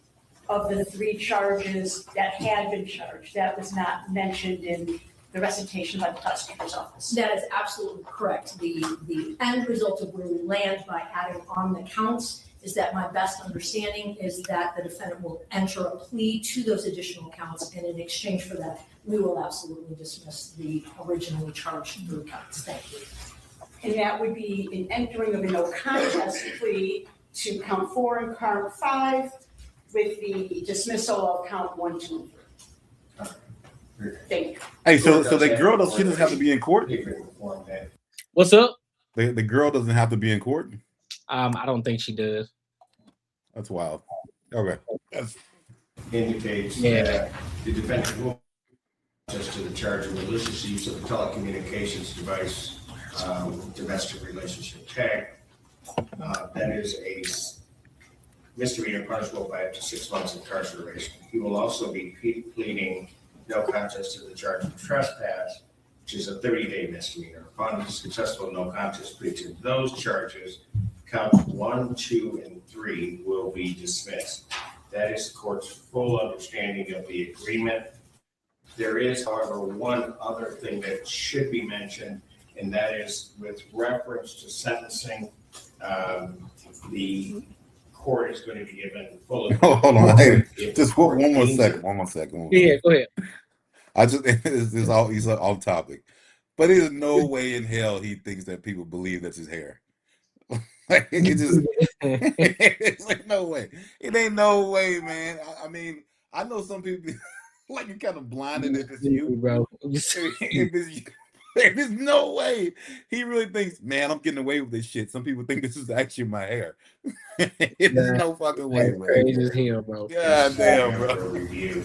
of the 3 charges that had been charged. That was not mentioned in the recitation by the prosecutor's office. That is absolutely correct. The end result of where we land by adding on the counts is that my best understanding is that the defendant will enter a plea to those additional counts, and in exchange for that, we will absolutely dismiss the originally charged 3 counts. Thank you. And that would be an entering of a no contest plea to count 4 and count 5 with the dismissal of count 1, 2, and 3. Thank you. Hey, so the girl doesn't have to be in court? What's up? The girl doesn't have to be in court? I don't think she does. That's wild. Okay. That's indicates that the defendant will as to the charge of malicious use of a telecommunications device, domestic relationship tag. That is a misdemeanor punishable by up to 6 months incarceration. He will also be pleading no contest to the charge of trespass, which is a 30-day misdemeanor. Upon successful no contest plea to those charges, counts 1, 2, and 3 will be dismissed. That is the court's full understanding of the agreement. There is, however, one other thing that should be mentioned, and that is with reference to sentencing. The court is going to be given full. Hold on, hey, just one more second. Yeah, go ahead. I just he's off topic, but there's no way in hell he thinks that people believe that's his hair. Like, it's like no way. It ain't no way, man. I mean, I know some people like you kind of blinded if it's you, bro. There's no way he really thinks, man, I'm getting away with this shit. Some people think this is actually my hair. There's no fucking way, man. Crazy as hell, bro. God damn, bro. Review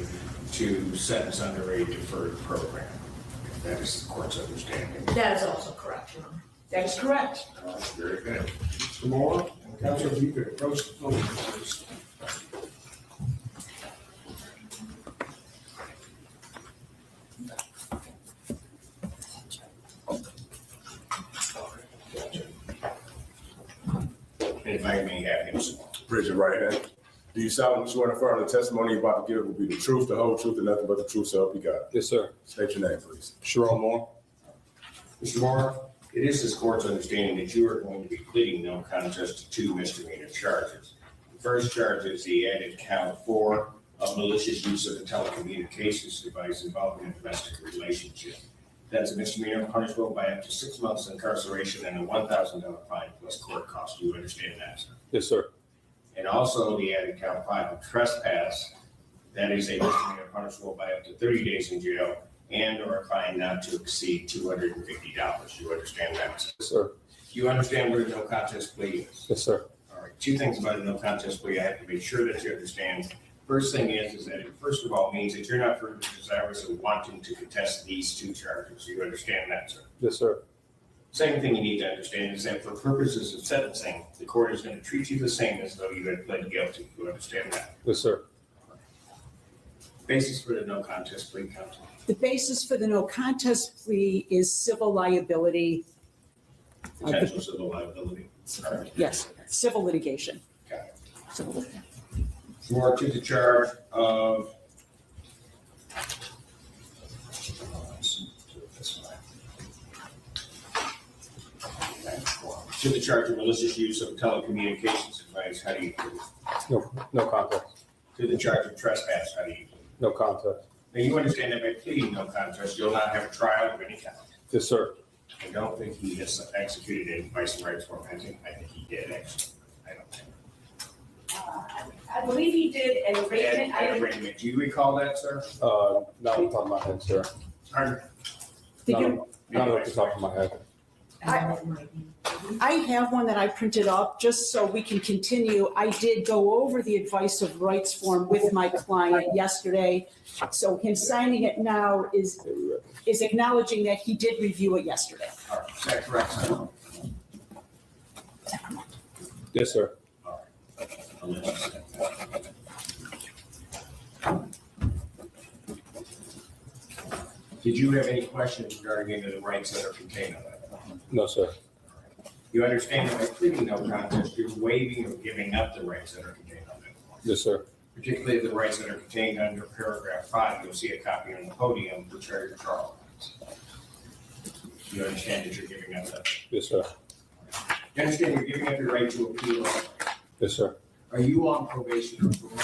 to sentence under a deferred program. That is the court's understanding. That is also correct, Your Honor. That is correct. Very good. Mr. Moore, counsel, if you could approach the podium, please. If I may have him. Raise your right hand. Do you solemnly swear to affirm the testimony you're about to give will be the truth, the whole truth, and nothing but the truth, so help you God? Yes, sir. State your name, please. Sharon Moore. Mr. Moore, it is this court's understanding that you are going to be pleading no contest to 2 misdemeanor charges. The first charge is the added count 4 of malicious use of a telecommunications device involving a domestic relationship. That's a misdemeanor punishable by up to 6 months incarceration and a $1,000 fine plus court costs. Do you understand that, sir? Yes, sir. And also the added count 5 of trespass. That is a misdemeanor punishable by up to 30 days in jail and or a fine not to exceed $250. You understand that, sir? Yes, sir. You understand what a no contest plea is? Yes, sir. All right. 2 things about a no contest plea I have to make sure that you understand. First thing is that it first of all means that you're not further desirous of wanting to contest these 2 charges. You understand that, sir? Yes, sir. Second thing you need to understand is that for purposes of sentencing, the court is going to treat you the same as though you had pled guilty. You understand that? Yes, sir. Basis for the no contest plea, counsel. The basis for the no contest plea is civil liability. Potential civil liability. All right. Yes, civil litigation. Got it. Civil litigation. More to the charge of malicious use of telecommunications device. How do you do it? No contest. To the charge of trespass. How do you do it? No contest. Now you understand that by pleading no contest, you'll not have a trial of any kind. Yes, sir. I don't think he has executed a vice rights form. I think he did actually. I don't think. I believe he did an arraignment. Do you recall that, sir? Not off the top of my head, sir. Pardon? Not off the top of my head. I have one that I printed up just so we can continue. I did go over the advice of rights form with my client yesterday. So him signing it now is acknowledging that he did review it yesterday. All right. Is that correct, sir? Yes, sir. Did you have any questions regarding any of the rights that are contained on that? No, sir. You understand that by pleading no contest, you're waiving or giving up the rights that are contained on that. Yes, sir. Particularly the rights that are contained under paragraph 5. You'll see a copy on the podium, which are your trial rights. You understand that you're giving up that? Yes, sir. You understand you're giving up your right to appeal? Yes, sir. Are you on probation or parole?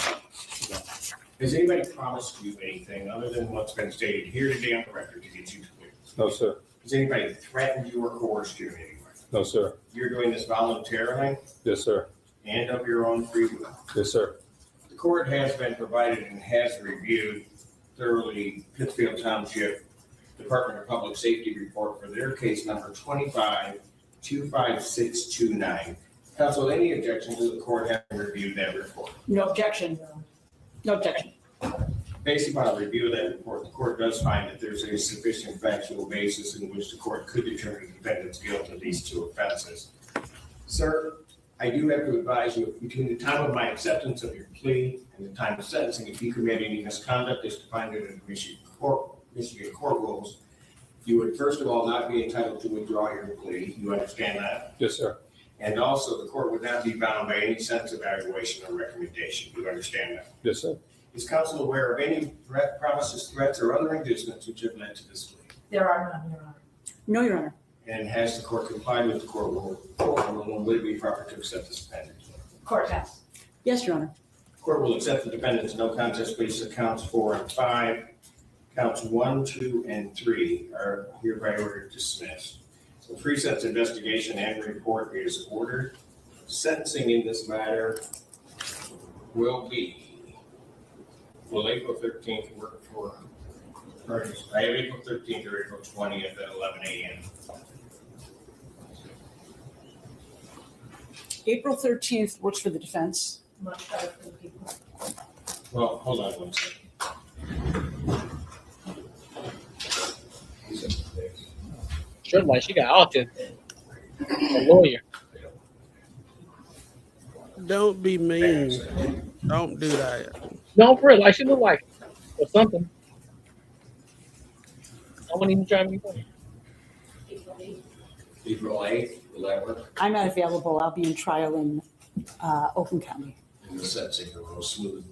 Has anybody promised you anything other than what's been stated here today on the record to get you to clear? No, sir. Has anybody threatened you or coerced you in any way? No, sir. You're doing this voluntarily Yes, sir. and of your own free will. Yes, sir. The court has been provided and has reviewed thoroughly Pittsfield Township Department of Public Safety report for their case number 25-25629. Counsel, any objection to the court having reviewed that report? No objection. No objection. Based upon a review of that report, the court does find that there's a sufficient factual basis in which the court could determine the defendant's guilt of these 2 offenses. Sir, I do have to advise you, between the time of my acceptance of your plea and the time of sentencing, if you commit any misconduct, is to find it in the Michigan court rules, you would first of all not be entitled to withdraw your plea. You understand that? Yes, sir. And also, the court would not be bound by any sentence evaluation or recommendation. You understand that? Yes, sir. Is counsel aware of any promises, threats, or other inducements which have led to this plea? There are none, Your Honor. No, Your Honor. And has the court complied with the court rule? And would it be proper to accept this defendant? Court has. Yes, Your Honor. The court will accept the defendant's no contest plea to counts 4 and 5. Counts 1, 2, and 3 are hereby ordered dismissed. The pre-sentence investigation and report is ordered. Sentencing in this matter will be, Will April 13th work for? I have April 13th or April 20th at 11 a.m. April 13th works for the defense. Much better for the people. Well, hold on one second. Sure, like she got autism. A lawyer. Don't be mean. Don't do that. No, for real, like she look like or something. I wouldn't even try to be funny. April 8th, will that work? I'm not available. I'll be in trial in Oakland County. And the sentencing will go smooth.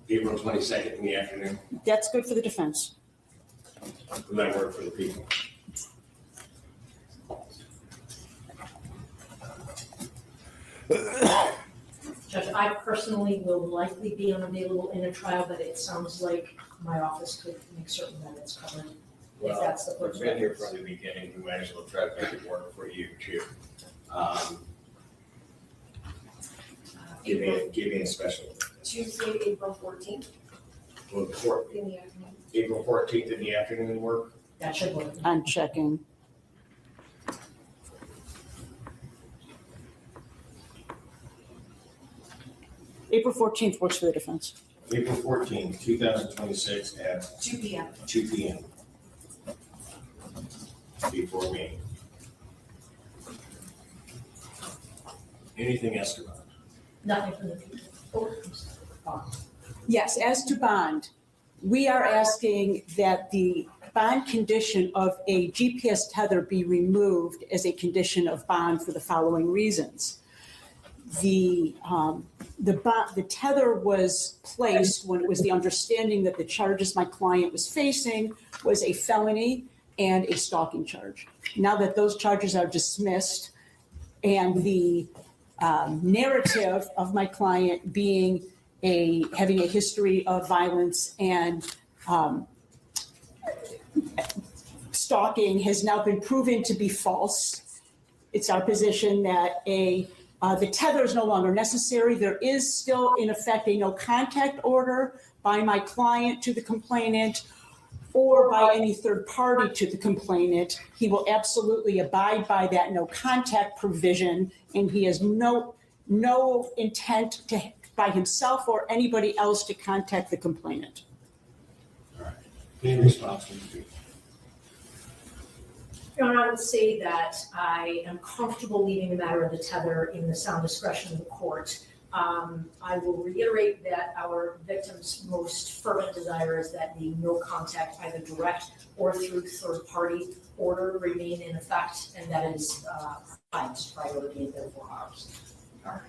April 22nd in the afternoon. That's good for the defense. Will that work for the people? Judge, I personally will likely be unavailable in a trial, but it sounds like my office could make certain that it's covered. Well, if that's the we've been here from the beginning. We might as well try to make it work for you too. Give me a special. Tuesday, April 14th Will the court, in the afternoon. April 14th in the afternoon work? That should work. I'm checking. April 14th works for the defense. April 14th, 2026 at 2 p.m. 2 p.m. Before me. Anything else about it? Nothing from the people. Oh, Yes, as to bond, we are asking that the bond condition of a GPS tether be removed as a condition of bond for the following reasons. The tether was placed when it was the understanding that the charges my client was facing was a felony and a stalking charge. Now that those charges are dismissed and the narrative of my client being having a history of violence and stalking has now been proven to be false. It's our position that the tether is no longer necessary. There is still in effect a no contact order by my client to the complainant or by any third party to the complainant. He will absolutely abide by that no contact provision, and he has no intent to by himself or anybody else to contact the complainant. All right. Any response from you? Your Honor, I would say that I am comfortable leaving the matter of the tether in the sound discretion of the court. I will reiterate that our victim's most fervent desire is that the no contact, either direct or through third party order, remain in effect, and that is highest priority and therefore ours. All right.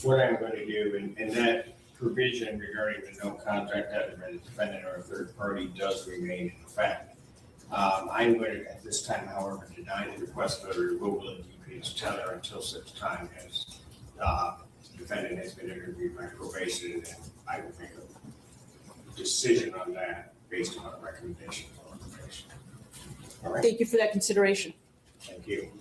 What I'm going to do, and that provision regarding the no contact either by the defendant or a third party does remain in effect. I'm going to, at this time, however, deny the request for the removal of GPS tether until such time as the defendant has been interviewed by probation, and I will make a decision on that based on a recommendation from probation. All right. Thank you for that consideration. Thank you.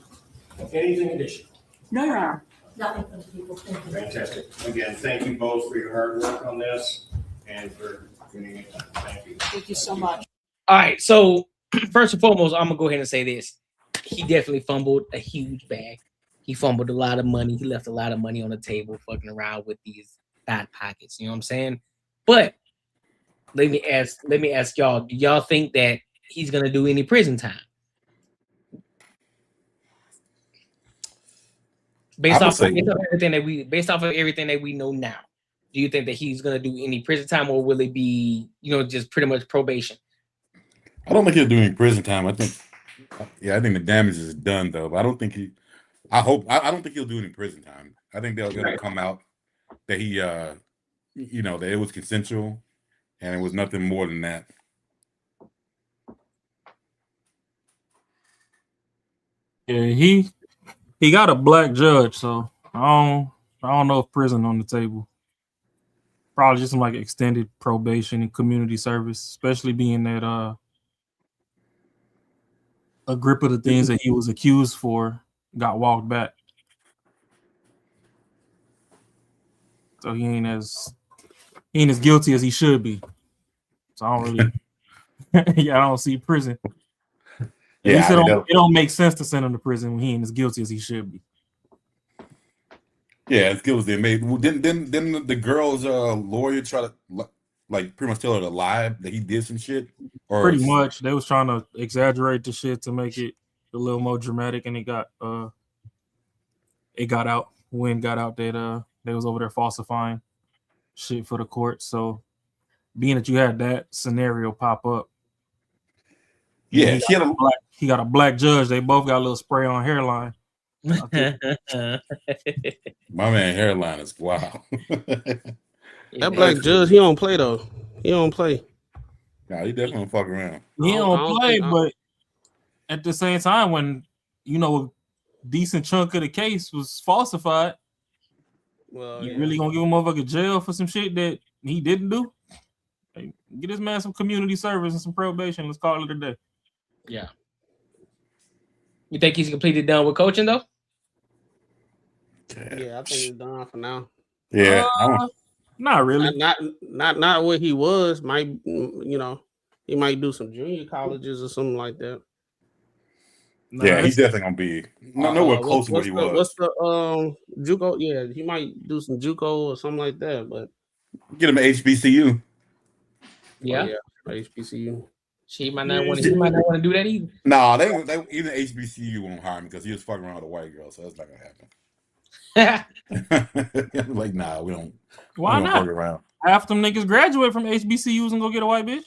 Anything additional? No, Your Honor. Nothing from the people. Thank you. Fantastic. Again, thank you both for your hard work on this and for giving it time. Thank you. Thank you so much. All right, so first and foremost, I'm gonna go ahead and say this. He definitely fumbled a huge bag. He fumbled a lot of money. He left a lot of money on the table fucking around with these bad pockets. You know what I'm saying? But let me ask y'all, do y'all think that he's gonna do any prison time? Based off of everything that we know now. Do you think that he's going to do any prison time, or will it be, just pretty much probation? I don't think he'll do any prison time. I think the damage is done though. But I don't think I don't think he'll do any prison time. I think it'll come out that he, that it was consensual, and it was nothing more than that. Yeah, he got a black judge, so I don't know if prison on the table. Probably just some like extended probation and community service, especially being that a grip of the things that he was accused for got walked back. So he ain't as guilty as he should be. So I don't really I don't see prison. At least it don't make sense to send him to prison when he ain't as guilty as he should be. Yeah, as guilty as they made. Well, didn't the girl's lawyer try to like pretty much tell her to lie that he did some shit? Or pretty much, they was trying to exaggerate the shit to make it a little more dramatic, and it got out. Wind got out that they was over there falsifying shit for the court. So, being that you had that scenario pop up, yeah, he got a black judge. They both got a little spray on hairline. My man hairline is wild. That black judge, he don't play though. He don't play. Nah, he definitely don't fuck around. He don't play, but at the same time, when a decent chunk of the case was falsified, well, you really gonna give a motherfucker jail for some shit that he didn't do? Hey, get this man some community service and some probation. Let's call it a day. Yeah. You think he's completely done with coaching though? Yeah, I think he's done for now. Yeah, not really. Not what he was. Might he might do some junior colleges or something like that. Yeah, he's definitely gonna be nowhere close to what he was. What's the JUCO? Yeah, he might do some JUCO or something like that. But get him at HBCU. Yeah, HBCU. He might not want to do that either. Nah, they even HBCU won't hire him because he was fucking around with a white girl, so that's not gonna happen. Like, nah, we don't. Why not? Fuck around. Half them niggas graduate from HBCUs and go get a white bitch.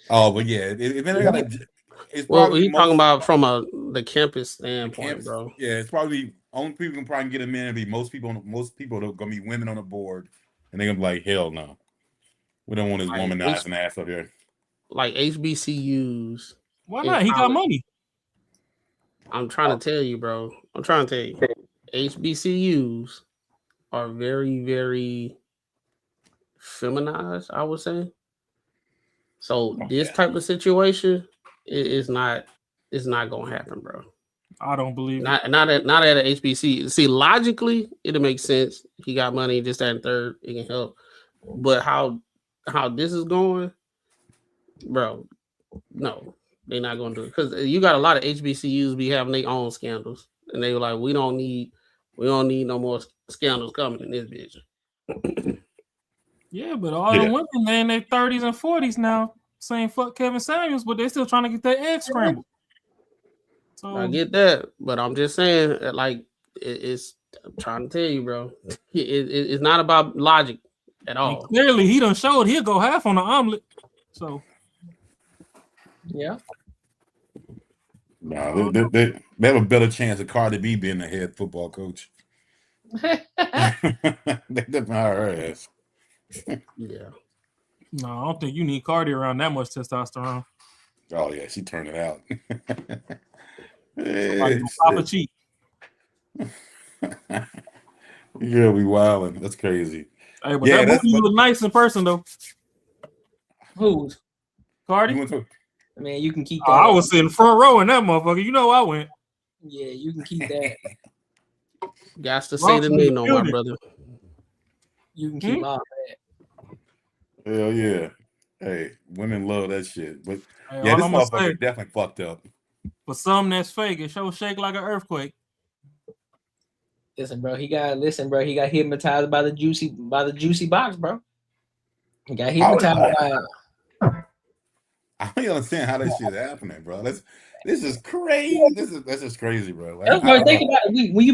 Oh, but yeah, it's well, he's talking about from the campus standpoint, bro. Yeah, it's probably only people can probably get him in. Be most people are gonna be women on the board, and they're gonna be like, hell no, we don't want this womanizing ass up here. Like HBCUs. Why not? He got money. I'm trying to tell you, bro. HBCUs are very, very feminized, I would say. So this type of situation is not gonna happen, bro. I don't believe not at a HBC. See, logically, it'll make sense. He got money, this, that, and third, it can help. But how this is going, bro, no, they're not gonna do it. Because you got a lot of HBCUs be having their own scandals. And they were like, we don't need no more scandals coming in this bitch. Yeah, but all the women, man, in their 30s and 40s now saying fuck Kevin Samuels, but they're still trying to get their eggs scrambled. So I get that, but I'm just saying, like, it's I'm trying to tell you, bro. It's not about logic at all. And clearly, he done showed he'll go half on the omelet. So, yeah. No, they have a better chance of Cardi B being the head football coach. They definitely hire her ass. Yeah. No, I don't think you need Cardi around that much testosterone. Oh yeah, she turned it out. Pop a cheek. Yeah, we wilding. That's crazy. Hey, but that movie look nice in person though. Who's Cardi? Man, you can keep that. I was sitting front row in that motherfucker. You know I went. Yeah, you can keep that. Got to say the name on my brother. You can keep all that. Hell yeah. Hey, women love that shit. But hey, yeah, this motherfucker definitely fucked up. For some that's fake, it sure shake like an earthquake. Listen, bro, he got hypnotized by the juicy box, bro. He got hypnotized by it. I don't understand how that shit happening, bro. This is crazy. That's just crazy, bro. Like, think about it. When you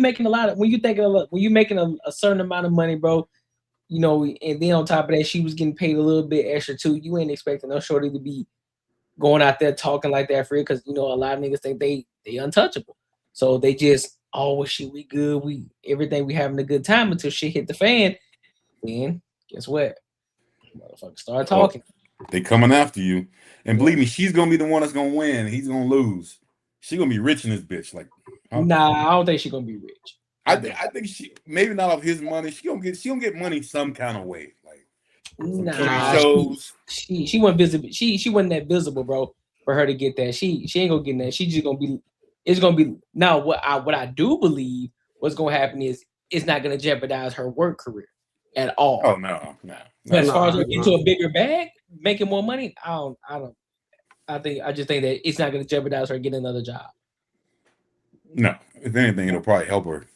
making a certain amount of money, bro, you know, and then on top of that, she was getting paid a little bit extra too. You ain't expecting no shorty to be going out there talking like that for real, because you know a lot of niggas think they untouchable. So they just, oh well, shit, we good, we everything, we having a good time until shit hit the fan. Then guess what? Motherfuckers start talking. They coming after you. And believe me, she's gonna be the one that's gonna win. He's gonna lose. She gonna be rich in this bitch. Like, nah, I don't think she's gonna be rich. I think she, maybe not off his money. She gonna get money some kind of way. Like, nah, shows. She wasn't visible. She wasn't that visible, bro, for her to get that. She ain't gonna get that. She just gonna be. It's gonna be now. What I do believe what's gonna happen is it's not gonna jeopardize her work career at all. Oh no. But as far as into a bigger bag, making more money, I don't. I just think that it's not gonna jeopardize her getting another job. No, if anything, it'll probably help her.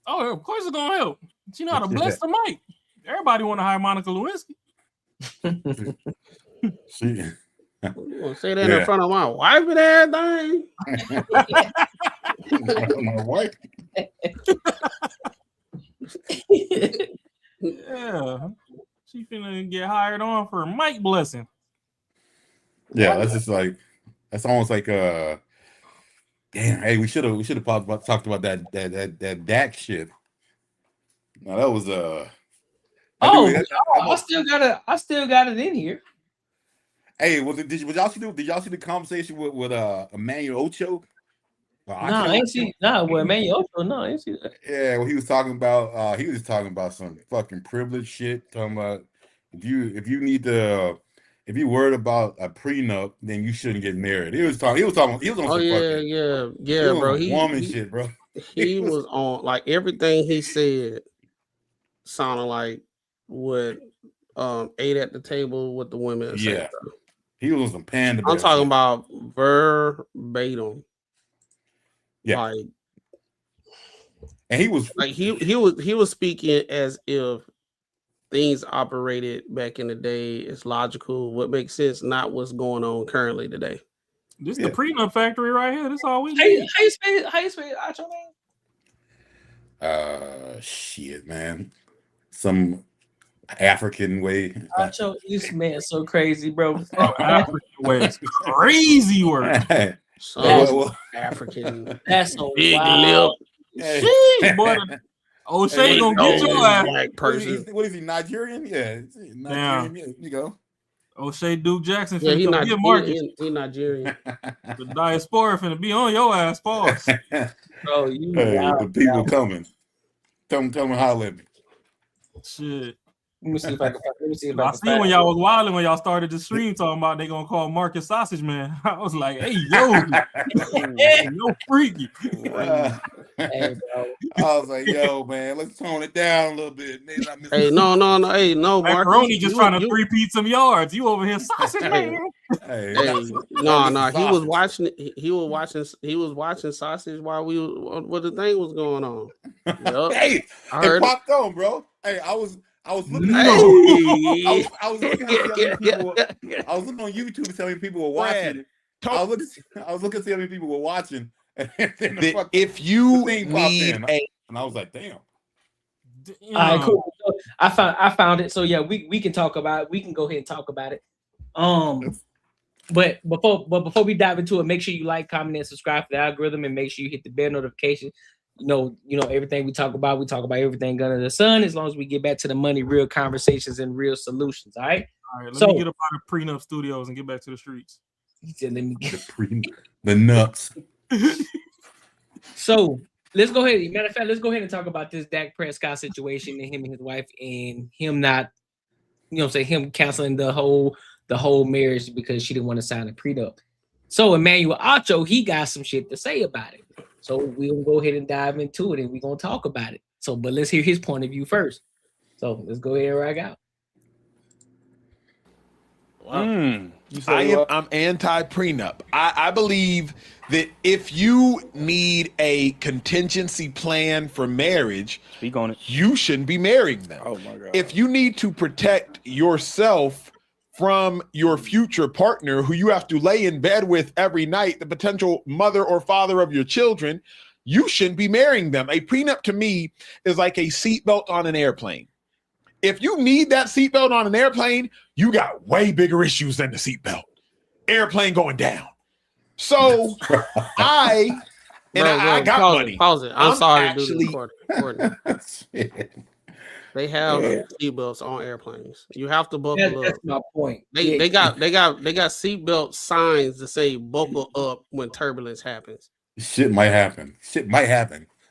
Oh, of course it's gonna help. She know how to bless the mic. Everybody want to hire Monica Lewinsky. She say that in front of my wife and everything. My wife. Yeah, she finna get hired on for mic blessing. Yeah, that's just like, that's almost like damn. Hey, we should have talked about that Dak shit. No, that was I still got it in here. Hey, did y'all see the conversation with Emmanuel Ocho? No, I ain't see. With Emmanuel Ocho, no, I ain't see that. Yeah, well, he was talking about some fucking privilege shit. Talking about if you worried about a prenup, then you shouldn't get married. He was on some bro. Woman shit, bro. He was on, like, everything he said sounded like what ate at the table with the women. Yeah, he was on some panda. I'm talking about verbatim. Yeah, like, and he was like he was speaking as if things operated back in the day is logical, what makes sense, not what's going on currently today. This the prenup factory right here. This all we need. How you spell Acho name? Shit, man. Some African way. Acho, this man so crazy, bro. African way. It's crazy word. African. That's a big lip. Shit, boy. O'Shea gonna get your ass. What is he, Nigerian? Yeah, Nigerian. Yeah, you go. O'Shea Duke Jackson. Yeah, he's not. He Nigerian. The diaspora finna be on your ass, pause. Bro, you the people coming. Tell me how let me. Shit. Let me see if I can. I see when y'all was wilding when y'all started the stream talking about they gonna call Marcus Sausage Man. I was like, hey, yo, no freaky. Hey, bro. I was like, yo, man, let's tone it down a little bit. Hey, no. Hey, no, Macaroni just trying to 3-peat some yards. You over here, Sausage Man. Hey, no. He was watching Sausage while what the thing was going on. Yep. Hey, I heard it popped on, bro. Hey, I was looking. Hey. I was looking at people. I was looking on YouTube to see how many people were watching it. I was looking to see how many people were watching. And then if you need and I was like, damn. All right, cool. So I found it. So yeah, we can talk about it. We can go ahead and talk about it. But before we dive into it, make sure you like, comment, and subscribe to the algorithm, and make sure you hit the bell notification. You know everything we talk about everything under the sun, as long as we get back to the money, real conversations, and real solutions. All right. Let me get up out of Prenup Studios and get back to the streets. He said, "Let me get the nuts." So let's go ahead. Matter of fact, let's go ahead and talk about this Dak Prescott situation and him and his wife, and him not, him canceling the whole marriage because she didn't want to sign a prenup. So Emmanuel Ocho, he got some shit to say about it. So we'll go ahead and dive into it, and we're gonna talk about it. So, but let's hear his point of view first. So let's go ahead and rock out. I'm anti-prenup. I believe that if you need a contingency plan for marriage, you shouldn't be marrying them. Oh my God. If you need to protect yourself from your future partner who you have to lay in bed with every night, the potential mother or father of your children, you shouldn't be marrying them. A prenup to me is like a seatbelt on an airplane. if you need that seatbelt on an airplane, you got way bigger issues than the seatbelt. Airplane going down. So I got money. Pause it. I'm sorry to do this, actually. They have seatbelts on airplanes. You have to buckle up. That's my point. They got seatbelt signs to say buckle up when turbulence happens. Shit might happen.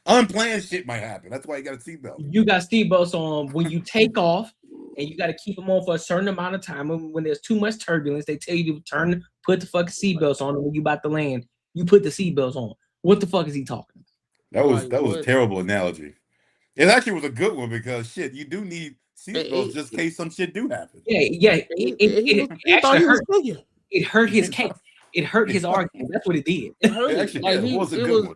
Unplanned shit might happen. That's why you got a seatbelt. You got seatbelts on when you take off, and you got to keep them on for a certain amount of time. When there's too much turbulence, they tell you to put the fucking seatbelts on. And when you about to land, you put the seatbelts on. What the fuck is he talking about? That was a terrible analogy. It actually was a good one because shit, you do need seatbelts just in case some shit do happen. Yeah. It actually hurt. It hurt his case. It hurt his argument. That's what it did. It was a good one.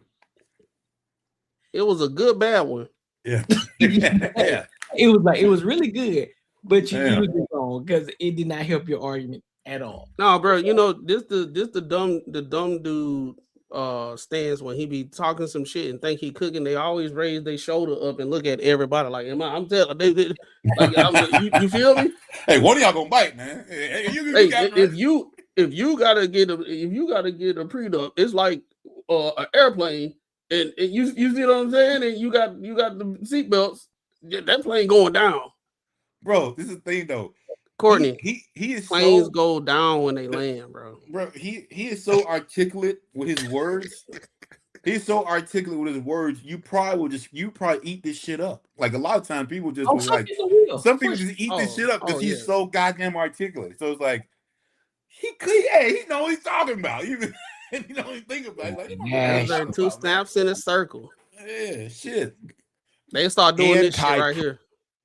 It was a good bad one. Yeah. Yeah. It was really good, but you was it wrong because it did not help your argument at all. No, bro, this the dumb dude stands when he be talking some shit and think he cooking. They always raise their shoulder up and look at everybody like, I'm telling you, you feel me? Hey, one of y'all gonna bite, man. If you gotta get a prenup, it's like an airplane, and you see what I'm saying, and you got the seatbelts. That plane going down, bro. This is the thing though, Courtney. He is planes go down when they land, bro. Bro, he is so articulate with his words. He's so articulate with his words. You probably eat this shit up. Like a lot of times, people just some people just eat this shit up because he's so goddamn articulate. So it's like he know what he's talking about. Even you know what he's thinking about. Like two snaps in a circle. Yeah, shit. They start doing this shit right here.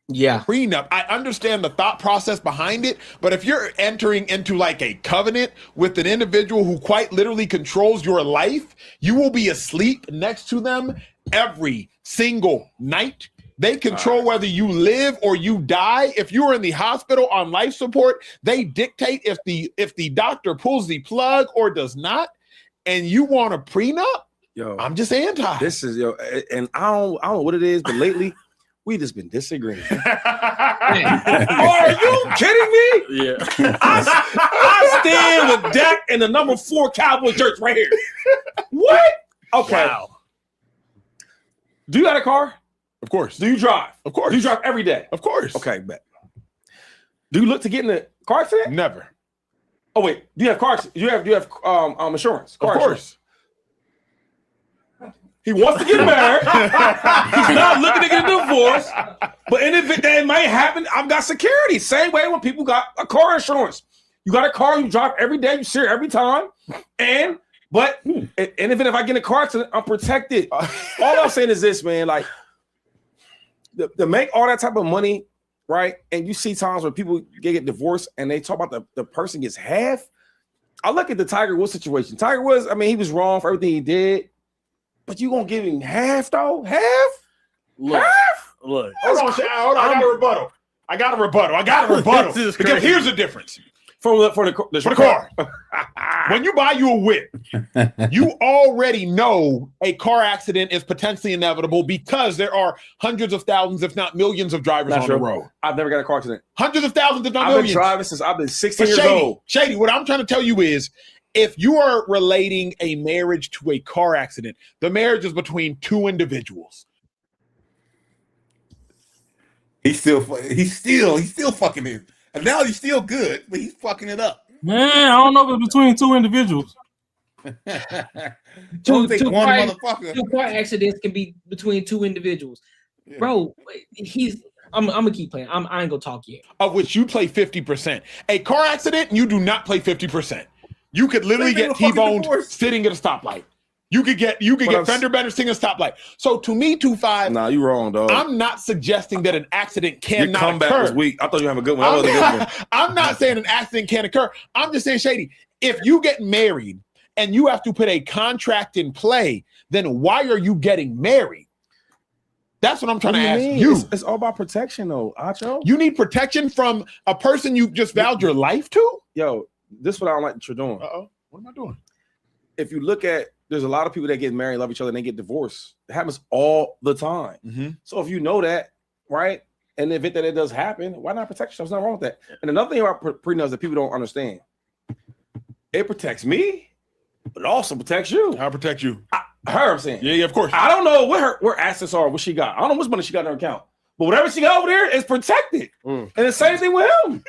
Yeah. Prenup. I understand the thought process behind it, but if you're entering into like a covenant with an individual who quite literally controls your life, you will be asleep next to them every single night. They control whether you live or you die. If you are in the hospital on life support, they dictate if the doctor pulls the plug or does not. And you want a prenup? Yo, I'm just anti. This is and I don't know what it is, but lately we just been disagreeing. Are you kidding me? Yeah. I stand with Dak and the number 4 Cowboy shirts right here. What? Okay. Wow. Do you got a car? Of course. Do you drive? Of course. Do you drive every day? Of course. Okay, bet. Do you look to get in a car accident? Never. Oh wait, do you have car? Do you have insurance? Of course. He wants to get married. He's not looking to get a divorce. But in the event that it might happen, I've got security. Same way when people got a car insurance. You got a car, you drive every day, you share every time. But even if I get in a car accident, I'm protected. All I'm saying is this, man. Like, to make all that type of money, right? And you see times where people get divorced and they talk about the person gets half. I look at the Tiger Woods situation. Tiger Woods, I mean, he was wrong for everything he did. But you gonna give him half though? Half? Look. Hold on, I got a rebuttal. Because here's the difference. For the car. When you buy you a whip, you already know a car accident is potentially inevitable because there are hundreds of thousands, if not millions, of drivers on the road. I've never got a car accident. Hundreds of thousands, if not millions. I've been driving since I've been 16 years old. Shady, what I'm trying to tell you is, if you are relating a marriage to a car accident, the marriage is between two individuals. He's still fucking it. And now he's still good, but he's fucking it up. Man, I don't know if it's between two individuals. Two car accidents can be between two individuals. Yeah. Bro, I'm gonna keep playing. I ain't gonna talk yet. Of which you play 50%. A car accident, you do not play 50%. You could literally get T-boned sitting at a stoplight. You could get fender benders sitting at a stoplight. So to me, 2-5. Nah, you wrong, dog. I'm not suggesting that an accident cannot Your comeback occur. Was weak. I thought you have a good one. I'm not saying an accident can't occur. I'm just saying, Shady, if you get married and you have to put a contract in play, then why are you getting married? That's what I'm trying to ask you. It's all about protection, though, Acho. You need protection from a person you just vowed your life to? Yo, this is what I don't like that you're doing. Uh-oh. What am I doing? If you look at, there's a lot of people that get married, love each other, and they get divorced. It happens all the time. Mm-hmm. So if you know that, right, in the event that it does happen, why not protect yourself? There's nothing wrong with that. And another thing about prenups that people don't understand, it protects me, but it also protects you. How protect you? Her, I'm saying. Yeah, of course. I don't know what her assets are, what she got. I don't know what money she got in her account. But whatever she got over there is protected. And the same thing with him.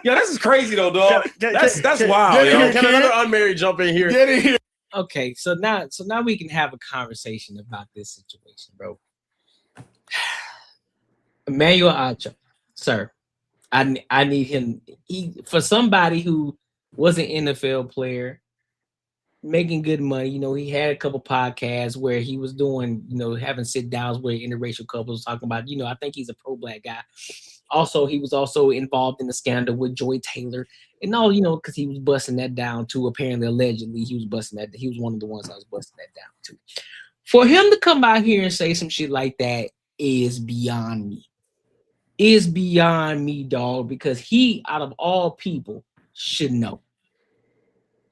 Yeah, this is crazy though, dog. That's wild. Can another unmarried jump in here? Get in here. Okay, so now we can have a conversation about this situation, bro. Emmanuel Acho, sir, I need him. For somebody who was an NFL player, making good money. You know, he had a couple podcasts where he was doing, you know, having sit downs with interracial couples, talking about, you know, I think he's a pro-black guy. Also, he was also involved in the scandal with Joy Taylor and all, you know, because he was busting that down too. Apparently, allegedly, he was busting that. He was one of the ones I was busting that down too. For him to come out here and say some shit like that is beyond me. Is beyond me, dog, because he, out of all people, should know.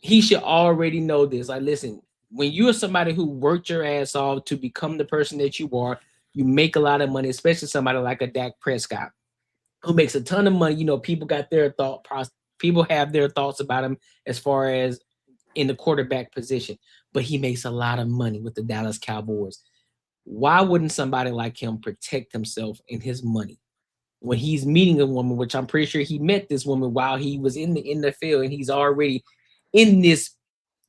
He should already know this. Like, listen, when you're somebody who worked your ass off to become the person that you are, you make a lot of money, especially somebody like a Dak Prescott, who makes a ton of money. You know, people got their thought process. People have their thoughts about him as far as in the quarterback position, but he makes a lot of money with the Dallas Cowboys. Why wouldn't somebody like him protect himself and his money when he's meeting a woman, which I'm pretty sure he met this woman while he was in the NFL and he's already in this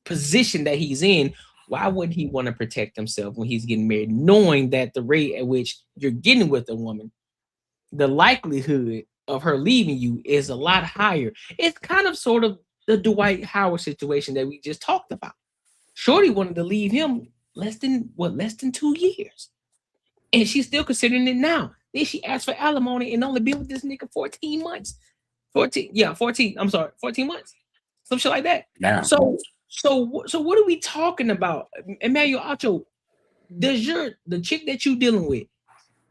position that he's in? Why wouldn't he want to protect himself when he's getting married, knowing that the rate at which you're getting with a woman, the likelihood of her leaving you is a lot higher? It's kind of sort of the Dwight Howard situation that we just talked about. Shorty wanted to leave him less than 2 years. And she's still considering it now. Then she asked for alimony and only been with this nigga 14 months. 14 months. Some shit like that. Yeah. So what are we talking about? Emmanuel Acho, the chick that you dealing with,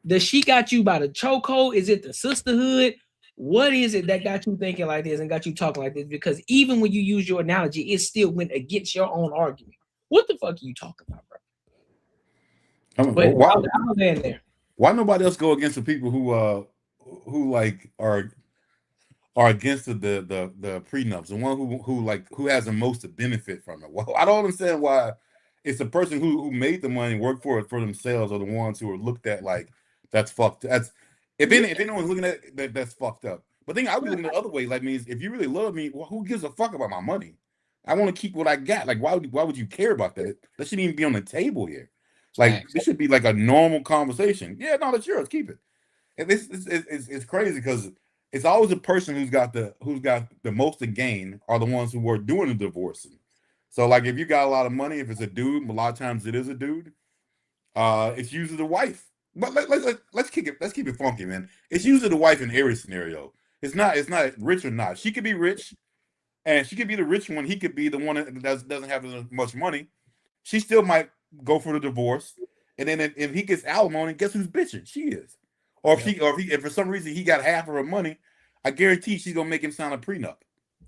does she got you by the chokehold? Is it the sisterhood? What is it that got you thinking like this and got you talking like this? Because even when you use your analogy, it still went against your own argument. What the fuck are you talking about, bro? Why nobody else go against the people who like are against the prenups, the one who has the most to benefit from it? Well, I don't understand why it's the person who made the money work for it for themselves, or the ones who are looked at like that's fucked. That's if anyone's looking at it, that's fucked up. But then I was looking the other way. Like, means if you really love me, well, who gives a fuck about my money? I want to keep what I got. Like, why would you care about that? That shouldn't even be on the table here. Like, this should be like a normal conversation. Yeah, no, that's yours. Keep it. And this it's crazy because it's always the person who's got the most to gain are the ones who are doing the divorcing. So, like, if you got a lot of money, if it's a dude, a lot of times it is a dude. It's usually the wife. But let's keep it funky, man. It's usually the wife in every scenario. It's not rich or not. She could be rich, and she could be the rich one. He could be the one that doesn't have as much money. She still might go for the divorce, and then if he gets alimony, guess who's bitching? She is. Or if for some reason he got half of her money, I guarantee she's gonna make him sign a prenup.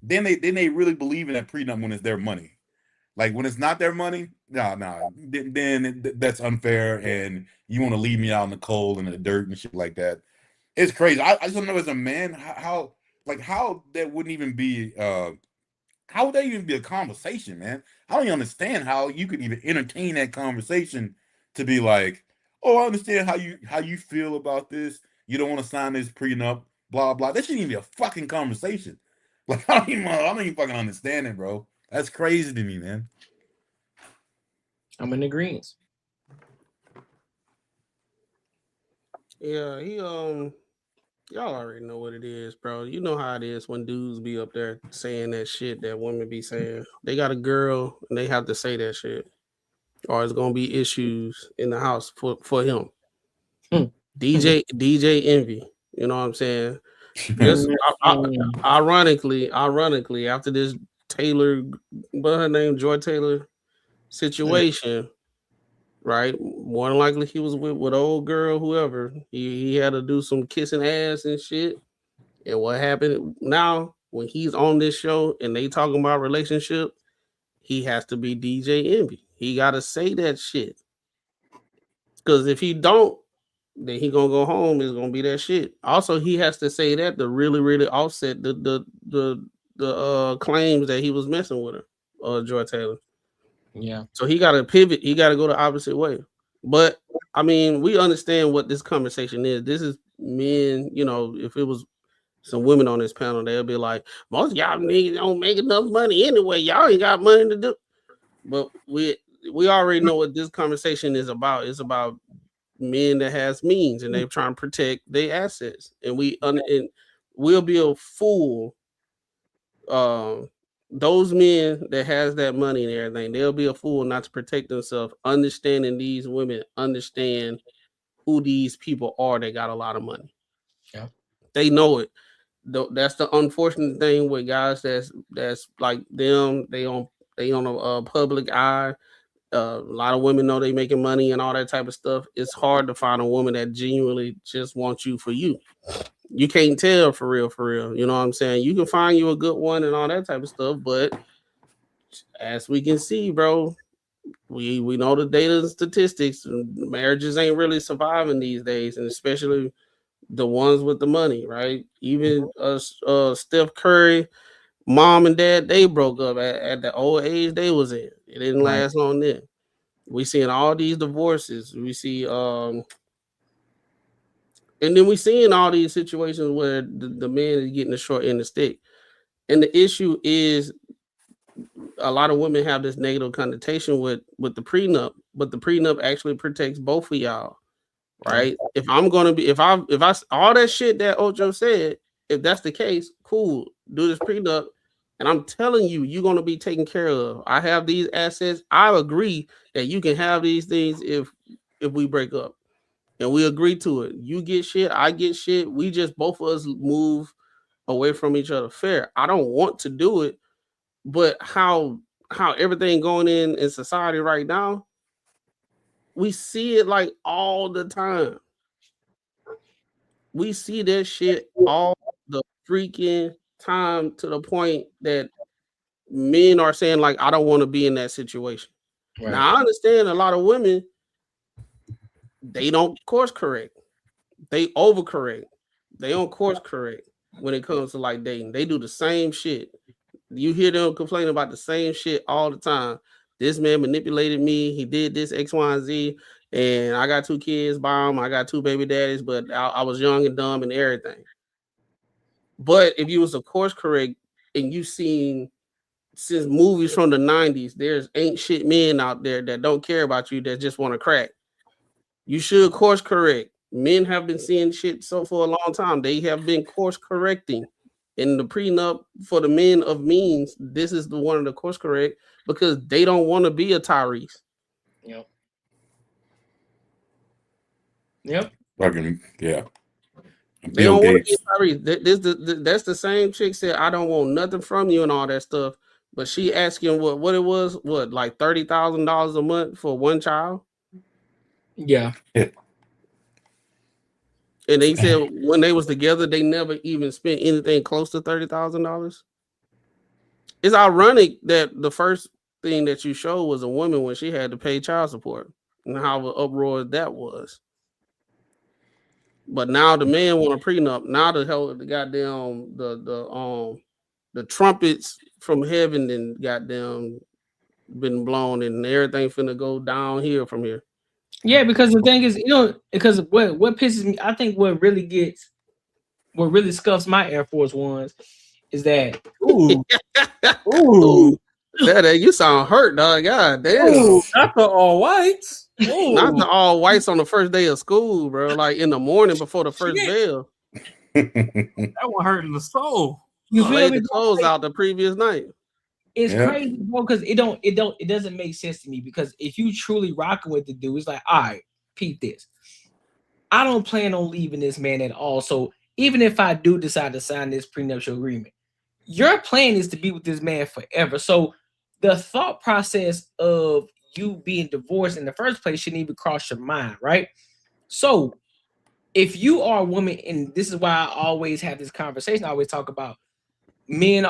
Then they really believe in that prenup when it's their money. Like, when it's not their money, then that's unfair, and you want to leave me out in the cold and the dirt and shit like that. It's crazy. I just don't know, as a man, how that wouldn't even be how would that even be a conversation, man? I don't even understand how you could even entertain that conversation to be like, oh, I understand how you feel about this. You don't want to sign this prenup, blah blah. That shouldn't even be a fucking conversation. Like, I don't even fucking understand it, bro. That's crazy to me, man. I'm in agreement. Yeah, y'all already know what it is, bro. You know how it is when dudes be up there saying that shit that women be saying. They got a girl and they have to say that shit, or it's gonna be issues in the house for him. DJ Envy, you know what I'm saying? Just ironically, after this Taylor, but her name Joy Taylor situation, right? More than likely he was with old girl, whoever. He had to do some kissing ass and shit. And what happened now when he's on this show and they talking about relationship, he has to be DJ Envy. He gotta say that shit. Because if he don't, then he gonna go home. It's gonna be that shit. Also, he has to say that to really offset the claims that he was messing with her, Joy Taylor. Yeah. So he got to pivot. He got to go the opposite way. But I mean, we understand what this conversation is. This is men. You know, if it was some women on this panel, they'll be like, most of y'all niggas don't make enough money anyway. Y'all ain't got money to do. But we already know what this conversation is about. It's about men that has means and they're trying to protect their assets. And we'll be a fool. Those men that has that money and everything, they'll be a fool not to protect themselves, understanding these women understand who these people are that got a lot of money. Yeah. They know it. That's the unfortunate thing with guys that's like them. They on a public eye. A lot of women know they making money and all that type of stuff. It's hard to find a woman that genuinely just wants you for you. You can't tell for real. You know what I'm saying? You can find you a good one and all that type of stuff, but as we can see, bro, we know the data and statistics. Marriages ain't really surviving these days, and especially the ones with the money, right? Even Steph Curry, mom and dad, they broke up at the old age they was in. It didn't last long then. We seeing all these divorces. We see and then we seeing all these situations where the man is getting the short end of the stick. And the issue is a lot of women have this negative connotation with the prenup, but the prenup actually protects both of y'all, right? If I'm gonna be, if I all that shit that Ocho said, if that's the case, cool, do this prenup, and I'm telling you, you're gonna be taken care of. I have these assets. I agree that you can have these things if we break up, and we agree to it. You get shit, I get shit. We just both of us move away from each other fair. I don't want to do it. But how everything going in society right now, we see it like all the time. We see that shit all the freaking time to the point that men are saying like, I don't want to be in that situation. Right. Now I understand a lot of women, they don't course correct. They overcorrect. They don't course correct when it comes to like dating. They do the same shit. You hear them complain about the same shit all the time. This man manipulated me. He did this X, Y, and Z. And I got 2 kids by him. I got 2 baby daddies, but I was young and dumb and everything. But if you was a course correct and you seen since movies from the 90s, there's ain't shit men out there that don't care about you that just want to crack. You should course correct. Men have been seeing shit so for a long time. They have been course correcting. In the prenup for the men of means, this is the one of the course correct because they don't want to be a Tyrese. Yep. Fucking yeah. They don't want to be a Tyrese. That's the same chick said, I don't want nothing from you and all that stuff. But she asking what it was, like $30,000 a month for one child? Yeah. And they said when they was together, they never even spent anything close to $30,000. It's ironic that the first thing that you showed was a woman when she had to pay child support and how the uproar that was. But now the man want a prenup. Now the goddamn the trumpets from heaven and goddamn been blown and everything finna go down here from here. Yeah, because the thing is, because what pisses me, I think what really scuffs my Air Force Ones is that That you sound hurt, dog. God damn. Ooh, not the all whites. Not the all whites on the first day of school, bro. Like in the morning before the first bell. That one hurting the soul. You laid the clothes out the previous night. It's crazy, bro, because it doesn't make sense to me. Because if you truly rocking with the dude, it's like, all right, peep this. I don't plan on leaving this man at all. So even if I do decide to sign this prenuptial agreement, your plan is to be with this man forever. So the thought process of you being divorced in the first place shouldn't even cross your mind, right? So if you are a woman, and this is why I always have this conversation, I always talk about men,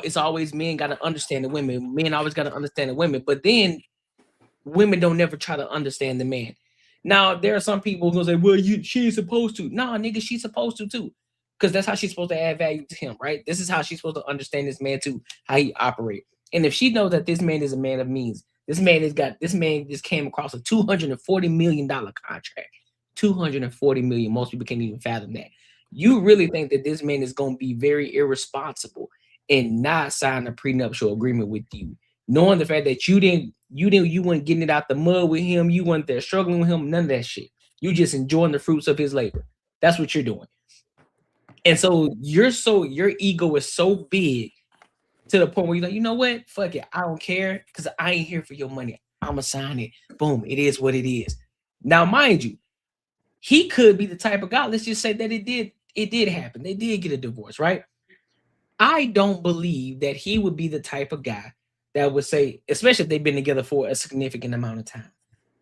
it's always men got to understand the women. Men always got to understand the women. But then women don't never try to understand the man. Now, there are some people who say, well, she's supposed to. No, nigga, she's supposed to too. Because that's how she's supposed to add value to him, right? This is how she's supposed to understand this man too, how he operates. And if she knows that this man is a man of means, this man just came across a $240 million contract. $240 million. Most people can't even fathom that. You really think that this man is going to be very irresponsible and not sign a prenuptial agreement with you, knowing the fact that you weren't getting it out the mud with him, you weren't there struggling with him, none of that shit. You just enjoying the fruits of his labor. That's what you're doing. And so your ego is so big to the point where you're like, you know what? Fuck it. I don't care because I ain't here for your money. I'ma sign it. Boom. It is what it is. Now, mind you, he could be the type of guy. Let's just say that it did happen. They did get a divorce, right? I don't believe that he would be the type of guy that would say, especially if they've been together for a significant amount of time.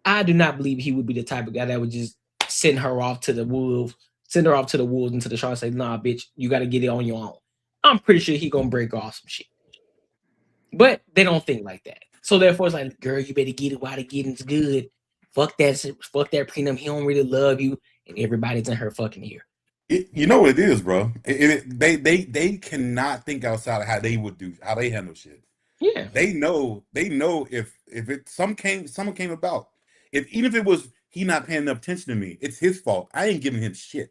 I do not believe he would be the type of guy that would just send her off to the wolves and to the shark and say, nah, bitch, you got to get it on your own. I'm pretty sure he gonna break off some shit. But they don't think like that. So therefore, it's like, girl, you better get it while the getting's good. Fuck that prenup. He don't really love you, and everybody's in her fucking ear. You know what it is, bro. They cannot think outside of how they handle shit. Yeah, they know if someone came about, even if it was he not paying enough attention to me, it's his fault. I ain't giving him shit.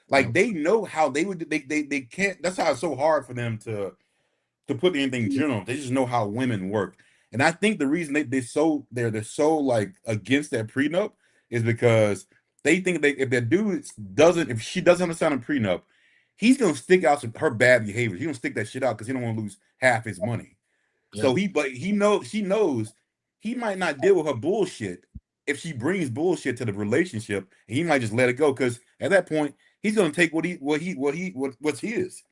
Like they know how they would. They can't. That's how it's so hard for them to put anything general. They just know how women work. And I think the reason they're so like against that prenup is because they think if she doesn't understand a prenup, he's gonna stick out her bad behavior. He's gonna stick that shit out because he don't want to lose half his money. Yeah. So she knows he might not deal with her bullshit if she brings bullshit to the relationship, and he might just let it go because at that point he's gonna take what's his.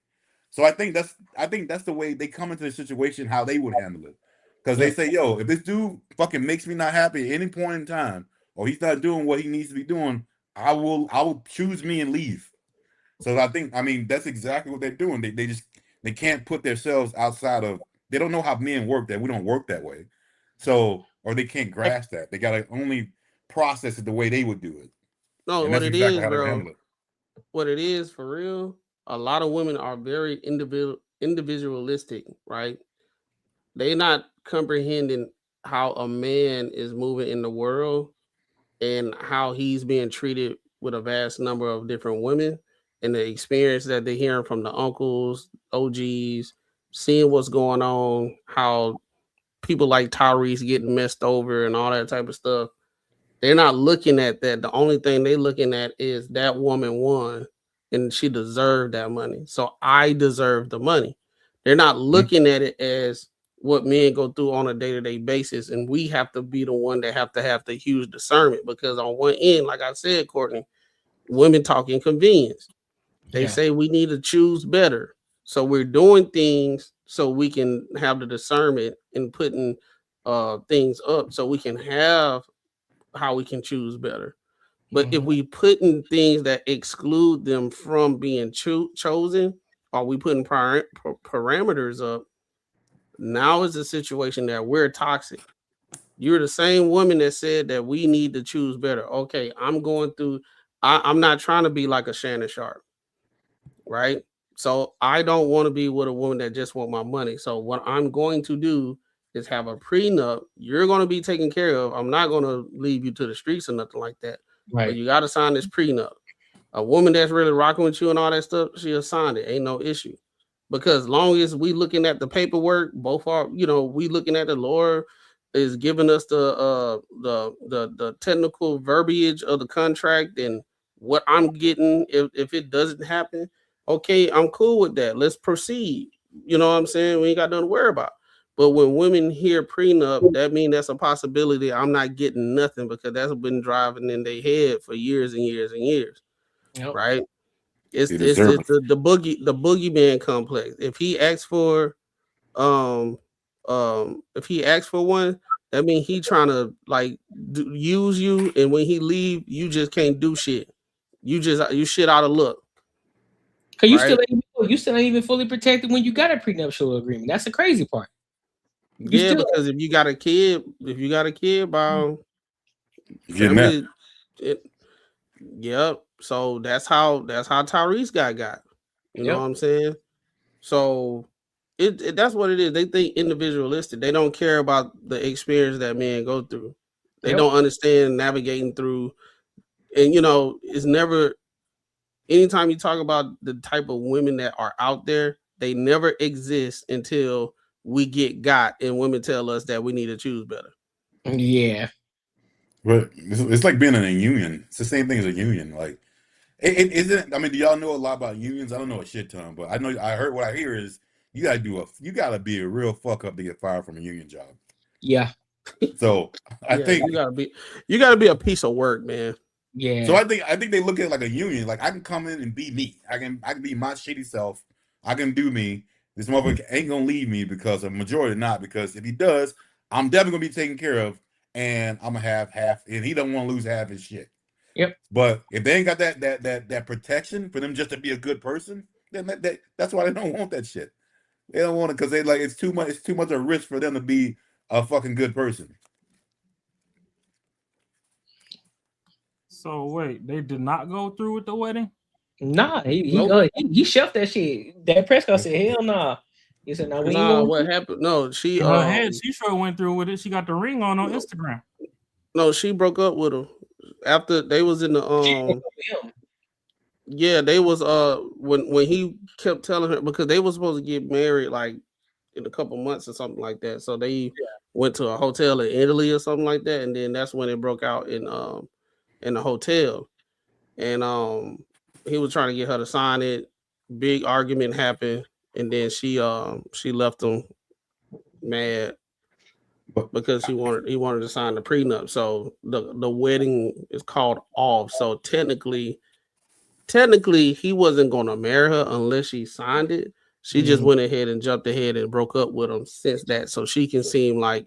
So I think that's the way they come into the situation, how they would handle it. Because they say, yo, if this dude fucking makes me not happy at any point in time, or he's not doing what he needs to be doing, I will choose me and leave. So I mean, that's exactly what they're doing. They can't put themselves outside of, they don't know how men work, that we don't work that way. So, or they can't grasp that. They gotta only process it the way they would do it. No, what it is, bro. What it is for real, a lot of women are very individualistic, right? They're not comprehending how a man is moving in the world and how he's being treated with a vast number of different women, and the experience that they're hearing from the uncles, OGs, seeing what's going on, how people like Tyrese getting messed over and all that type of stuff. They're not looking at that. The only thing they're looking at is that woman won and she deserved that money. So I deserve the money. They're not looking at it as what men go through on a day-to-day basis. And we have to be the one that have the huge discernment, because on one end, like I said, Courtney, women talk inconvenience. They say we need to choose better. So we're doing things so we can have the discernment in putting things up so we can have how we can choose better. But if we put in things that exclude them from being chosen, or we putting parameters up, now is a situation that we're toxic. You're the same woman that said that we need to choose better. Okay, I'm going through, I'm not trying to be like a Shannon Sharp, right? So I don't want to be with a woman that just want my money. So what I'm going to do is have a prenup. You're going to be taken care of. I'm not going to leave you to the streets or nothing like that. Right. But you got to sign this prenup. A woman that's really rocking with you and all that stuff, she'll sign it. Ain't no issue. Because long as we looking at the paperwork, both are, we looking at the lawyer is giving us the technical verbiage of the contract and what I'm getting if it doesn't happen. Okay, I'm cool with that. Let's proceed. You know what I'm saying? We ain't got nothing to worry about. But when women hear prenup, that means that's a possibility. I'm not getting nothing, because that's been driving in their head for years and years and years. Yep. Right? It's the boogeyman complex. If he asks for one, that means he trying to use you, and when he leave, you just can't do shit. You shit out of luck. Cause you still ain't even fully protected when you got a prenuptial agreement. That's the crazy part. Because if you got a kid, by Yep. So that's how Tyrese got. You know what I'm saying? So that's what it is. They think individualistic. They don't care about the experience that men go through. They don't understand navigating through. And it's never. Anytime you talk about the type of women that are out there, they never exist until we get got, and women tell us that we need to choose better. Yeah. But it's like being in a union. It's the same thing as a union. Like, it isn't. I mean, do y'all know a lot about unions? I don't know a shit ton, but I know. I heard what I hear is you gotta be a real fuck up to get fired from a union job. Yeah. So I think you gotta be a piece of work, man. Yeah. So I think they look at it like a union. Like, I can come in and be me. I can be my shitty self. I can do me. This motherfucker ain't gonna leave me because a majority not. Because if he does, I'm definitely gonna be taken care of, and I'm gonna have half. And he don't want to lose half his shit. Yep. But if they ain't got that protection for them just to be a good person, then that's why they don't want that shit. They don't want it because they like it's too much. It's too much a risk for them to be a fucking good person. So wait, they did not go through with the wedding? Nah, he shelved that shit. That press conference said, "Hell nah." He said, "No, we ain't going." What happened? No, she she sure went through with it. She got the ring on Instagram. No, she broke up with him after they was in the Yeah, they was when he kept telling her, because they was supposed to get married like in a couple months or something like that. So they went to a hotel in Italy or something like that, and then that's when it broke out in the hotel. And he was trying to get her to sign it. Big argument happened, and then she left him mad because he wanted to sign the prenup. So the wedding is called off. So technically he wasn't going to marry her unless she signed it. She just went ahead and jumped ahead and broke up with him since that, so she can seem like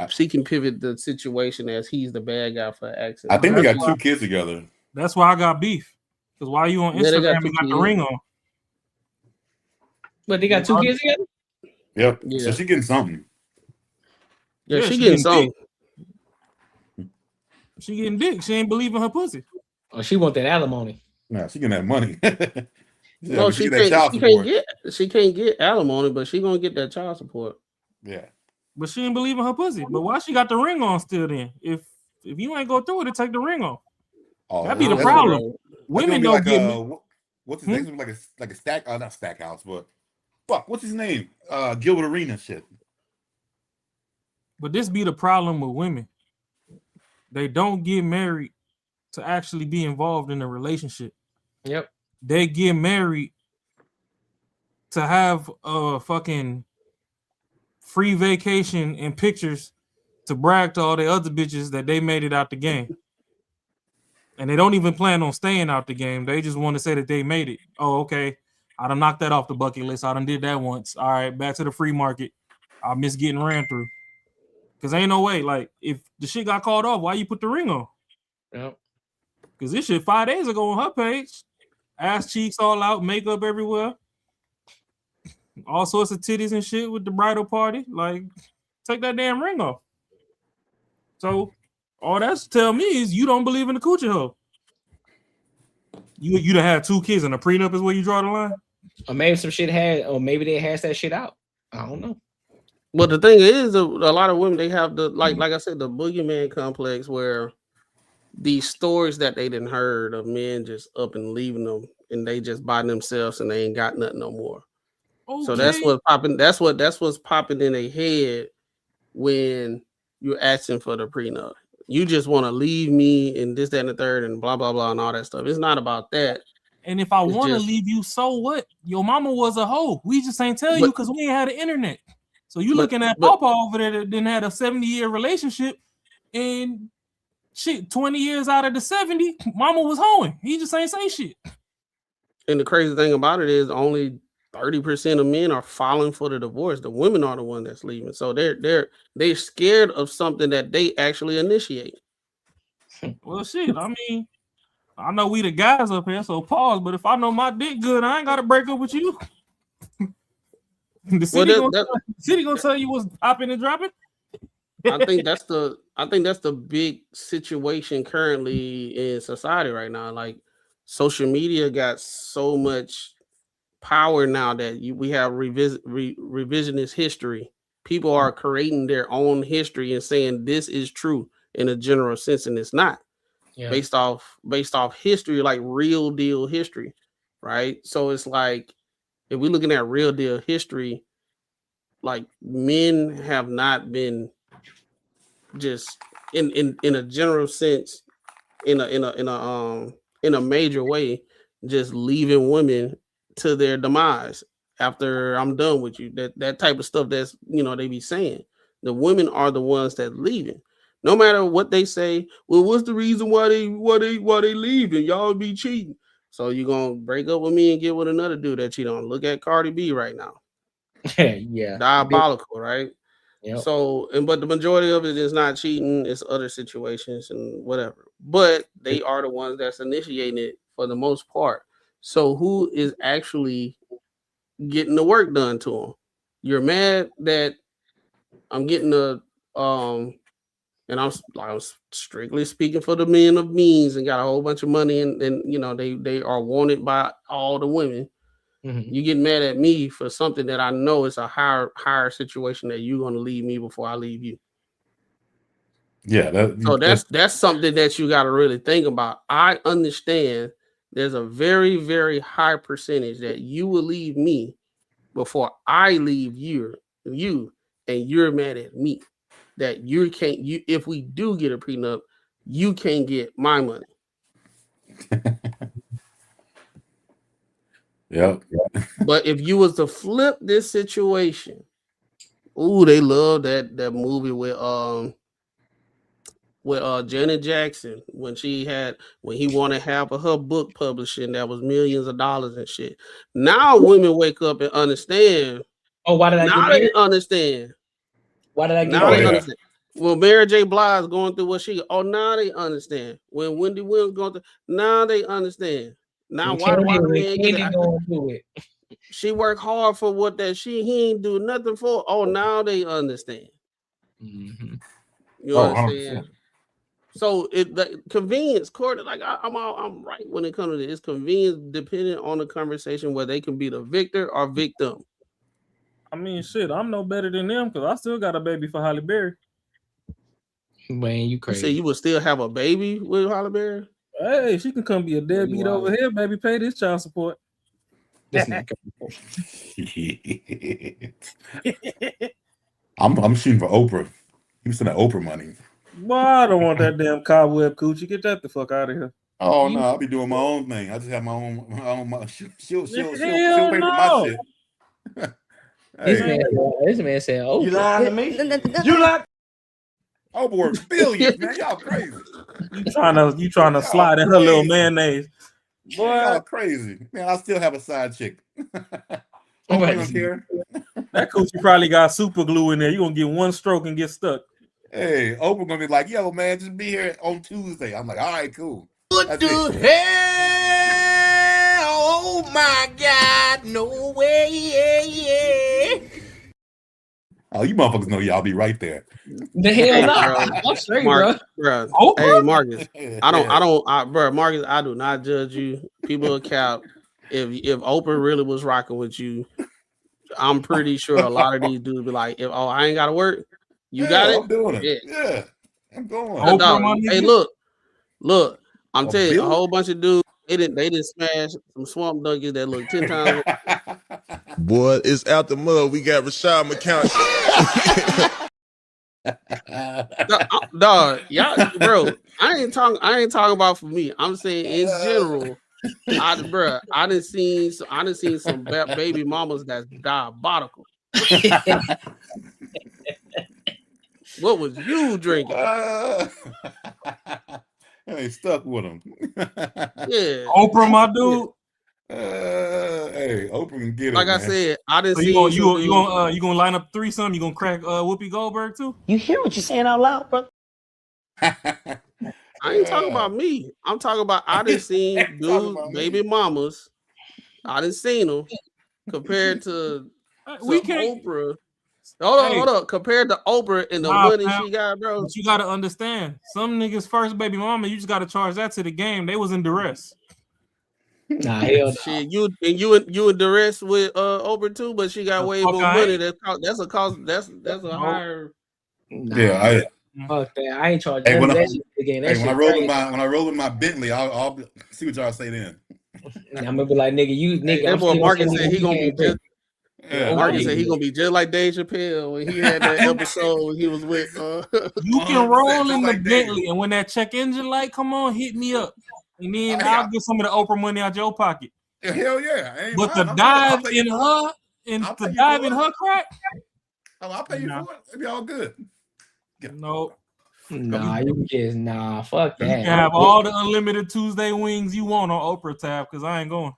she can pivot the situation as he's the bad guy for accident. I think they got 2 kids together. That's why I got beef. Because why you on Instagram and got the ring on? But they got 2 kids together? Yep. Yeah. So she getting something. Yeah, she getting something. She getting dick. She ain't believing her pussy. Oh, she want that alimony. Nah, she getting that money. No, she can't get alimony, but she gonna get that child support. Yeah. But she ain't believing her pussy. But why she got the ring on still then? If you ain't go through it, take the ring off. Oh, that'd be the problem. Women don't get what's his name? Like a stack, not Stackhouse, but fuck, what's his name? Gilbert Arena shit. But this be the problem with women. They don't get married to actually be involved in a relationship. Yep. They get married to have a fucking free vacation and pictures to brag to all the other bitches that they made it out the game. And they don't even plan on staying out the game. They just want to say that they made it. Oh, okay. I done knocked that off the bucket list. I done did that once. All right, back to the free market. I miss getting ran through. Because ain't no way. Like, if the shit got called off, why you put the ring on? Yep. Because this shit 5 days ago on her page. Ass cheeks all out, makeup everywhere. All sorts of titties and shit with the bridal party. Like, take that damn ring off. So, all that's tell me is you don't believe in the coochie hole. You done had 2 kids and a prenup is where you draw the line? Or maybe some shit maybe they hashed that shit out. I don't know. But the thing is, a lot of women, they have the like I said, the boogeyman complex, where these stories that they didn't heard of men just up and leaving them, and they just by themselves and they ain't got nothing no more. Okay. So that's what's popping. That's what's popping in their head when you're asking for the prenup. You just want to leave me and this, that, and the third, and blah blah blah and all that stuff. It's not about that. And if I want to leave you, so what? Your mama was a hoe. We just ain't tell you because we ain't had the internet. So you looking at Papa over there that didn't had a 70-year relationship, and shit, 20 years out of the 70, mama was hoeing. He just ain't say shit. And the crazy thing about it is only 30% of men are filing for the divorce. The women are the one that's leaving. So they're scared of something that they actually initiate. Well, shit, I mean, I know we the guys up here, so pause. But if I know my dick good, I ain't got to break up with you. The city gonna tell you what's popping and dropping. I think that's the big situation currently in society right now. Like social media got so much power now that we have revisionist history. People are creating their own history and saying this is true in a general sense, and it's not based off history, like real deal history, right? So it's like if we're looking at real deal history, like men have not been just in a general sense, in a major way, just leaving women to their demise after I'm done with you. That type of stuff that's they be saying. The women are the ones that leaving. No matter what they say, well, what's the reason why they leaving? Y'all be cheating. So you gonna break up with me and get with another dude that cheat on? Look at Cardi B right now. Yeah. Diabolical, right? Yep. So, but the majority of it is not cheating, it's other situations and whatever. But they are the ones that's initiating it for the most part. So who is actually getting the work done to them? You're mad that I'm getting and I'm strictly speaking for the men of means and got a whole bunch of money and they are wanted by all the women. Mm-hmm. You get mad at me for something that I know is a higher situation that you're going to leave me before I leave you. Yeah. So that's something that you got to really think about. I understand there's a very, very high percentage that you will leave me before I leave you, and you're mad at me that if we do get a prenup, you can't get my money. Yep. But if you was to flip this situation, they love that movie with Janet Jackson when he wanted half of her book publishing that was millions of dollars and shit. Now women wake up and understand. Oh, why did I get married? Understand? Why did I get now? They understand. Well, Mary J. Blige going through what she. Oh, now they understand. When Wendy Williams going through, now they understand. Now why do I going through it? She worked hard for what that he ain't do nothing for. Oh, now they understand. Mm-hmm. You know what I'm saying? So the convenience court, like I'm right when it comes to this. It's convenience dependent on the conversation where they can be the victor or victim. I mean, shit, I'm no better than them because I still got a baby for Halle Berry. Man, you crazy. You say you would still have a baby with Halle Berry? Hey, she can come be a deadbeat over here, baby. Pay this child support. I'm shooting for Oprah. He was sending Oprah money. Boy, I don't want that damn cobweb coochie. Get that the fuck out of here. Oh no, I'll be doing my own thing. I just have my own. She'll pay Hell for no. my shit. This man said, "Oh, You lying to me? You lying? Oprah works billions, man. Y'all crazy. You trying to slide in her little mayonnaise. Boy, y'all crazy. Man, I still have a side chick. I don't care. That coochie probably got super glue in there. You're gonna get one stroke and get stuck. Hey, Oprah gonna be like, yo, man, just be here on Tuesday. I'm like, all right, cool. What the hell? Oh my God, no way. Oh, you motherfuckers know y'all be right there. The hell no. I'm straight, bro. Hey, Marcus. Marcus, I do not judge you. People account. If Oprah really was rocking with you, I'm pretty sure a lot of these dudes be like, I ain't gotta work. You got it? I'm doing it. Yeah. I'm going. Hey, look. I'm telling you, a whole bunch of dudes, they didn't smash some swamp donkeys that look 10 times. Boy, it's out the mud. We got Rashad McCown. Dog, y'all, bro. I ain't talking about for me. I'm saying in general. I done seen some baby mamas that's diabolical. What was you drinking? Hey, stuck with him. Yeah, Oprah, my dude. Hey, Oprah can get it. Like man. I said, I didn't so see you gonna line up threesome. You gonna crack Whoopi Goldberg too? You hear what you're saying out loud, bro? I ain't talking about me. I'm talking about I done seen dudes, baby mamas. I done seen them compared to We can't. Oprah. Hold on. Compared to Oprah and the money she got, bro. But you gotta understand, some niggas' first baby mama, you just gotta charge that to the game. They was in duress. Nah, hell shit. You in duress with Oprah too, but she got way more money. That's a cost. That's a higher. Yeah, fuck that. I ain't charging. Hey, when I roll with my Bentley, I'll see what y'all say then. I'm gonna be like, nigga, That boy Marcus said he gonna be just. Yeah, Marcus said he gonna be just like Dave Chappelle when he had that episode when he was with. You can roll in the Bentley, and when that check engine light come on, hit me up, and then I'll get some of the Oprah money out your pocket. Hell yeah! But to dive in her crack, I'll pay you for it. It'll be all good. No. Nah, you just fuck that. You can have all the unlimited Tuesday wings you want on Oprah tab because I ain't going.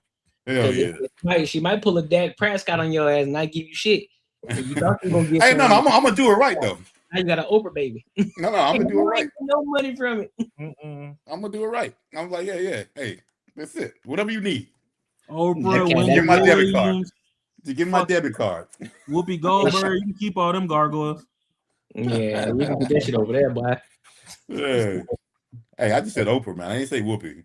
Hell yeah. She might pull a Dak Prescott on your ass and not give you shit. You thought you gonna get hey, no, I'm gonna do it right though. Now you got an Oprah baby. No, I'm gonna do it right. No money from it. I'm gonna do it right. I'm like, yeah. Hey, that's it. Whatever you need. Oprah, give my debit card. Give me my debit card. Whoopi Goldberg, you can keep all them gargoyles. Yeah, you can get that shit over there, boy. Yeah. Hey, I just said Oprah, man. I didn't say Whoopi.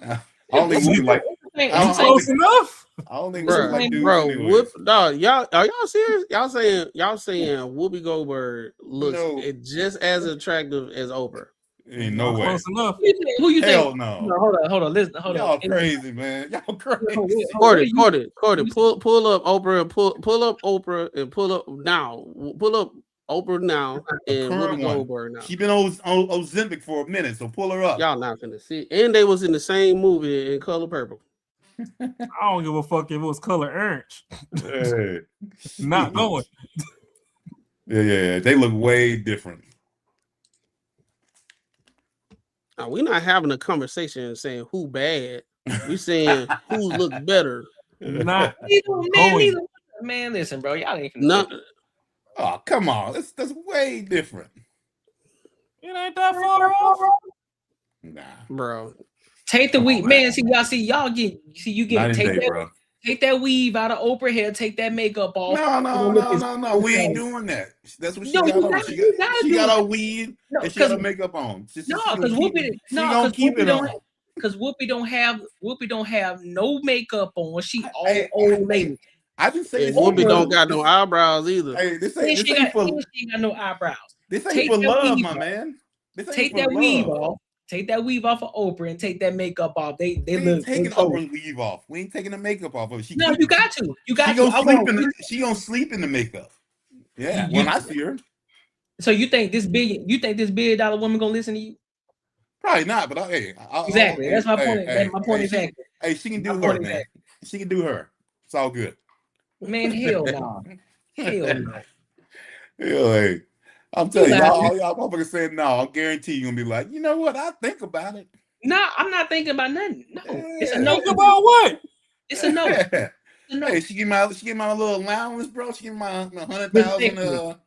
I don't think Whoopi like. Close enough. I don't think bro. Whoopi. Dog, y'all are y'all serious? Y'all saying Whoopi Goldberg looks just as attractive as Oprah? Ain't no way. Close enough. Who you Hell think? no. Hold on. Listen, hold y'all on. Crazy, man. Y'all crazy. Cordy, pull up Oprah and pull up Oprah and pull up now. Pull up Oprah now and Whoopi Goldberg now. She been on Ozempic for a minute, so pull her up. Y'all not gonna see. And they was in the same movie in Color Purple. I don't give a fuck if it was Color Orange. Hey. Not going. Yeah. They look way different. Now, we're not having a conversation saying who bad. We saying who look better. Not man, listen, bro. Y'all ain't Oh, come on. That's way different. It ain't that far off. Nah. Bro. Take the weave, man. Y'all get take that weave out of Oprah hair, take that makeup off. No. We ain't doing that. That's what she got on. She got a weave and she got her makeup on. Because Whoopi don't have no makeup on. She all old lady. I just say Whoopi don't got no eyebrows either. Hey, she ain't got no eyebrows. This ain't for love, my man. Take that weave off. Take that weave off of Oprah and take that makeup off. They look taking Oprah's weave off. We ain't taking the makeup off of it. You got to. She gonna sleep in the makeup. Yeah, when I see her. So you think this $1 billion woman gonna listen to you? Probably not, but exactly. That's my point. That's my point exactly. Hey, she can do her, man. She can do her. It's all good. Man, hell no. Hell no. Hey. I'm telling y'all motherfuckers saying no. I guarantee you're gonna be like, you know what? I think about it. No, I'm not thinking about nothing. No, it's a no. Think about what? It's a no. No. Hey, she give my little allowance, bro. She give my $100,000,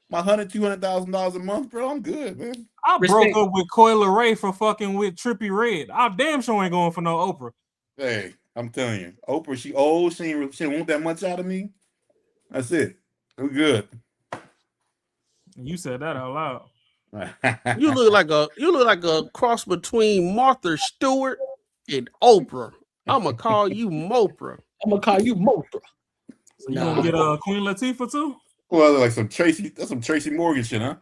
my $200,000 a month, bro. I'm good, man. I broke up with Coyle Ray for fucking with Trippie Redd. I damn sure ain't going for no Oprah. Hey, I'm telling you, Oprah, she old. She ain't want that much out of me. That's it. We're good. You said that out loud. You look like a cross between Martha Stewart and Oprah. I'm gonna call you Mopra. So you gonna get Queen Latifah too? Well, like some Tracy Morgan shit, huh?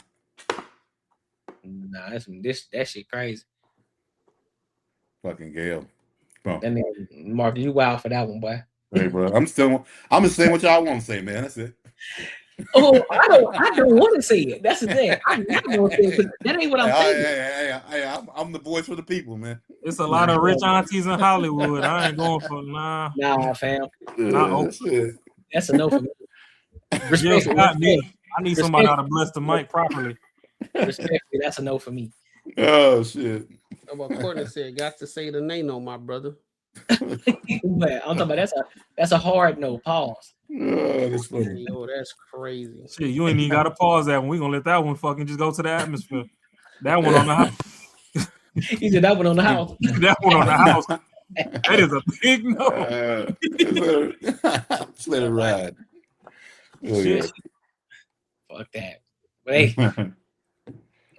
Nah, that shit crazy. Fucking Gail. That nigga, Mark, you wild for that one, boy. Hey, bro, I'm just saying what y'all want to say, man. That's it. Oh, I don't want to say it. That's the thing. I'm not gonna say it. That ain't what I'm saying. Hey, I'm the voice for the people, man. It's a lot of rich aunties in Hollywood. I ain't going for nah. Nah, fam. That's a no for me. Respect, not me. I need somebody to bless the mic properly. Respectfully, that's a no for me. Oh shit. What Courtney said, got to say the name on my brother. But I'm talking about that's a hard no. Pause. Oh, that's funny. Yo, that's crazy. Shit, you ain't even got to pause that one. We gonna let that one fucking just go to the atmosphere. That one on the house. You said that one on the house. That one on the house. That is a big no. Just let it ride. Shit. Fuck that. But hey,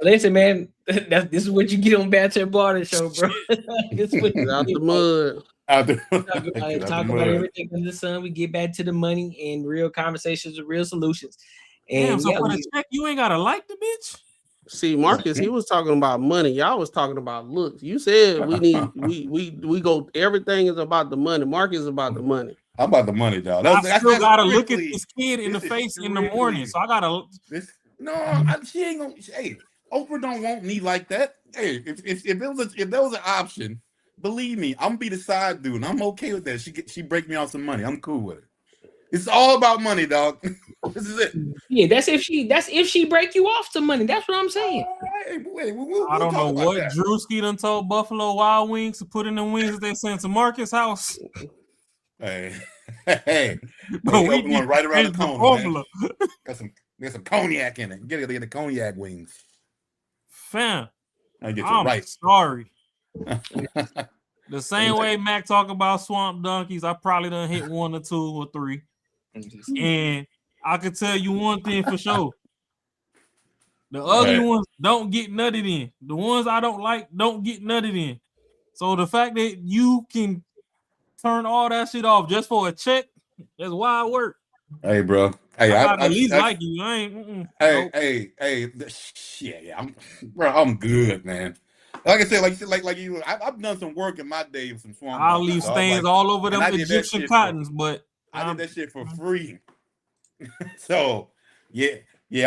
listen, man. This is what you get on Banter and Barter Show, bro. This is what you Out get, the mud. talk about everything under the sun. We get back to the money and real conversations with real solutions. And damn, so for the check, you ain't gotta like the bitch. See, Marcus, he was talking about money. Y'all was talking about looks. You said we need we go. Everything is about the money. Marcus is about the money. I'm about the money, dog. I still gotta look at this kid in the face in the morning, so I gotta. She ain't gonna. Hey, Oprah don't want me like that. Hey, if there was an option, believe me, I'm gonna be the side dude. And I'm okay with that. She break me off some money. I'm cool with it. It's all about money, dog. This is it. Yeah, that's if she break you off some money. That's what I'm saying. I don't know what Drewski done told Buffalo Wild Wings to put in the wings that they sent to Marcus' house. Hey, but we one right around the corner. Got some cognac in it. Get the cognac wings. Fam, I'm right. Sorry. The same way Mac talk about swamp donkeys, I probably done hit 1 or 2 or 3. And I can tell you one thing for sure. The ugly ones don't get nutted in. The ones I don't like don't get nutted in. So the fact that you can turn all that shit off just for a check, that's why I work. Hey, bro. Hey, I at least like you. I ain't. Hey. Yeah. I'm good, man. Like I said, like you, I've done some work in my day with some swamp. I'll leave stains all over them Egyptian cottons, but I did that shit for free. So yeah,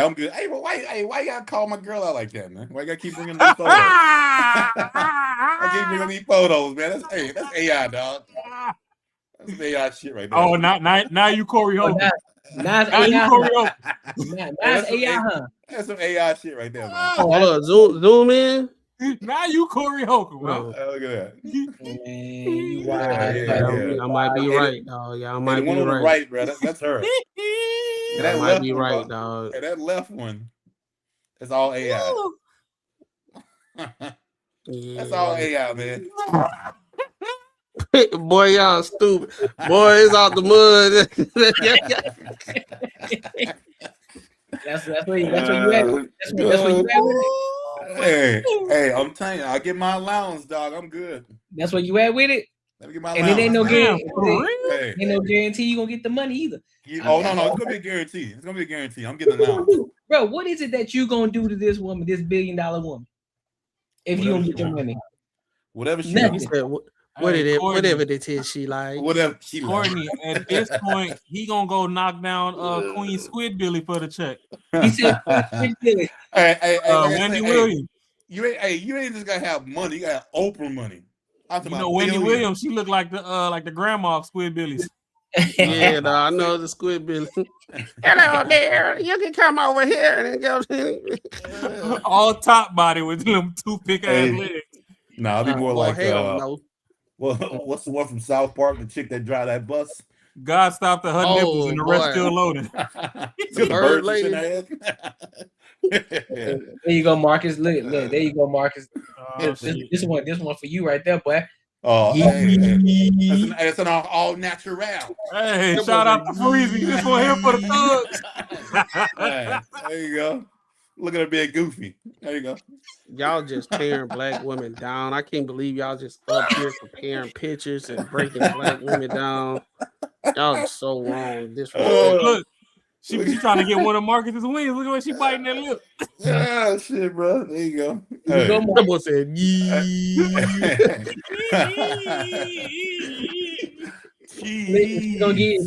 I'm good. Hey, but why you gotta call my girl out like that, man? Why you gotta keep bringing these photos? I keep bringing these photos, man. That's AI, dog. That's AI shit right there. Oh, now you Corey Holcomb. Now it's AI. Now it's AI, huh? That's some AI shit right there, man. Hold up, zoom in. Now you Corey Holcomb. Look at that. Man, I might be right, dog. Y'all might be right. On the right, bro. That's her. That might be right, dog. And that left one, it's all AI. That's all AI, man. Boy, y'all stupid. Boy, it's out the mud. That's where you at. That's where you at with it. Hey, I'm telling you, I get my allowance, dog. I'm good. That's where you at with it. Let me get my and allowance. it ain't no guarantee. Hey. Ain't no guarantee you gonna get the money either. No, it's gonna be a guarantee. It's gonna be a guarantee. I'm getting allowance. Bro, what is it that you gonna do to this woman, this $1 billion woman, if you don't get your money? Whatever she whatever it is she like. Whatever she like. Courtney, at this point, he gonna go knock down Queen Squidbilly for the check. He said Squidbilly. Wendy Williams. You ain't just gotta have money. You gotta have Oprah money. You know Wendy Williams. She looked like the grandma of Squidbillies. Yeah, no, I know the Squidbilly. Hello there. You can come over here and go. All top body with them toothpick ass legs. Nah, I'll be more like no. Well, what's the one from South Park? The chick that drive that bus. God stopped at her nipples and the rest still loaded. The bird lady. There you go, Marcus. Look, there you go, Marcus. This one for you right there, boy. Oh, it's an all natural. Hey, shout out to Freezy. This one here for the thugs. There you go. Look at her being goofy. There you go. Y'all just tearing black women down. I can't believe y'all just up here comparing pictures and breaking black women down. Y'all are so wrong. Look, she trying to get one of Marcus's wings. Look at what she biting that lip. Ah, shit, bro. There you go. That boy said, She gonna give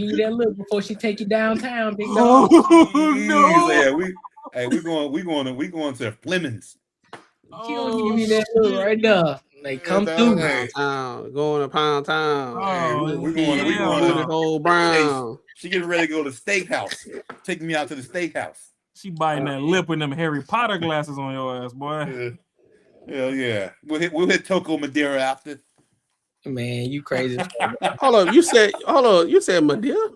you that look before she take you downtown, big dog. Oh, no. Yeah, we going to Fleming's. She gonna give you that look right now. Like come through. Going to Pound Town. We going to Old Brown. She getting ready to go to the steakhouse. Taking me out to the steakhouse. She biting that lip with them Harry Potter glasses on your ass, boy. Hell yeah. We'll hit Toco Madeira after. Man, you crazy. Hold on, you said Madeira?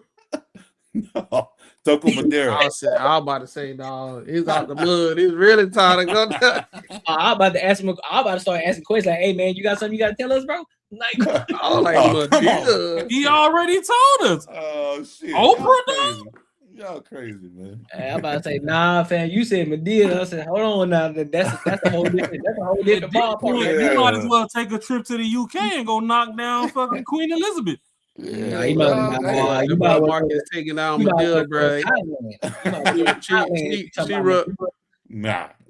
No, Toco Madeira. I was about to say, dog, it's out the mud. It's really time to go down. I'm about to ask him. I'm about to start asking questions like, "Hey, man, you got something you got to tell us, bro?" Like, Madeira. He already told us. Oh shit! Oprah, Y'all crazy, man. I'm about to say, nah, fam. You said Medea. I said, hold on now. That's a whole different. That's a whole different ballpark. You might as well take a trip to the UK and go knock down fucking Queen Elizabeth. Nah, you might Marcus taking down Medea, bro.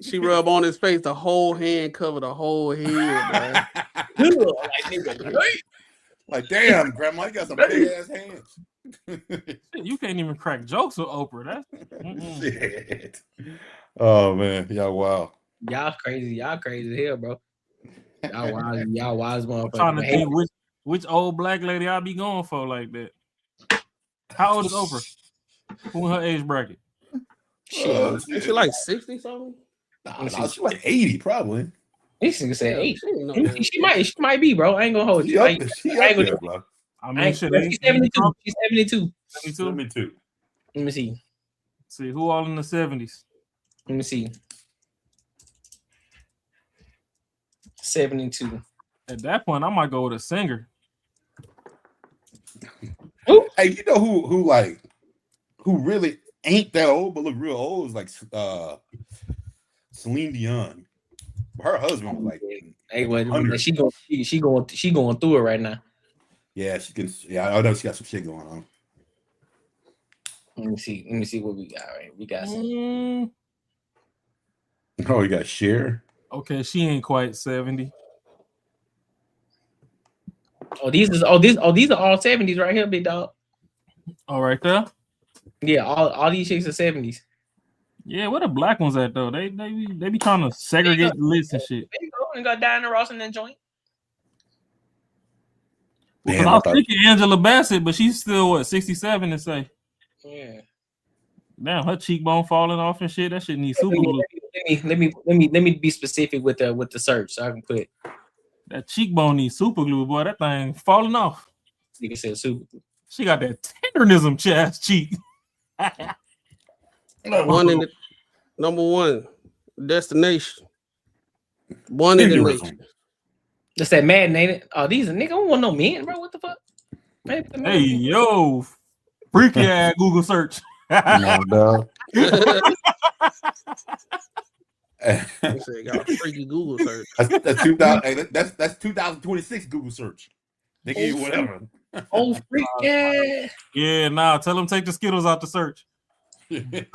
She rub on his face, the whole hand cover the whole head, bro. Like, damn, grandma, you got some big ass hands. You can't even crack jokes with Oprah. That's shit. Oh man, y'all wow. Y'all crazy as hell, bro. Y'all wise motherfuckers. I'm trying to think which old black lady I be going for like that. How old is Oprah? Who in her age bracket? Shit, she like 60 something? Nah, she's like 80 probably. This nigga said 80. She might be, bro. I ain't gonna hold you. She up there, bro. I mean, shit, she's 72. She's 72. 72. Let me see. See who all in the 70s. Let me see. 72. At that point, I might go with a singer. Hey, you know who really ain't that old but look real old is like Celine Dion. Her husband was like, hey, she going through it right now. Yeah, she can. Yeah, I know she got some shit going on. Let me see what we got. Right, we got some. Oh, you got Cher. Okay, she ain't quite 70. These are all 70s right here, big dog. All right there. Yeah, all these chicks are 70s. Yeah, where the black ones at though? They be trying to segregate the list and shit. There you go. And got Diana Ross in that joint. Because I was thinking Angela Bassett, but she's still what 67 to say. Yeah. Damn, her cheekbone falling off and shit. That shit needs super glue. Let me be specific with the search so I can put that cheekbone needs super glue, boy. That thing falling off. You can say super glue. She got that tenderism ass cheek. Number one destination. One in the nation. That's that Madden, ain't it? Oh, these are nigga. I don't want no men, bro. What the fuck? Hey, yo, freaky ass Google search. No, dog. Got a freaky Google search. That's 2000. Hey, that's 2026 Google search. They give you whatever. Oh, freaky. Yeah, nah. Tell them take the Skittles out the search. That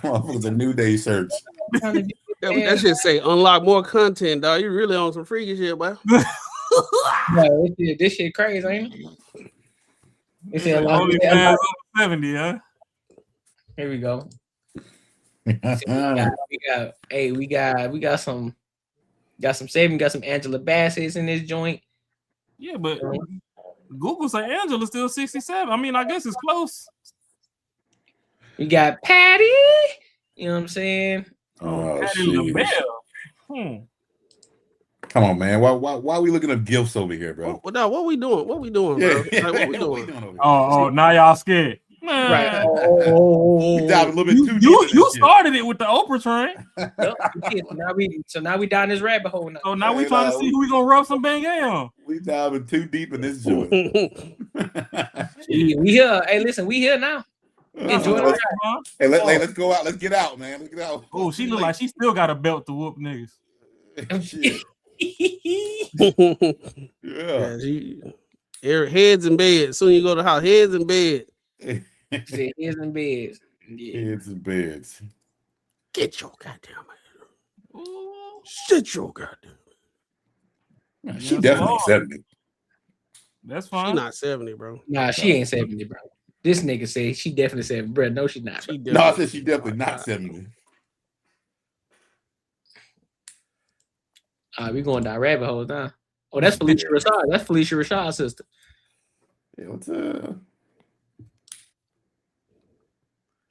was a new day search. That shit say unlock more content, dog. You really on some freaky shit, boy. No, this shit crazy, ain't it? It said only 70, huh? Here we go. We got some 7, got some Angela Bassett's in this joint. Yeah, but Google say Angela's still 67. I mean, I guess it's close. We got Patty. You know what I'm saying? Oh, Patty LaBelle. Come on, man. Why are we looking at gifts over here, bro? What we doing? What we doing, bro? Yeah. Like, what we doing? over here? Oh, now y'all scared. Man. Right. You dive a little bit too deep. You started it with the Oprah train. Now we down this rabbit hole. So now we trying to see who we gonna rub some bangay on. We diving too deep in this joint. We here. Hey, listen, we here now. Enjoy the ride. Hey, let's go out. Let's get out, man. Let's get out. Oh, she look like she still got a belt to whoop niggas. Yeah. Heads in bed. Soon you go to the house. Heads in bed. Heads in beds. Yeah. Heads in beds. Get your goddamn head. Sit your goddamn head. She definitely 70. That's fine. She not 70, bro. Nah, she ain't 70, bro. This nigga said she definitely 70, bro. No, she's not. No, I said she definitely not 70. We going down rabbit holes now. Oh, that's Felicia Rashad. That's Felicia Rashad's sister. Yeah, what's You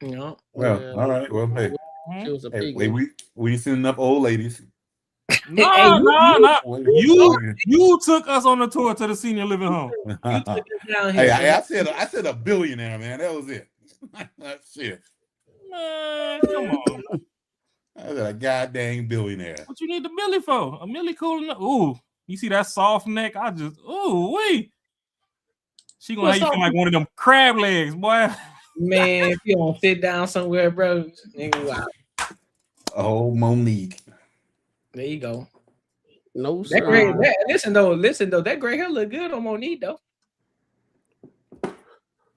know. Well, all right. Well, hey. She was a Hey, pig. we seen enough old ladies. No. You took us on a tour to the senior living home. Hey, I said a billionaire, man. That was it. Shit. Man, come on. I said a goddamn billionaire. What you need the Billy for? A Millie cool enough. Ooh, you see that soft neck? Ooh, wee. She gonna have you feel like one of them crab legs, boy. Man, if you don't sit down somewhere, bro, nigga, wow. Oh, Monique. There you go. No, that gray, listen though, that gray hair look good on Monique though.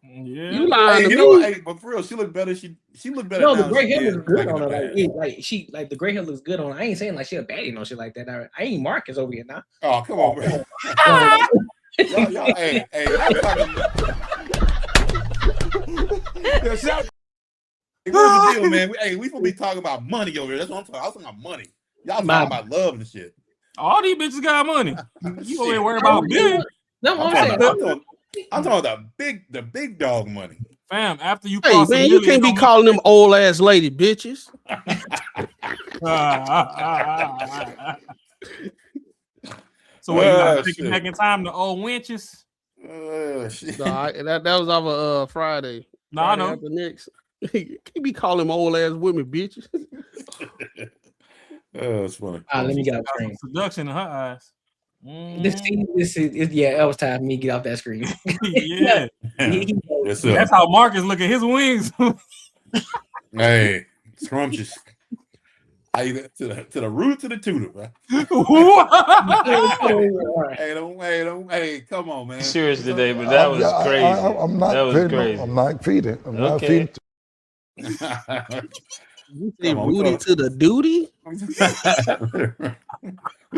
Yeah, you lying to you me? know, hey, but for real, she look better. She look better. No, now the gray than she hair did looks good back in on the her. past. Like the gray hair looks good on her. I ain't saying like she a baddie, no shit like that. I ain't Marcus over here now. Oh, come on, bro. y'all, hey, I'm talking. Yo, shout. Hey, what's the deal, man? We supposed to be talking about money over here. That's what I'm talking. I was talking about money. Y'all talking about love and shit. All these bitches got money. You ain't worried about bills. No, I'm talking about the big dog money. Fam, after you Hey, cross man, a you million, can't be don't calling them old ass lady bitches. So what, you gotta take it back in time to old wenches? Shit. No, that was off of Friday. No, I Friday know. after next. You can't be calling them old ass women bitches. Oh, it's funny. Let me get off the screen. Seduction in her eyes. This is yeah, that was time for me to get off that screen. Yeah. Yes, sir. That's how Marcus look at his wings. Hey, scrumptious. Hey, to the root to the tutor, bro. Hey, come on, man. Serious today, but that was crazy. I'm not that was feeding. crazy. I'm not feeding. I'm not feeding. You say Rudy to the duty? We're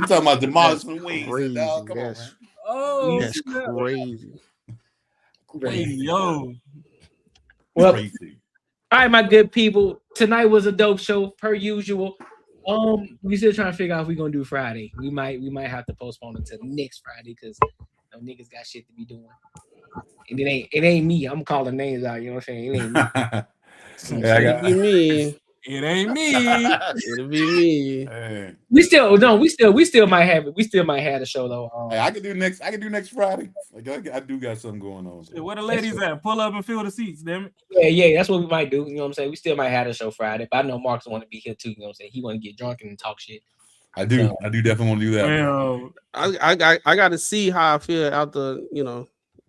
talking about demolishing wings. Crazy. Dog. Come on, man. Oh, that's crazy. Crazy, yo. Well, crazy. All right, my good people. Tonight was a dope show, per usual. We still trying to figure out if we're gonna do Friday. We might have to postpone it to next Friday because niggas got shit to be doing. And it ain't me. I'm calling names out. You know what I'm saying? It ain't me. It'll be me. It ain't me. It'll be me. Hey. We still might have it. We still might have the show though. Hey, I can do next Friday. Like I do got something going on. So. Where the ladies at? Pull up and fill the seats, damn it. Yeah, that's what we might do. You know what I'm saying? We still might have the show Friday, but I know Marcus want to be here too. You know what I'm saying? He want to get drunk and talk shit. I do definitely want to do that. Well, I got to see how I feel after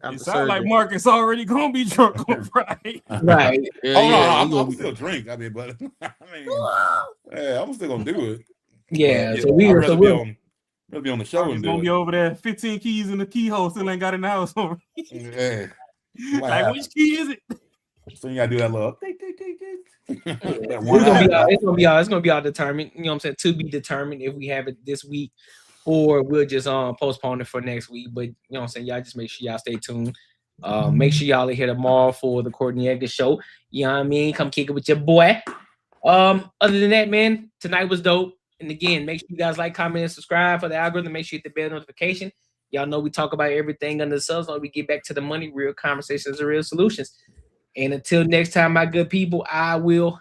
it sounds like Marcus already gonna be drunk on Friday. Right. Yeah, no, I'm still drink. I mean, but I'm still gonna do it. Yeah. So we'll be on the show and gonna be over there. 15 keys in the keyhole, still ain't got in the house. Yeah. Like which key is it? So you gotta do that little. It's gonna be all determined. You know what I'm saying? To be determined if we have it this week. Or we'll just postpone it for next week. But you know what I'm saying? Y'all just make sure y'all stay tuned. Make sure y'all are here tomorrow for the Courtney Edgar show. You know what I mean? Come kick it with your boy. Other than that, man, tonight was dope. And again, make sure you guys like, comment, and subscribe for the algorithm. Make sure you hit the bell notification. Y'all know we talk about everything under the sun. So we get back to the money, real conversations and real solutions. And until next time, my good people, I will